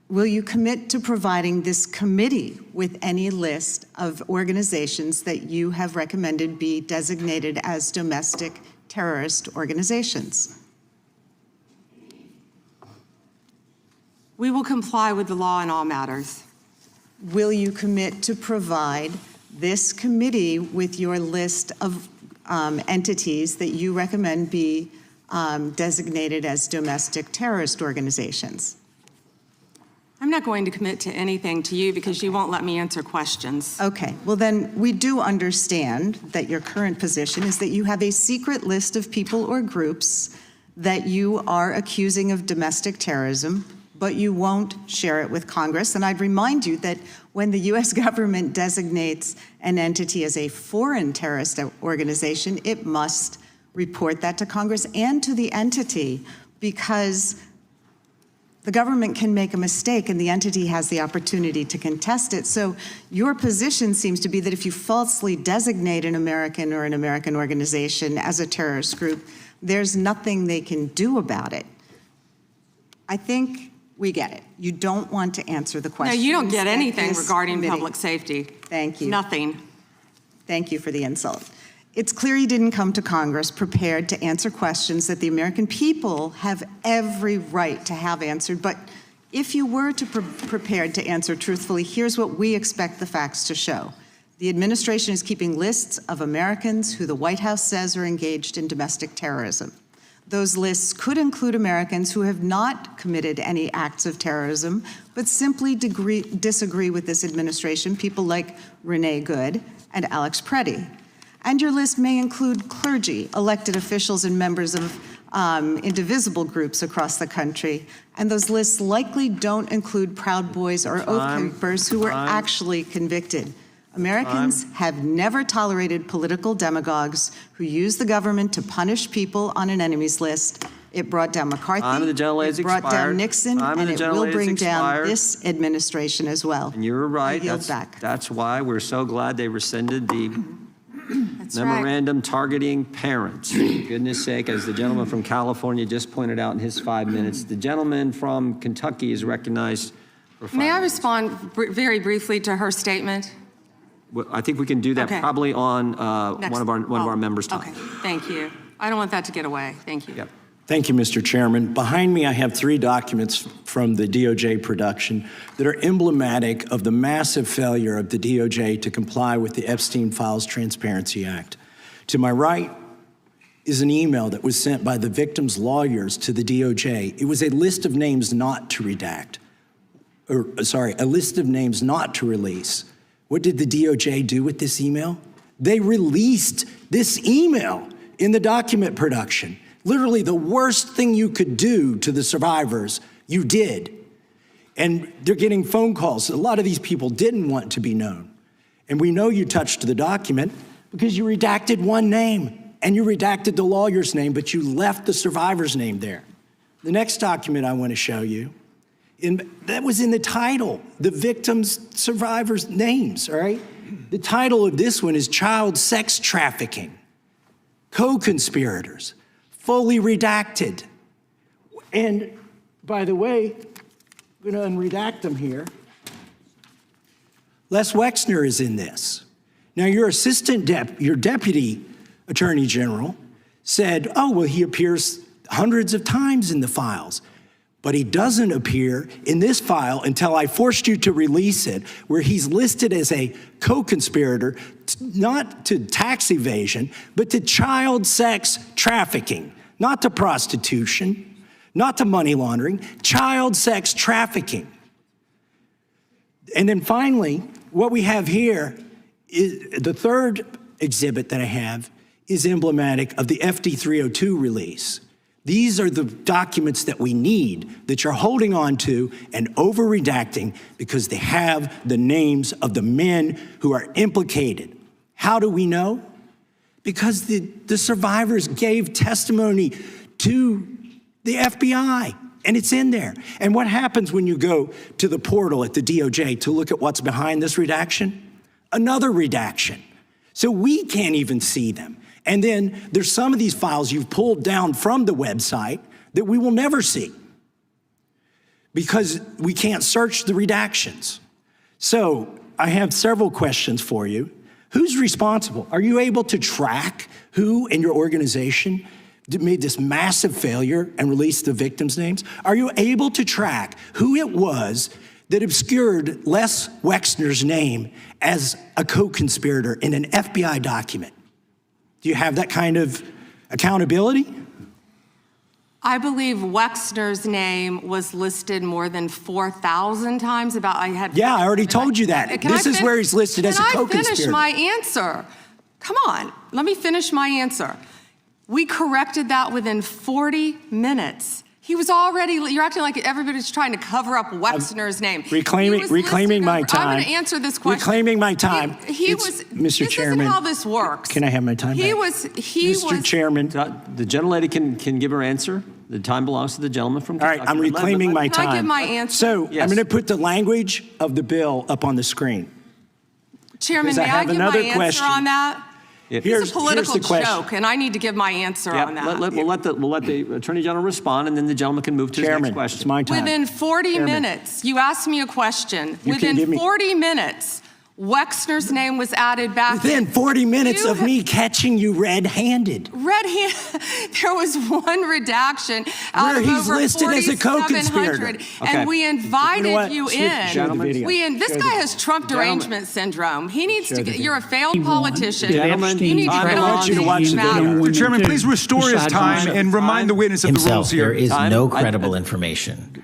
will you commit to providing this committee with any list of organizations that you have recommended be designated as domestic terrorist organizations? We will comply with the law in all matters. Will you commit to provide this committee with your list of entities that you recommend be designated as domestic terrorist organizations? I'm not going to commit to anything to you because you won't let me answer questions. Okay, well then we do understand that your current position is that you have a secret list of people or groups that you are accusing of domestic terrorism, but you won't share it with Congress. And I'd remind you that when the US government designates an entity as a foreign terrorist organization, it must report that to Congress and to the entity, because the government can make a mistake and the entity has the opportunity to contest it. So your position seems to be that if you falsely designate an American or an American organization as a terrorist group, there's nothing they can do about it. I think we get it. You don't want to answer the question. No, you don't get anything regarding public safety. Thank you. Nothing. Thank you for the insult. It's clear you didn't come to Congress prepared to answer questions that the American people have every right to have answered. But if you were prepared to answer truthfully, here's what we expect the facts to show. The administration is keeping lists of Americans who the White House says are engaged in domestic terrorism. Those lists could include Americans who have not committed any acts of terrorism, but simply disagree with this administration, people like Renee Good and Alex Preddy. And your list may include clergy, elected officials, and members of indivisible groups across the country. And those lists likely don't include Proud Boys or Oath Keepers who were actually convicted. Americans have never tolerated political demagogues who use the government to punish people on an enemies list. It brought down McCarthy, it brought down Nixon, and it will bring down this administration as well. And you're right. Back. That's why we're so glad they rescinded the memorandum targeting parents. For goodness sake, as the gentleman from California just pointed out in his 5 minutes, the gentleman from Kentucky is recognized for 5 May I minutes. respond very briefly to her statement? Well, I think we can do that probably on one of our members' time. Okay, thank you. I don't want that to get away. Thank you. Yep. Thank you, Mr. Chairman. Behind me, I have 3 documents from the DOJ production that are emblematic of the massive failure of the DOJ to comply with the Epstein Files Transparency Act. To my right is an email that was sent by the victims' lawyers to the DOJ. It was a list of names not to redact, a list of names not to release. What did the DOJ do with this email? They released this email in the document production. Literally the worst thing you could do to the survivors, you did. And they're getting phone calls. A lot of these people didn't want to be known. And we know you touched the document because you redacted one name and you redacted the lawyer's name, but you left the survivor's name there. The next document I want to show you, that was in the title, the victims' survivors' names, all right? The title of this one is Child Sex Trafficking, Co-Conspirators. Fully redacted. And by the way, I'm going to unredact them here. Les Wexner is in this. Now, your your deputy attorney general said, oh, well, he appears hundreds of times in the files, but he doesn't appear in this file until I forced you to release it, where he's listed as a co-conspirator, not to tax evasion, but to child sex trafficking, not to prostitution, not to money laundering, child sex trafficking. And then finally, what we have here is the third exhibit that I have is emblematic of the FD 302 release. These are the documents that we need that you're holding on to and over-redacting because they have the names of the men who are implicated. How do we know? Because the survivors gave testimony to the FBI, and it's in there. And what happens when you go to the portal at the DOJ to look at what's behind this redaction? Another redaction. So we can't even see them. And then there's some of these files you've pulled down from the website that we will never see because we can't search the redactions. So I have several questions for you. Who's responsible? Are you able to track who in your organization made this massive failure and released the victims' names? Are you able to track who it was that obscured Les Wexner's name as a co-conspirator in an FBI document? Do you have that kind of accountability? I believe Wexner's name was listed more than 4,000 times. Yeah, I already told you that. This is where he's listed as a co-conspirator. Can I finish my answer? Come on, let me finish my answer. We corrected that within 40 minutes. He was already, you're acting like everybody's trying to cover up Wexner's name. Reclaiming my time. I'm going to answer this question. Reclaiming my time. Mr. Chairman. This isn't how this works. Can I have my time back? Mr. Chairman. The gentlelady can give her answer. The time belongs to the gentleman from Kentucky. All right, I'm reclaiming my time. Can I give my answer? So yes. I'm going to put the language of the bill up on the screen. Chairman, may I give my answer on that? It's a political joke, and I need to give my answer on that. We'll let the Attorney General respond, and then the gentleman can move to his next question. It's my time. Within 40 minutes, you asked me a question. Within 40 minutes, Wexner's name was added back. Within 40 minutes of me catching you red-handed. There was one redaction out where of he's over listed as a co-conspirator. And we invited you in. This guy has Trump derangement Gentlemen. syndrome. He needs to get, you're a failed politician. Gentlemen, you need to get on you to watch the video. Mr. Chairman, please restore his time and remind the witness of the rules here. There is no credible information.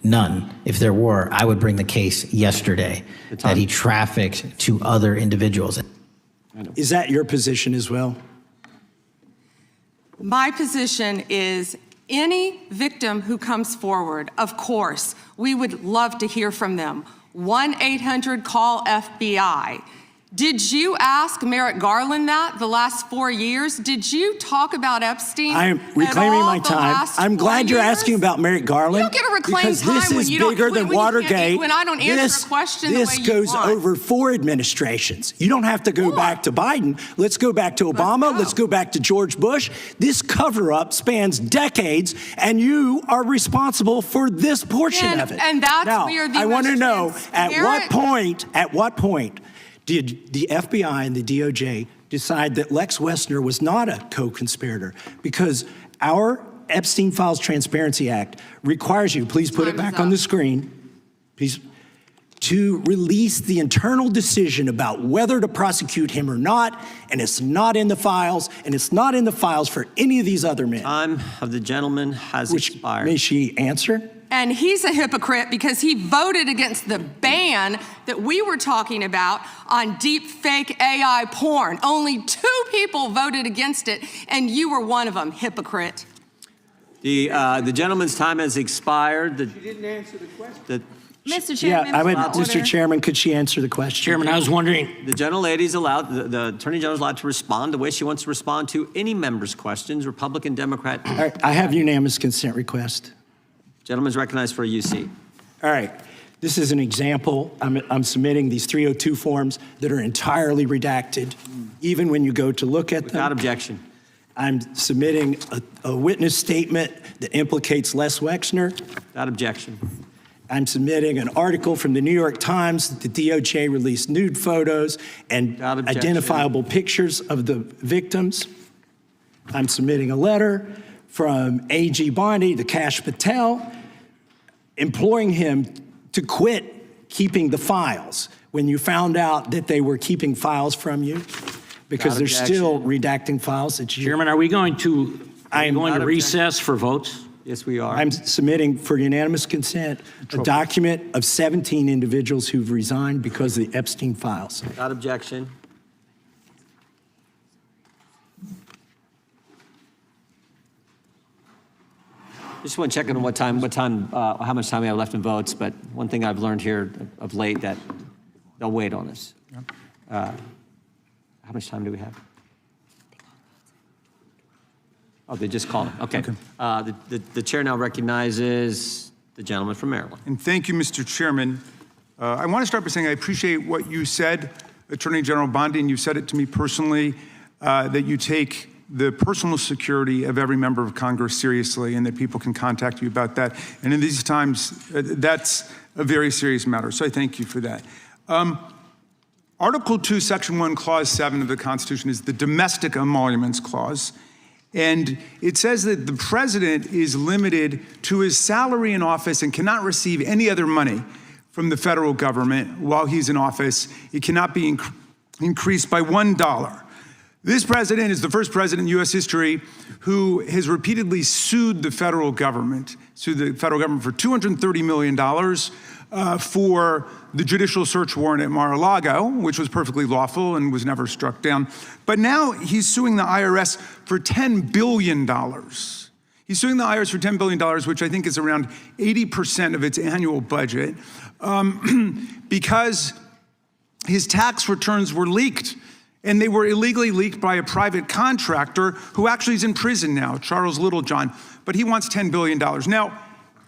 None. If there were, I would bring the case yesterday that he trafficked to other individuals. Is that your position as well? My position is any victim who comes forward, of course, we would love to hear from them. 1-800-CALL-FBI. Did you ask Merrick Garland that the last 4 years? Did you talk about Epstein? I am reclaiming my time. I'm glad you're asking about Merrick Garland. You don't get to reclaim because time this when is you don't, bigger than Watergate. When I don't answer a question the way you goes want. over 4 administrations. You don't have to go back to Biden. Let's go back to Obama. Let's go back to George Bush. This cover-up spans decades, and you are responsible for this portion of it. And that's now, where the I want to know at transparent- what point did the FBI and the DOJ decide that Lex Wexner was not a co-conspirator? Because our Epstein Files Transparency Act requires you, please put it back on the screen, please, to release the internal decision about whether to prosecute him or not, and it's not in the files, and it's not in the files for any of these other men. Time of the gentleman has expired. May she answer? And he's a hypocrite because he voted against the ban that we were talking about on deep fake AI porn. Only 2 people voted against it, and you were one of them, hypocrite. The gentleman's time has expired. She didn't answer the question. Mr. Chairman, Mr. Chairman, could she answer the question? Chairman, I was wondering. The gentlelady's allowed, the Attorney General's allowed to respond the way she wants to respond to any member's questions, Republican, Democrat. All right, I have unanimous consent request. Gentleman's recognized for a UC. All right. This is an example. I'm submitting these 302 forms that are entirely redacted, even when you go to look at them. Without objection. I'm submitting a witness statement that implicates Les Wexner. Without objection. I'm submitting an article from the New York Times that the DOJ released nude photos and identifiable pictures of the victims. I'm submitting a letter from AG Bondi to Kash Patel, imploring him to quit keeping the files when you found out that they were keeping files from you, because they're still redacting files that you... Chairman, are we going to recess for votes? Yes, we are. I'm submitting for unanimous consent a document of 17 individuals who've resigned because of the Epstein files. Without objection. Just want to check on how much time we have left in votes, but one thing I've learned here of late that they'll wait on us. How much time do we have? Oh, they just called it. Okay. The chair now recognizes the gentleman from Maryland. And thank you, Mr. Chairman. I want to start by saying I appreciate what you said, Attorney General Bondi, and you said it to me personally, that you take the personal security of every member of Congress seriously and that people can contact you about that. And in these times, that's a very serious matter. So I thank you for that. Article 2, Section 1, Clause 7 of the Constitution is the Domestic Emoluments Clause. And it says that the president is limited to his salary in office and cannot receive any other money from the federal government while he's in office. It cannot be increased by $1. This president is the first president in U.S. history who has repeatedly sued the federal government for $230 million for the judicial search warrant at Mar-a-Lago, which was perfectly lawful and was never struck down. But now he's suing the IRS for $10 billion. He's suing the IRS for $10 billion, which I think is around 80% of its annual budget, because his tax returns were leaked. And they were illegally leaked by a private contractor who actually is in prison now, Charles Littlejohn, but he wants $10 billion. Now,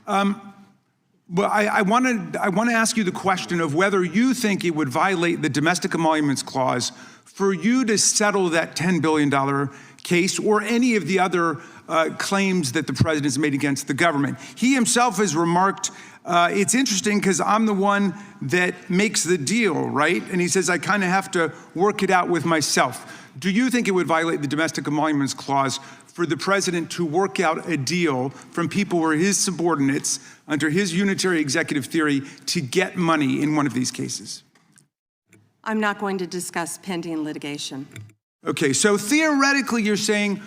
I want to ask you the question of whether you think it would violate the Domestic Emoluments Clause for you to settle that $10 billion case or any of the other claims that the president has made against the government. He himself has remarked, it's interesting because I'm the one that makes the deal, right? And he says, I kind of have to work it out with myself. Do you think it would violate the Domestic Emoluments Clause for the president to work out a deal from people who are his subordinates under his unitary executive theory to get money in one of these cases? I'm not going to discuss pending litigation. Okay, so theoretically you're saying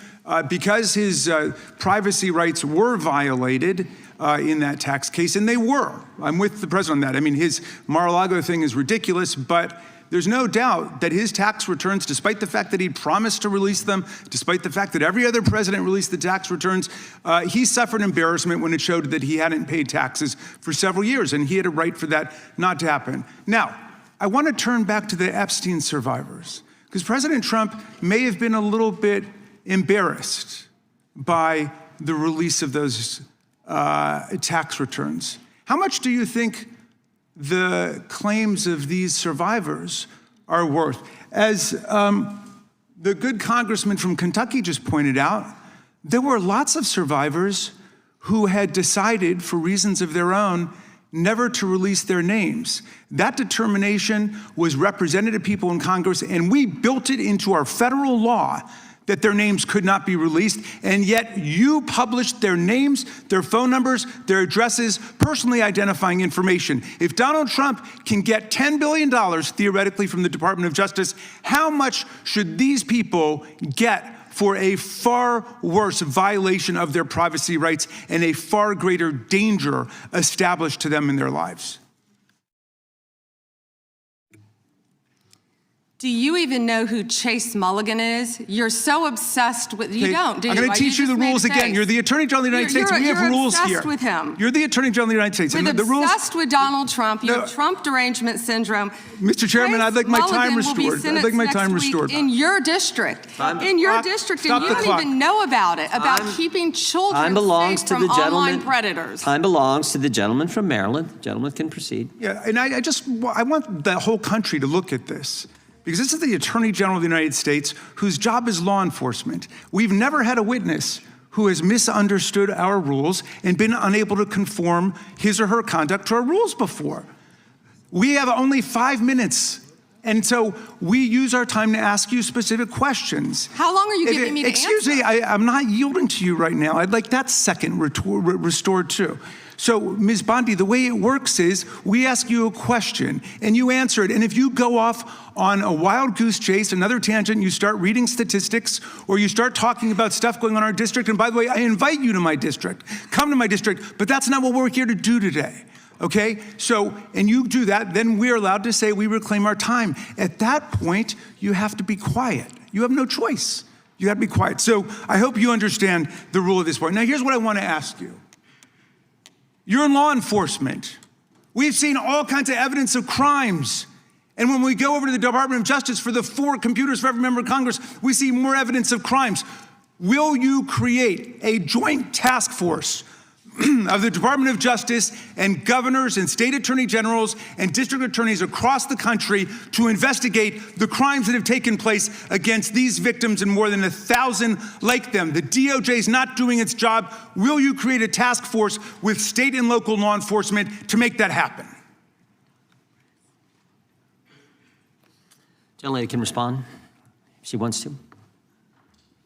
because his privacy rights were violated in that tax case, and they were. I'm with the president on that. I mean, his Mar-a-Lago thing is ridiculous, but there's no doubt that his tax returns, despite the fact that he promised to release them, despite the fact that every other president released the tax returns, he suffered embarrassment when it showed that he hadn't paid taxes for several years, and he had a right for that not to happen. Now, I want to turn back to the Epstein survivors, because President Trump may have been a little bit embarrassed by the release of those tax returns. How much do you think the claims of these survivors are worth? As the good congressman from Kentucky just pointed out, there were lots of survivors who had decided, for reasons of their own, never to release their names. That determination was represented to people in Congress, and we built it into our federal law that their names could not be released, and yet you published their names, their phone numbers, their addresses, personally identifying information. If Donald Trump can get $10 billion theoretically from the Department of Justice, how much should these people get for a far worse violation of their privacy rights and a far greater danger established to them in their lives? Do you even know who Chase Mulligan is? You're so obsessed with, you don't, do you? I'm going to teach you the rules again. You're the Attorney General of the United States. We have rules here. You're obsessed with him. You're the Attorney General of the United States. You're obsessed with Donald Trump. You have Trump derangement syndrome. Mr. Chairman, I'd like my time restored. I'd like my time restored. In your district. In your district, and you don't even know about it, about keeping children safe from online predators. Time belongs to the gentleman from Maryland. The gentleman can proceed. Yeah, and I want the whole country to look at this, because this is the Attorney General of the United States whose job is law enforcement. We've never had a witness who has misunderstood our rules and been unable to conform his or her conduct to our rules before. We have only 5 minutes. And so we use our time to ask you specific questions. How long are you giving me to answer? Excuse me, I'm not yielding to you right now. I'd like that second restored too. So, Ms. Bondi, the way it works is we ask you a question and you answer it. And if you go off on a wild goose chase, another tangent, you start reading statistics or you start talking about stuff going on in our district. And by the way, I invite you to my district. Come to my district, but that's not what we're here to do today. Okay, so, and you do that, then we're allowed to say we reclaim our time. At that point, you have to be quiet. You have no choice. You have to be quiet. So I hope you understand the rule of this point. Now, here's what I want to ask you. You're in law enforcement. We've seen all kinds of evidence of crimes. And when we go over to the Department of Justice for the 4 computers for every member of Congress, we see more evidence of crimes. Will you create a joint task force of the Department of Justice and governors and state attorney generals and district attorneys across the country to investigate the crimes that have taken place against these victims and more than 1,000 like them? The DOJ is not doing its job. Will you create a task force with state and local law enforcement to make that happen? Gentlelady can respond if she wants to.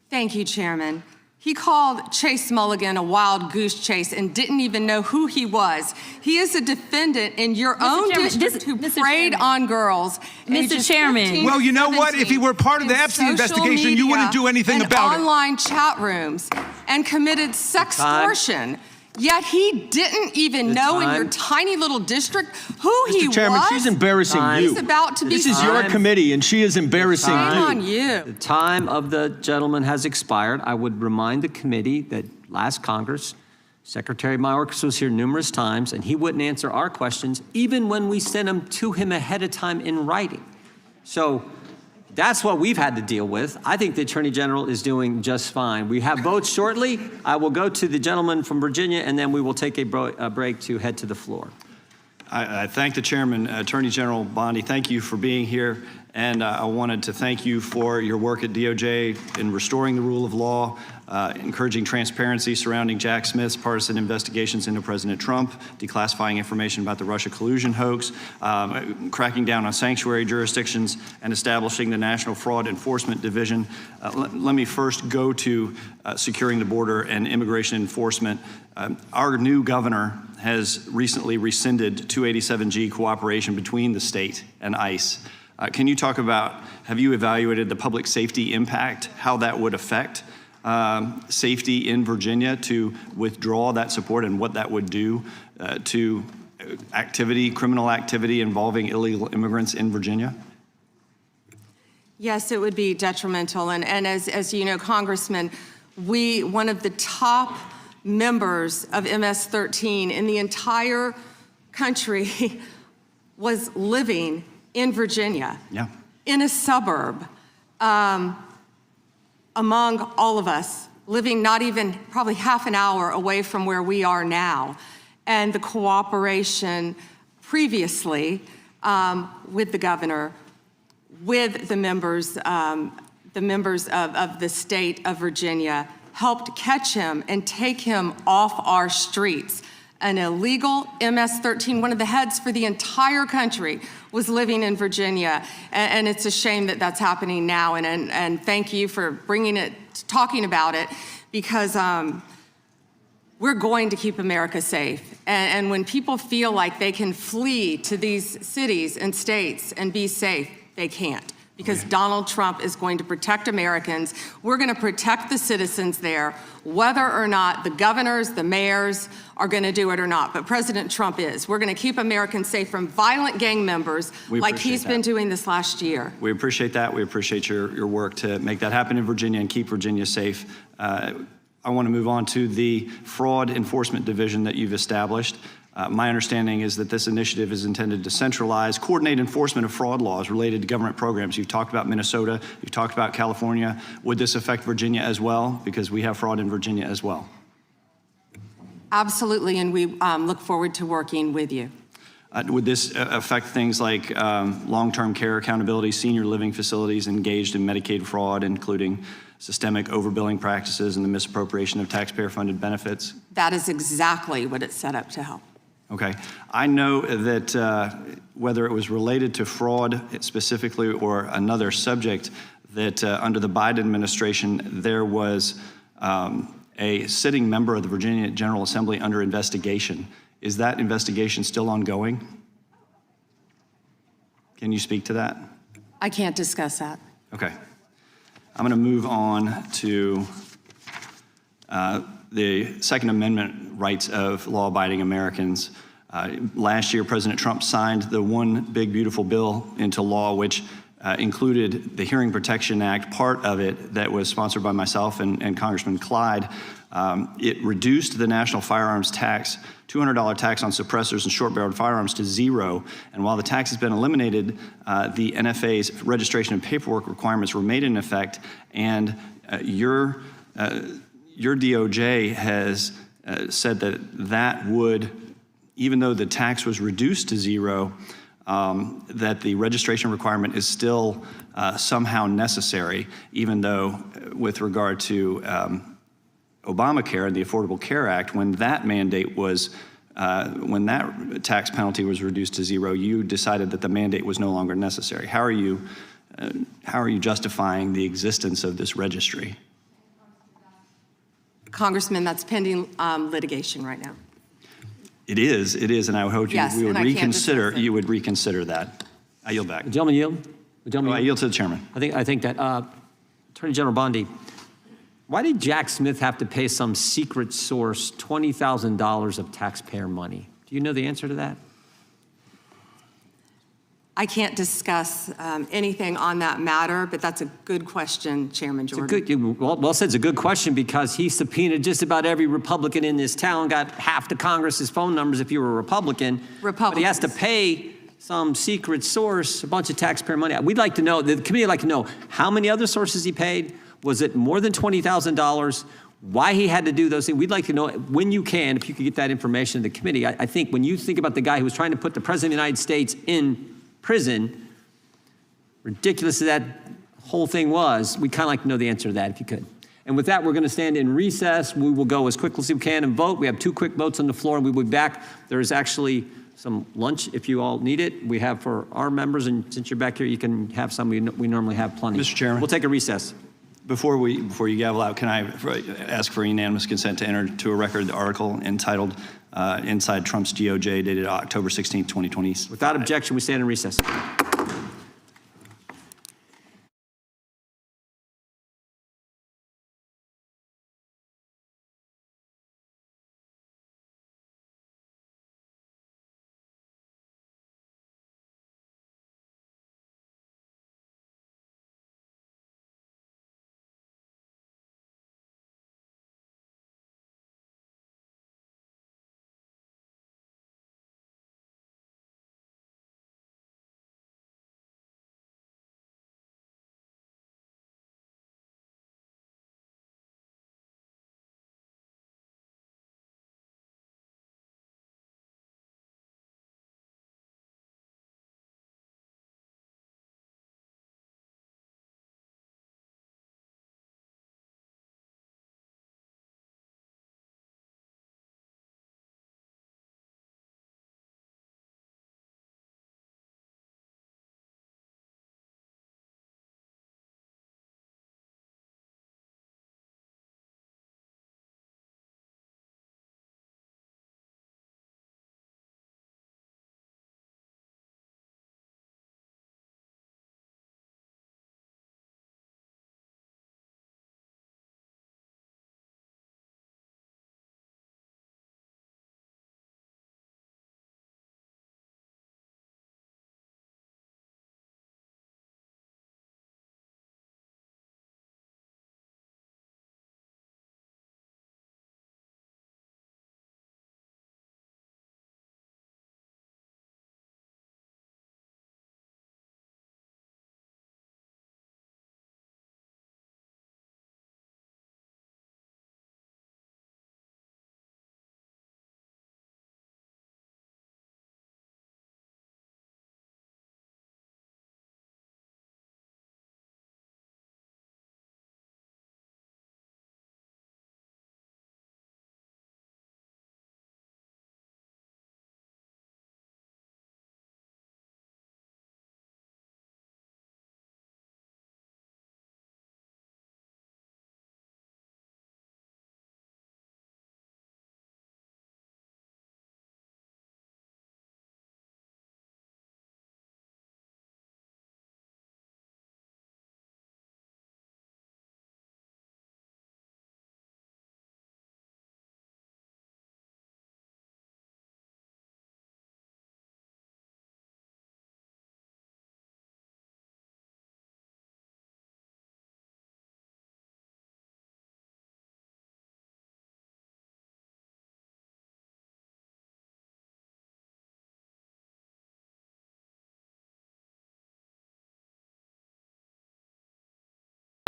Thank you, Chairman. He called Chase Mulligan a wild goose chase and didn't even know who he was. He is a defendant in your own district who preyed on girls. Mr. Chairman. Well, you know what? If he were part of the Epstein investigation, you wouldn't do anything about it. Online chat rooms and committed sextortion. Yet he didn't even know in your tiny little district who he was. Mr. Chairman, she's embarrassing you. He's about to be This is your committee, and she is embarrassing you. Shame on you. The time of the gentleman has expired. I would remind the committee that last Congress, Secretary Mayorkas was here numerous times, and he wouldn't answer our questions, even when we sent them to him ahead of time in writing. So that's what we've had to deal with. I think the Attorney General is doing just fine. We have votes shortly. I will go to the gentleman from Virginia, and then we will take a break to head to the floor. I thank the Chairman, Attorney General Bondi. Thank you for being here. And I wanted to thank you for your work at DOJ in restoring the rule of law, encouraging transparency surrounding Jack Smith's partisan investigations into President Trump, declassifying information about the Russia collusion hoax, cracking down on sanctuary jurisdictions, and establishing the National Fraud Enforcement Division. Let me first go to securing the border and immigration enforcement. Our new governor has recently rescinded 287G cooperation between the state and ICE. Can you talk about, have you evaluated the public safety impact, how that would affect safety in Virginia to withdraw that support and what that would do to criminal activity involving illegal immigrants in Virginia? Yes, it would be detrimental. And as you know, Congressman, one of the top members of MS-13 in the entire country was living in Virginia, in a suburb, among all of us, living not even probably half an hour away from where we are now. And the cooperation previously with the governor, with the members of the state of Virginia, helped catch him and take him off our streets. An illegal MS-13, one of the heads for the entire country, was living in Virginia. And it's a shame that that's happening now. And thank you for talking about it, because we're going to keep America safe. And when people feel like they can flee to these cities and states and be safe, they can't. Because Donald Trump is going to protect Americans. We're going to protect the citizens there, whether or not the governors, the mayors are going to do it or not. But President Trump is. We're going to keep Americans safe from violent gang members like he's been doing this last year. We appreciate that. We appreciate your work to make that happen in Virginia and keep Virginia safe. I want to move on to the Fraud Enforcement Division that you've established. My understanding is that this initiative is intended to centralize, coordinate enforcement of fraud laws related to government programs. You've talked about Minnesota, you've talked about California. Would this affect Virginia as well? Because we have fraud in Virginia as well. Absolutely, and we look forward to working with you. Would this affect things like long-term care accountability, senior living facilities engaged in Medicaid fraud, including systemic overbilling practices and the misappropriation of taxpayer-funded benefits? That is exactly what it's set up to help. Okay. I know that whether it was related to fraud specifically or another subject, that under the Biden administration, there was a sitting member of the Virginia General Assembly under investigation. Is that investigation still ongoing? Can you speak to that? I can't discuss that. Okay. I'm going to move on to the Second Amendment rights of law-abiding Americans. Last year, President Trump signed the One Big Beautiful Bill into law, which included the Hearing Protection Act, part of it that was sponsored by myself and Congressman Clyde. It reduced the national firearms tax, $200 tax on suppressors and short-barreled firearms to zero. And while the tax has been eliminated, the NFA's registration and paperwork requirements remain in effect. And your DOJ has said that that would, even though the tax was reduced to zero, that the registration requirement is still somehow necessary, even though with regard to Obamacare and the Affordable Care Act, when that mandate was, when that tax penalty was reduced to zero, you decided that the mandate was no longer necessary. How are you justifying the existence of this registry? Congressman, that's pending litigation right now. It is, and I hope you would reconsider. You would reconsider that. I yield back. The gentleman yield. The gentleman I yield to the chairman. I think that Attorney General Bondi, why did Jack Smith have to pay some secret source $20,000 of taxpayer money? Do you know the answer to that? I can't discuss anything on that matter, but that's a good question, Chairman Jordan. Well said. It's a good question because he subpoenaed just about every Republican in this town, got half the Congress's phone numbers if you were a Republican. But he has to pay some secret source a bunch of taxpayer money. We'd like to know, the committee would like to know how many other sources he paid. Was it more than $20,000? Why he had to do those things? We'd like to know when you can, if you could get that information to the committee. I think when you think about the guy who was trying to put the President of the United States in prison, ridiculous as that whole thing was, we'd kind of like to know the answer to that if you could. And with that, we're going to stand in recess. We will go as quickly as we can and vote. We have 2 quick votes on the floor, and we will be back. There is actually some lunch if you all need it. We have for our members, and since you're back here, you can have some. We normally have plenty. Mr. Chairman. We'll take a recess. Before you gavel out, can I ask for unanimous consent to enter to a record the article entitled Inside Trump's DOJ, dated October 16, 2020? Without objection, we stand in recess.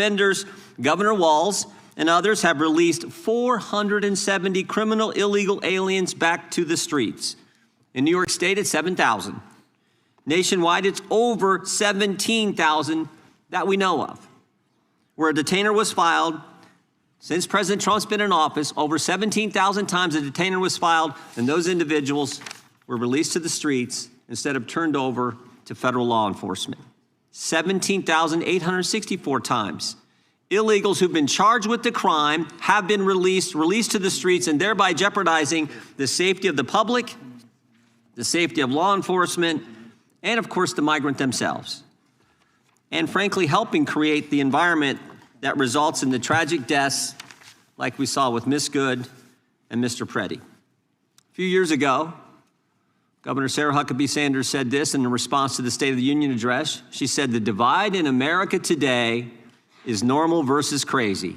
offenders. Governor Walz and others have released 470 criminal illegal aliens back to the streets. In New York State, it's 7,000. Nationwide, it's over 17,000 that we know of. Where a detainer was filed, since President Trump's been in office, over 17,000 times a detainer was filed, and those individuals were released to the streets instead of turned over to federal law enforcement. 17,864 times. Illegals who've been charged with the crime have been released to the streets, and thereby jeopardizing the safety of the public, the safety of law enforcement, and of course the migrant themselves. And frankly, helping create the environment that results in the tragic deaths like we saw with Miss Good and Mr. Preddy. A few years ago, Governor Sarah Huckabee Sanders said this in response to the State of the Union address. She said, "The divide in America today is normal versus crazy."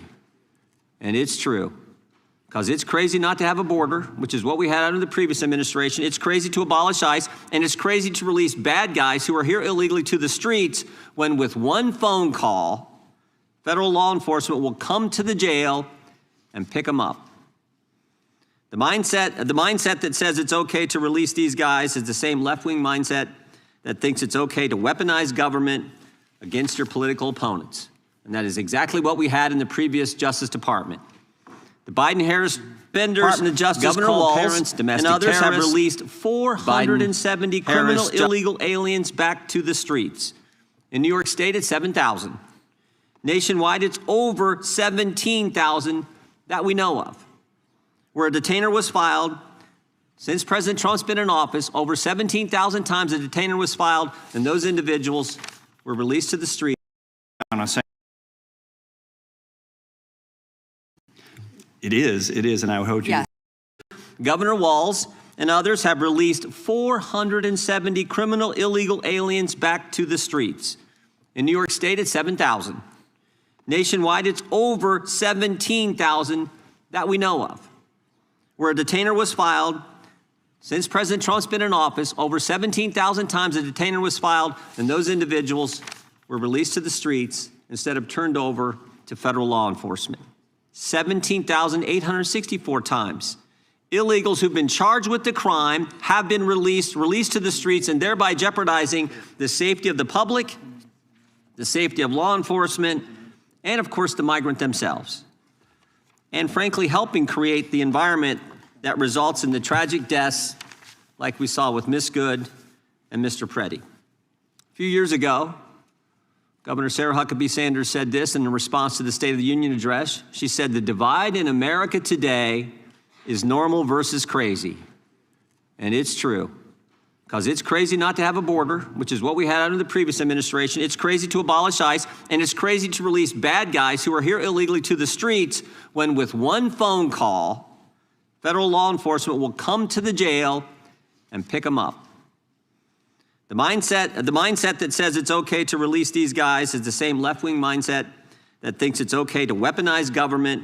And it's true, because it's crazy not to have a border, which is what we had under the previous administration. It's crazy to abolish ICE, and it's crazy to release bad guys who are here illegally to the streets when with one phone call, federal law enforcement will come to the jail and pick them up. The mindset that says it's okay to release these guys is the same left-wing mindset that thinks it's okay to weaponize government against your political opponents. And that is exactly what we had in the previous Justice Department. The Biden-Harris Department of Justice, Governor Walz, and others have released 470 criminal illegal aliens back to the streets. In New York State, it's 7,000. Nationwide, it's over 17,000 that we know of. Where a detainer was filed, since President Trump's been in office, over 17,000 times a detainer was filed, and those individuals were released to the street. It is, and I would hold you. Yes. Governor Walz and others have released 470 criminal illegal aliens back to the streets. In New York State, it's 7,000. Nationwide, it's over 17,000 that we know of. Where a detainer was filed, since President Trump's been in office, over 17,000 times a detainer was filed, and those individuals were released to the streets instead of turned over to federal law enforcement. 17,864 times. Illegals who've been charged with the crime have been released to the streets, and thereby jeopardizing the safety of the public, the safety of law enforcement, and of course the migrant themselves. And frankly, helping create the environment that results in the tragic deaths like we saw with Miss Good and Mr. Preddy. A few years ago, Governor Sarah Huckabee Sanders said this in response to the State of the Union address. She said, "The divide in America today is normal versus crazy." And it's true, because it's crazy not to have a border, which is what we had under the previous administration. It's crazy to abolish ICE, and it's crazy to release bad guys who are here illegally to the streets when with one phone call, federal law enforcement will come to the jail and pick them up. The mindset that says it's okay to release these guys is the same left-wing mindset that thinks it's okay to weaponize government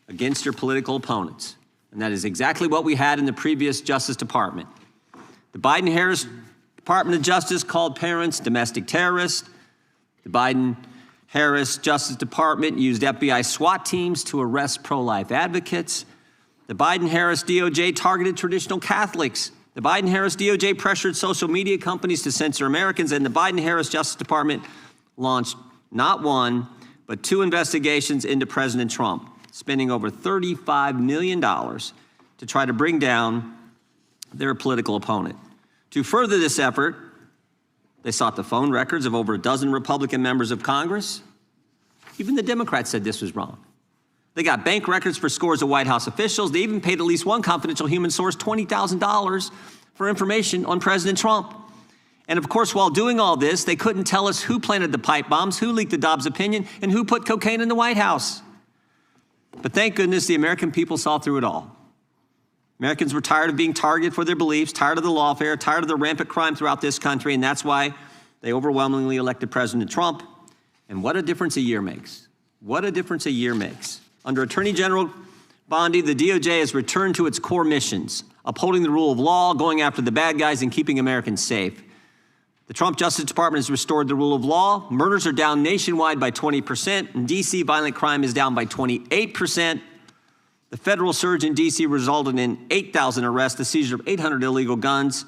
against your political opponents. And that is exactly what we had in the previous Justice Department. The Biden-Harris Department of Justice called parents domestic terrorists. The Biden-Harris Justice Department used FBI SWAT teams to arrest pro-life advocates. The Biden-Harris DOJ targeted traditional Catholics. The Biden-Harris DOJ pressured social media companies to censor Americans, and the Biden-Harris Justice Department launched not one, but 2 investigations into President Trump, spending over $35 million to try to bring down their political opponent. To further this effort, they sought the phone records of over a dozen Republican members of Congress. Even the Democrats said this was wrong. They got bank records for scores of White House officials. They even paid at least one confidential human source $20,000 for information on President Trump. And of course, while doing all this, they couldn't tell us who planted the pipe bombs, who leaked the Dobbs opinion, and who put cocaine in the White House. But thank goodness the American people saw through it all. Americans were tired of being targeted for their beliefs, tired of the lawfare, tired of the rampant crime throughout this country, and that's why they overwhelmingly elected President Trump. And what a difference a year makes. What a difference a year makes. Under Attorney General Bondi, the DOJ has returned to its core missions, upholding the rule of law, going after the bad guys, and keeping Americans safe. The Trump Justice Department has restored the rule of law. Murders are down nationwide by 20%. In D.C., violent crime is down by 28%. The federal surge in D.C. resulted in 8,000 arrests, the seizure of 800 illegal guns,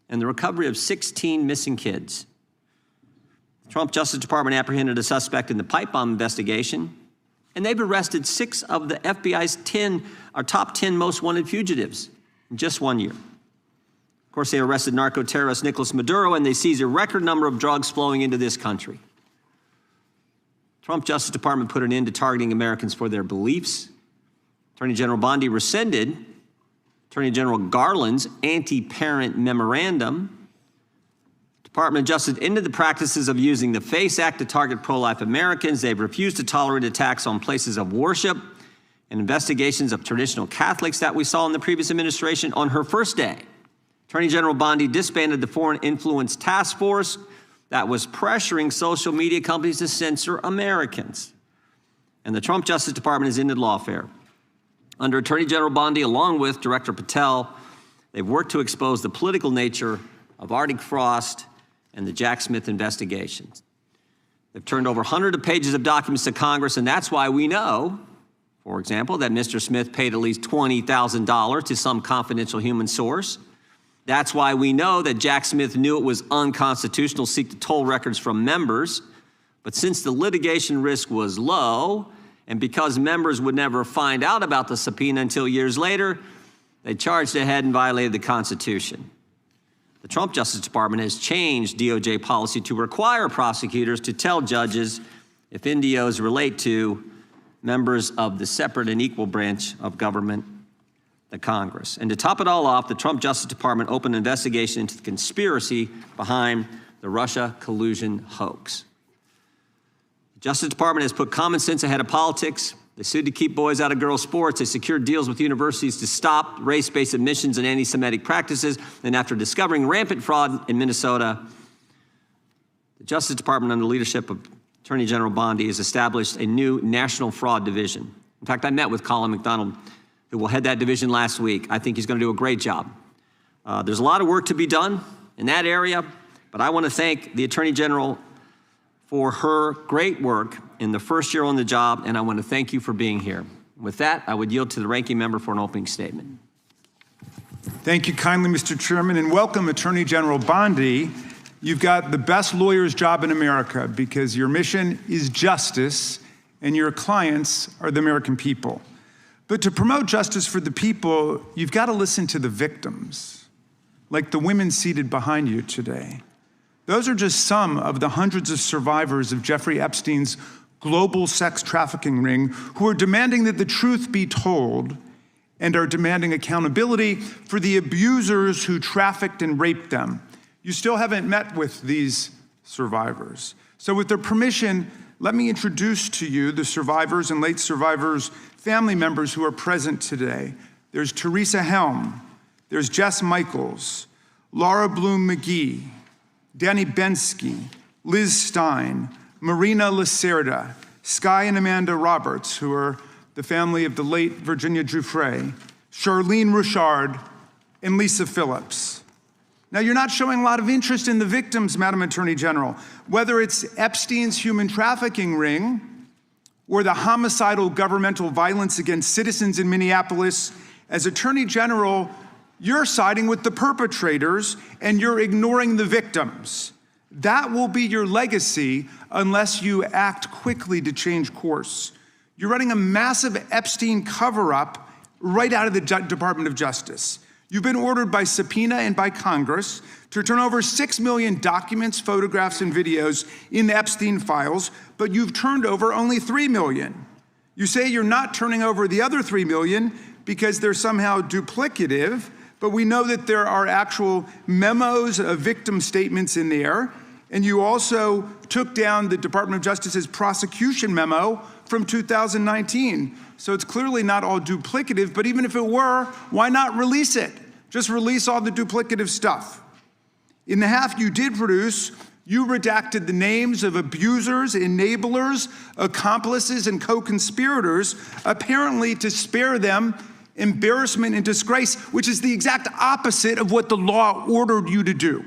and the recovery of 16 missing kids. The Trump Justice Department apprehended a suspect in the pipe bomb investigation, and they've arrested 6 of the FBI's top 10 most wanted fugitives in just 1 year. Of course, they arrested narco-terrorist Nicolas Maduro, and they seized a record number of drugs flowing into this country. Trump Justice Department put an end to targeting Americans for their beliefs. Attorney General Bondi rescinded Attorney General Garland's anti-parent memorandum. Department of Justice ended the practices of using the FACE Act to target pro-life Americans. They've refused to tolerate attacks on places of worship and investigations of traditional Catholics that we saw in the previous administration. On her first day, Attorney General Bondi disbanded the Foreign Influence Task Force that was pressuring social media companies to censor Americans. And the Trump Justice Department has ended lawfare. Under Attorney General Bondi, along with Director Patel, they've worked to expose the political nature of Arctic Frost and the Jack Smith investigations. They've turned over hundreds of pages of documents to Congress, and that's why we know, for example, that Mr. Smith paid at least $20,000 to some confidential human source. That's why we know that Jack Smith knew it was unconstitutional to seek to toll records from members. But since the litigation risk was low, and because members would never find out about the subpoena until years later, they charged ahead and violated the Constitution. The Trump Justice Department has changed DOJ policy to require prosecutors to tell judges if NDOs relate to members of the separate and equal branch of government, the Congress. And to top it all off, the Trump Justice Department opened an investigation into the conspiracy behind the Russia collusion hoax. The Justice Department has put common sense ahead of politics. They sued to keep boys out of girls' sports. They secured deals with universities to stop race-based admissions and anti-Semitic practices. And after discovering rampant fraud in Minnesota, the Justice Department, under the leadership of Attorney General Bondi, has established a new national fraud division. In fact, I met with Colin McDonald, who will head that division last week. I think he's going to do a great job. There's a lot of work to be done in that area, but I want to thank the Attorney General for her great work in the first year on the job, and I want to thank you for being here. With that, I would yield to the ranking member for an opening statement. Thank you kindly, Mr. Chairman, and welcome, Attorney General Bondi. You've got the best lawyer's job in America because your mission is justice and your clients are the American people. But to promote justice for the people, you've got to listen to the victims, like the women seated behind you today. Those are just some of the hundreds of survivors of Jeffrey Epstein's global sex trafficking ring who are demanding that the truth be told and are demanding accountability for the abusers who trafficked and raped them. You still haven't met with these survivors. So with their permission, let me introduce to you the survivors and late survivors' family members who are present today. There's Teresa Helm, there's Jess Michaels, Laura Bloom McGee, Danny Bensky, Liz Stein, Marina Lacerda, Sky and Amanda Roberts, who are the family of the late Virginia Giuffre, Charlene Richard, and Lisa Phillips. Now, you're not showing a lot of interest in the victims, Madam Attorney General, whether it's Epstein's human trafficking ring or the homicidal governmental violence against citizens in Minneapolis. As Attorney General, you're siding with the perpetrators and you're ignoring the victims. That will be your legacy unless you act quickly to change course. You're running a massive Epstein cover-up right out of the Department of Justice. You've been ordered by subpoena and by Congress to turn over 6 million documents, photographs, and videos in the Epstein files, but you've turned over only 3 million. You say you're not turning over the other 3 million because they're somehow duplicative, but we know that there are actual memos of victim statements in there, and you also took down the Department of Justice's prosecution memo from 2019. So it's clearly not all duplicative, but even if it were, why not release it? Just release all the duplicative stuff. In the half you did produce, you redacted the names of abusers, enablers, accomplices, and co-conspirators, apparently to spare them embarrassment and disgrace, which is the exact opposite of what the law ordered you to do.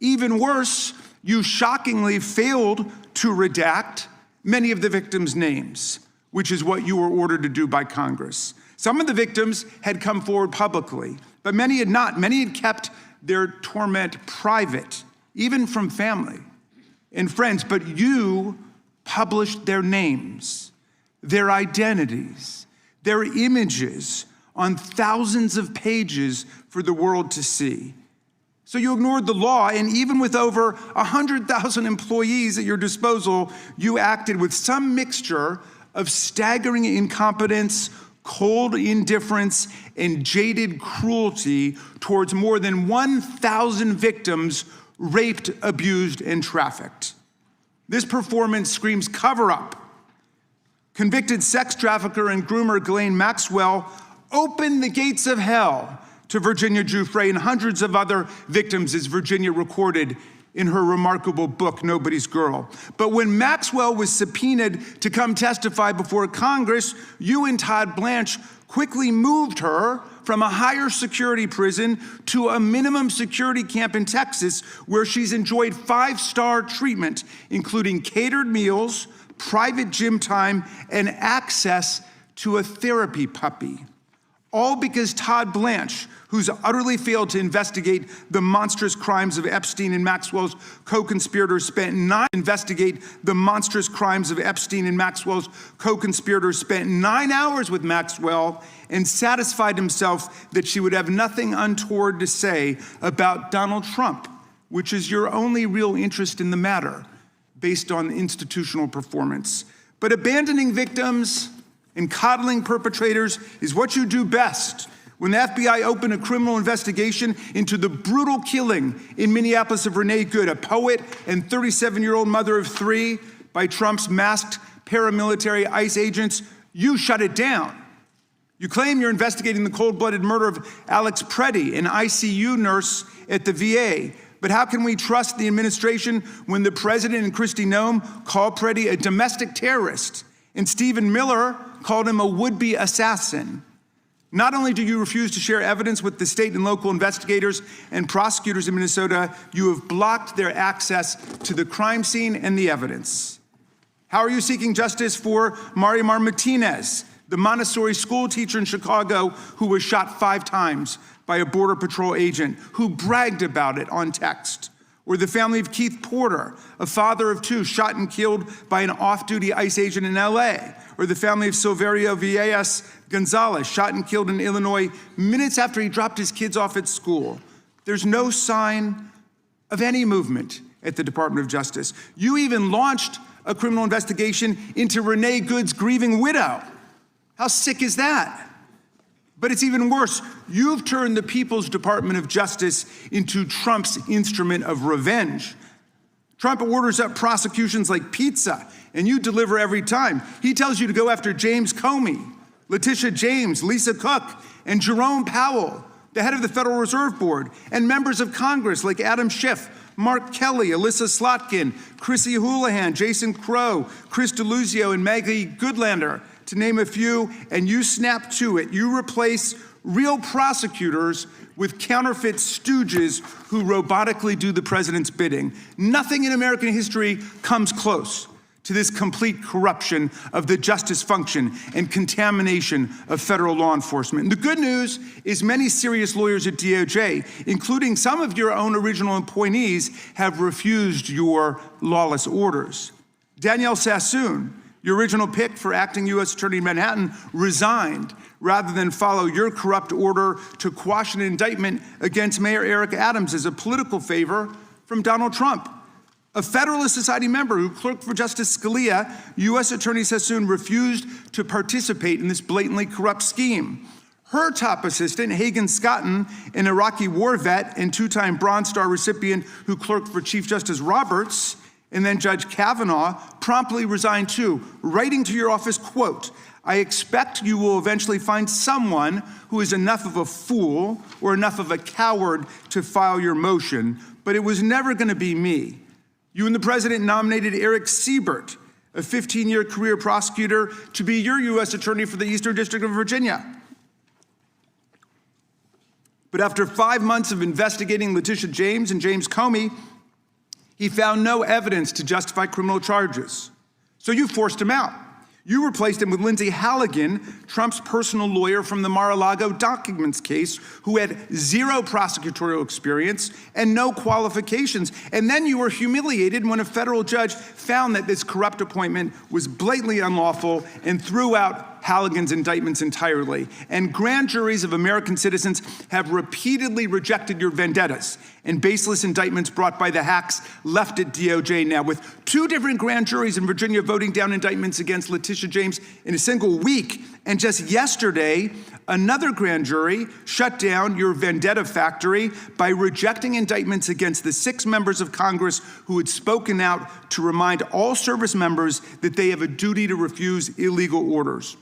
Even worse, you shockingly failed to redact many of the victims' names, which is what you were ordered to do by Congress. Some of the victims had come forward publicly, but many had not. Many had kept their torment private, even from family and friends. But you published their names, their identities, their images on thousands of pages for the world to see. So you ignored the law, and even with over 100,000 employees at your disposal, you acted with some mixture of staggering incompetence, cold indifference, and jaded cruelty towards more than 1,000 victims raped, abused, and trafficked. This performance screams cover-up. Convicted sex trafficker and groomer Ghislaine Maxwell opened the gates of hell to Virginia Giuffre and hundreds of other victims, as Virginia recorded in her remarkable book, Nobody's Girl. But when Maxwell was subpoenaed to come testify before Congress, you and Todd Blanche quickly moved her from a higher security prison to a minimum security camp in Texas, where she's enjoyed 5-star treatment, including catered meals, private gym time, and access to a therapy puppy. All because Todd Blanche, who's utterly failed to investigate the monstrous crimes of Epstein and Maxwell's co-conspirators, spent 9 hours with Maxwell and satisfied himself that she would have nothing untoward to say about Donald Trump, which is your only real interest in the matter, based on institutional performance. But abandoning victims and coddling perpetrators is what you do best. When the FBI opened a criminal investigation into the brutal killing in Minneapolis of Renee Good, a poet and 37-year-old mother of 3, by Trump's masked paramilitary ICE agents, you shut it down. You claim you're investigating the cold-blooded murder of Alex Preddy, an ICU nurse at the VA. But how can we trust the administration when the president and Kristi Noem called Preddy a domestic terrorist, and Stephen Miller called him a would-be assassin? Not only do you refuse to share evidence with the state and local investigators and prosecutors in Minnesota, you have blocked their access to the crime scene and the evidence. How are you seeking justice for Marimar Martinez, the Montessori school teacher in Chicago who was shot 5 times by a Border Patrol agent who bragged about it on text? Or the family of Keith Porter, a father of 2 shot and killed by an off-duty ICE agent in LA? Or the family of Silverio Villegas Gonzalez, shot and killed in Illinois minutes after he dropped his kids off at school? There's no sign of any movement at the Department of Justice. You even launched a criminal investigation into Renee Good's grieving widow. How sick is that? But it's even worse. You've turned the People's Department of Justice into Trump's instrument of revenge. Trump orders up prosecutions like pizza, and you deliver every time. He tells you to go after James Comey, Letitia James, Lisa Cook, and Jerome Powell, the head of the Federal Reserve Board, and members of Congress like Adam Schiff, Mark Kelly, Alyssa Slotkin, Chrissy Houlihan, Jason Crow, Chris Deluzio, and Maggie Goodlander, to name a few, and you snap to it. You replace real prosecutors with counterfeit stooges who robotically do the president's bidding. Nothing in American history comes close to this complete corruption of the justice function and contamination of federal law enforcement. And the good news is many serious lawyers at DOJ, including some of your own original appointees, have refused your lawless orders. Danielle Sassoon, your original pick for acting U.S. Attorney in Manhattan, resigned rather than follow your corrupt order to quash an indictment against Mayor Eric Adams as a political favor from Donald Trump. A Federalist Society member who clerked for Justice Scalia, U.S. Attorney Sassoon refused to participate in this blatantly corrupt scheme. Her top assistant, Hagan Scotton, an Iraqi war vet and 2-time Bronze Star recipient who clerked for Chief Justice Roberts, and then Judge Kavanaugh, promptly resigned too, writing to your office, quote, "I expect you will eventually find someone who is enough of a fool or enough of a coward to file your motion, but it was never going to be me." You and the president nominated Eric Siebert, a 15-year career prosecutor, to be your U.S. attorney for the Eastern District of Virginia. But after 5 months of investigating Letitia James and James Comey, He found no evidence to justify criminal charges. So you forced him out. You replaced him with Lindsay Halligan, Trump's personal lawyer from the Mar-a-Lago documents case, who had zero prosecutorial experience and no qualifications. And then you were humiliated when a federal judge found that this corrupt appointment was blatantly unlawful and threw out Halligan's indictments entirely. And grand juries of American citizens have repeatedly rejected your vendettas and baseless indictments brought by the hacks left at DOJ now, with 2 different grand juries in Virginia voting down indictments against Letitia James in a single week. And just yesterday, another grand jury shut down your vendetta factory by rejecting indictments against the 6 members of Congress who had spoken out to remind all service members that they have a duty to refuse illegal orders.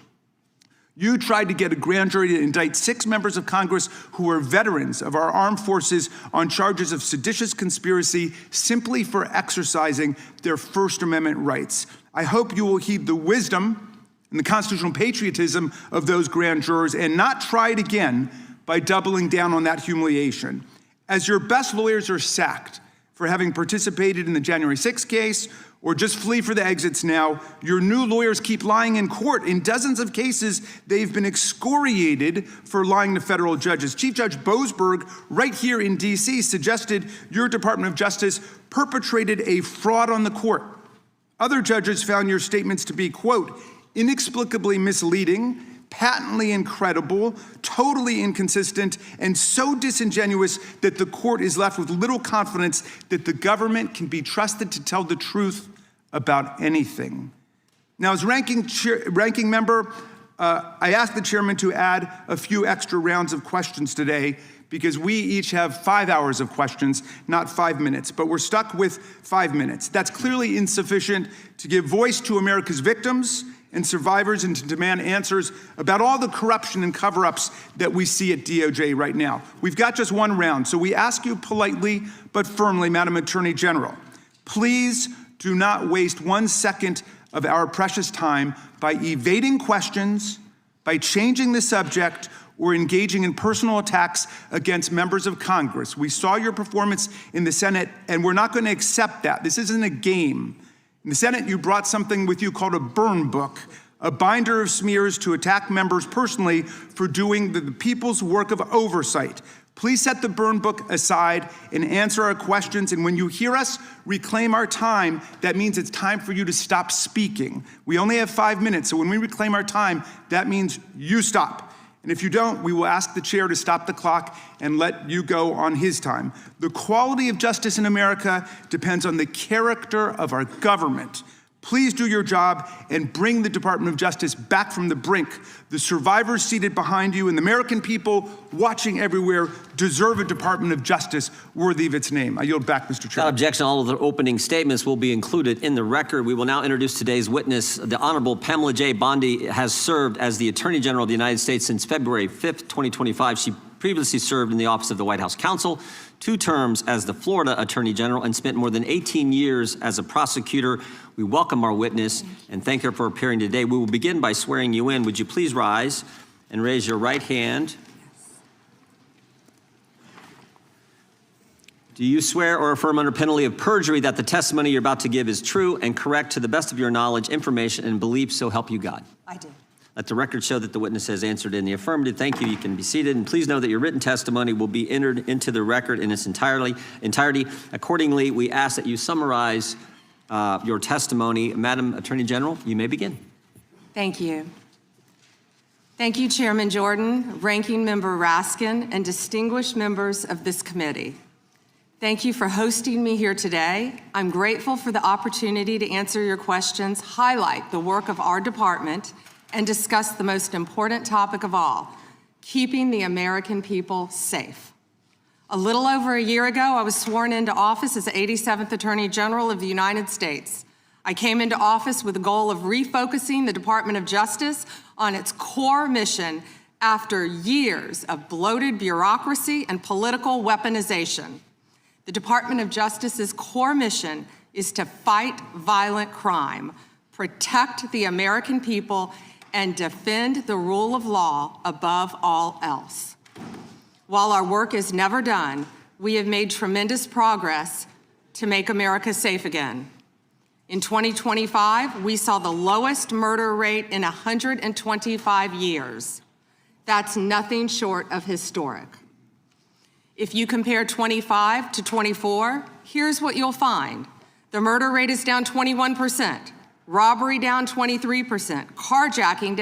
You tried to get a grand jury to indict 6 members of Congress who are veterans of our armed forces on charges of seditious conspiracy simply for exercising their First Amendment rights. I hope you will heed the wisdom and the constitutional patriotism of those grand jurors and not try it again by doubling down on that humiliation. As your best lawyers are sacked for having participated in the January 6th case or just flee for the exits now, your new lawyers keep lying in court. In dozens of cases, they've been excoriated for lying to federal judges. Chief Judge Boasberg, right here in D.C., suggested your Department of Justice perpetrated a fraud on the court. Other judges found your statements to be, quote, inexplicably misleading, patently incredible, totally inconsistent, and so disingenuous that the court is left with little confidence that the government can be trusted to tell the truth about anything. Now, as ranking member, I asked the chairman to add a few extra rounds of questions today because we each have 5 hours of questions, not 5 minutes, but we're stuck with 5 minutes. That's clearly insufficient to give voice to America's victims and survivors and to demand answers about all the corruption and cover-ups that we see at DOJ right now. We've got just 1 round, so we ask you politely but firmly, Madam Attorney General, please do not waste 1 second of our precious time by evading questions, by changing the subject, or engaging in personal attacks against members of Congress. We saw your performance in the Senate, and we're not going to accept that. This isn't a game. In the Senate, you brought something with you called a burn book, a binder of smears to attack members personally for doing the people's work of oversight. Please set the burn book aside and answer our questions. And when you hear us reclaim our time, that means it's time for you to stop speaking. We only have 5 minutes, so when we reclaim our time, that means you stop. And if you don't, we will ask the chair to stop the clock and let you go on his time. The quality of justice in America depends on the character of our government. Please do your job and bring the Department of Justice back from the brink. The survivors seated behind you and the American people watching everywhere deserve a Department of Justice worthy of its name. I yield back, Mr. Chair. Without objection, all of the opening statements will be included in the record. We will now introduce today's witness. The Honorable Pamela J. Bondi has served as the Attorney General of the United States since February 5th, 2025. She previously served in the Office of the White House Counsel, 2 terms as the Florida Attorney General, and spent more than 18 years as a prosecutor. We welcome our witness and thank her for appearing today. We will begin by swearing you in. Would you please rise and raise your right hand? Do you swear or affirm under penalty of perjury that the testimony you're about to give is true and correct to the best of your knowledge, information, and belief, so help you God? I do. Let the record show that the witness has answered in the affirmative. Thank you. You can be seated. And please know that your written testimony will be entered into the record in its entirety. Accordingly, we ask that you summarize your testimony. Madam Attorney General, you may begin. Thank you. Thank you, Chairman Jordan, Ranking Member Raskin, and distinguished members of this committee. Thank you for hosting me here today. I'm grateful for the opportunity to answer your questions, highlight the work of our department, and discuss the most important topic of all, keeping the American people safe. A little over a year ago, I was sworn into office as the 87th Attorney General of the United States. I came into office with the goal of refocusing the Department of Justice on its core mission after years of bloated bureaucracy and political weaponization. The Department of Justice's core mission is to fight violent crime, protect the American people, and defend the rule of law above all else. While our work is never done, we have made tremendous progress to make America safe again. In 2025, we saw the lowest murder rate in 125 years. That's nothing short of historic. If you compare 25 to 24, here's what you'll find. The murder rate is down 21%, robbery down 23%, carjacking down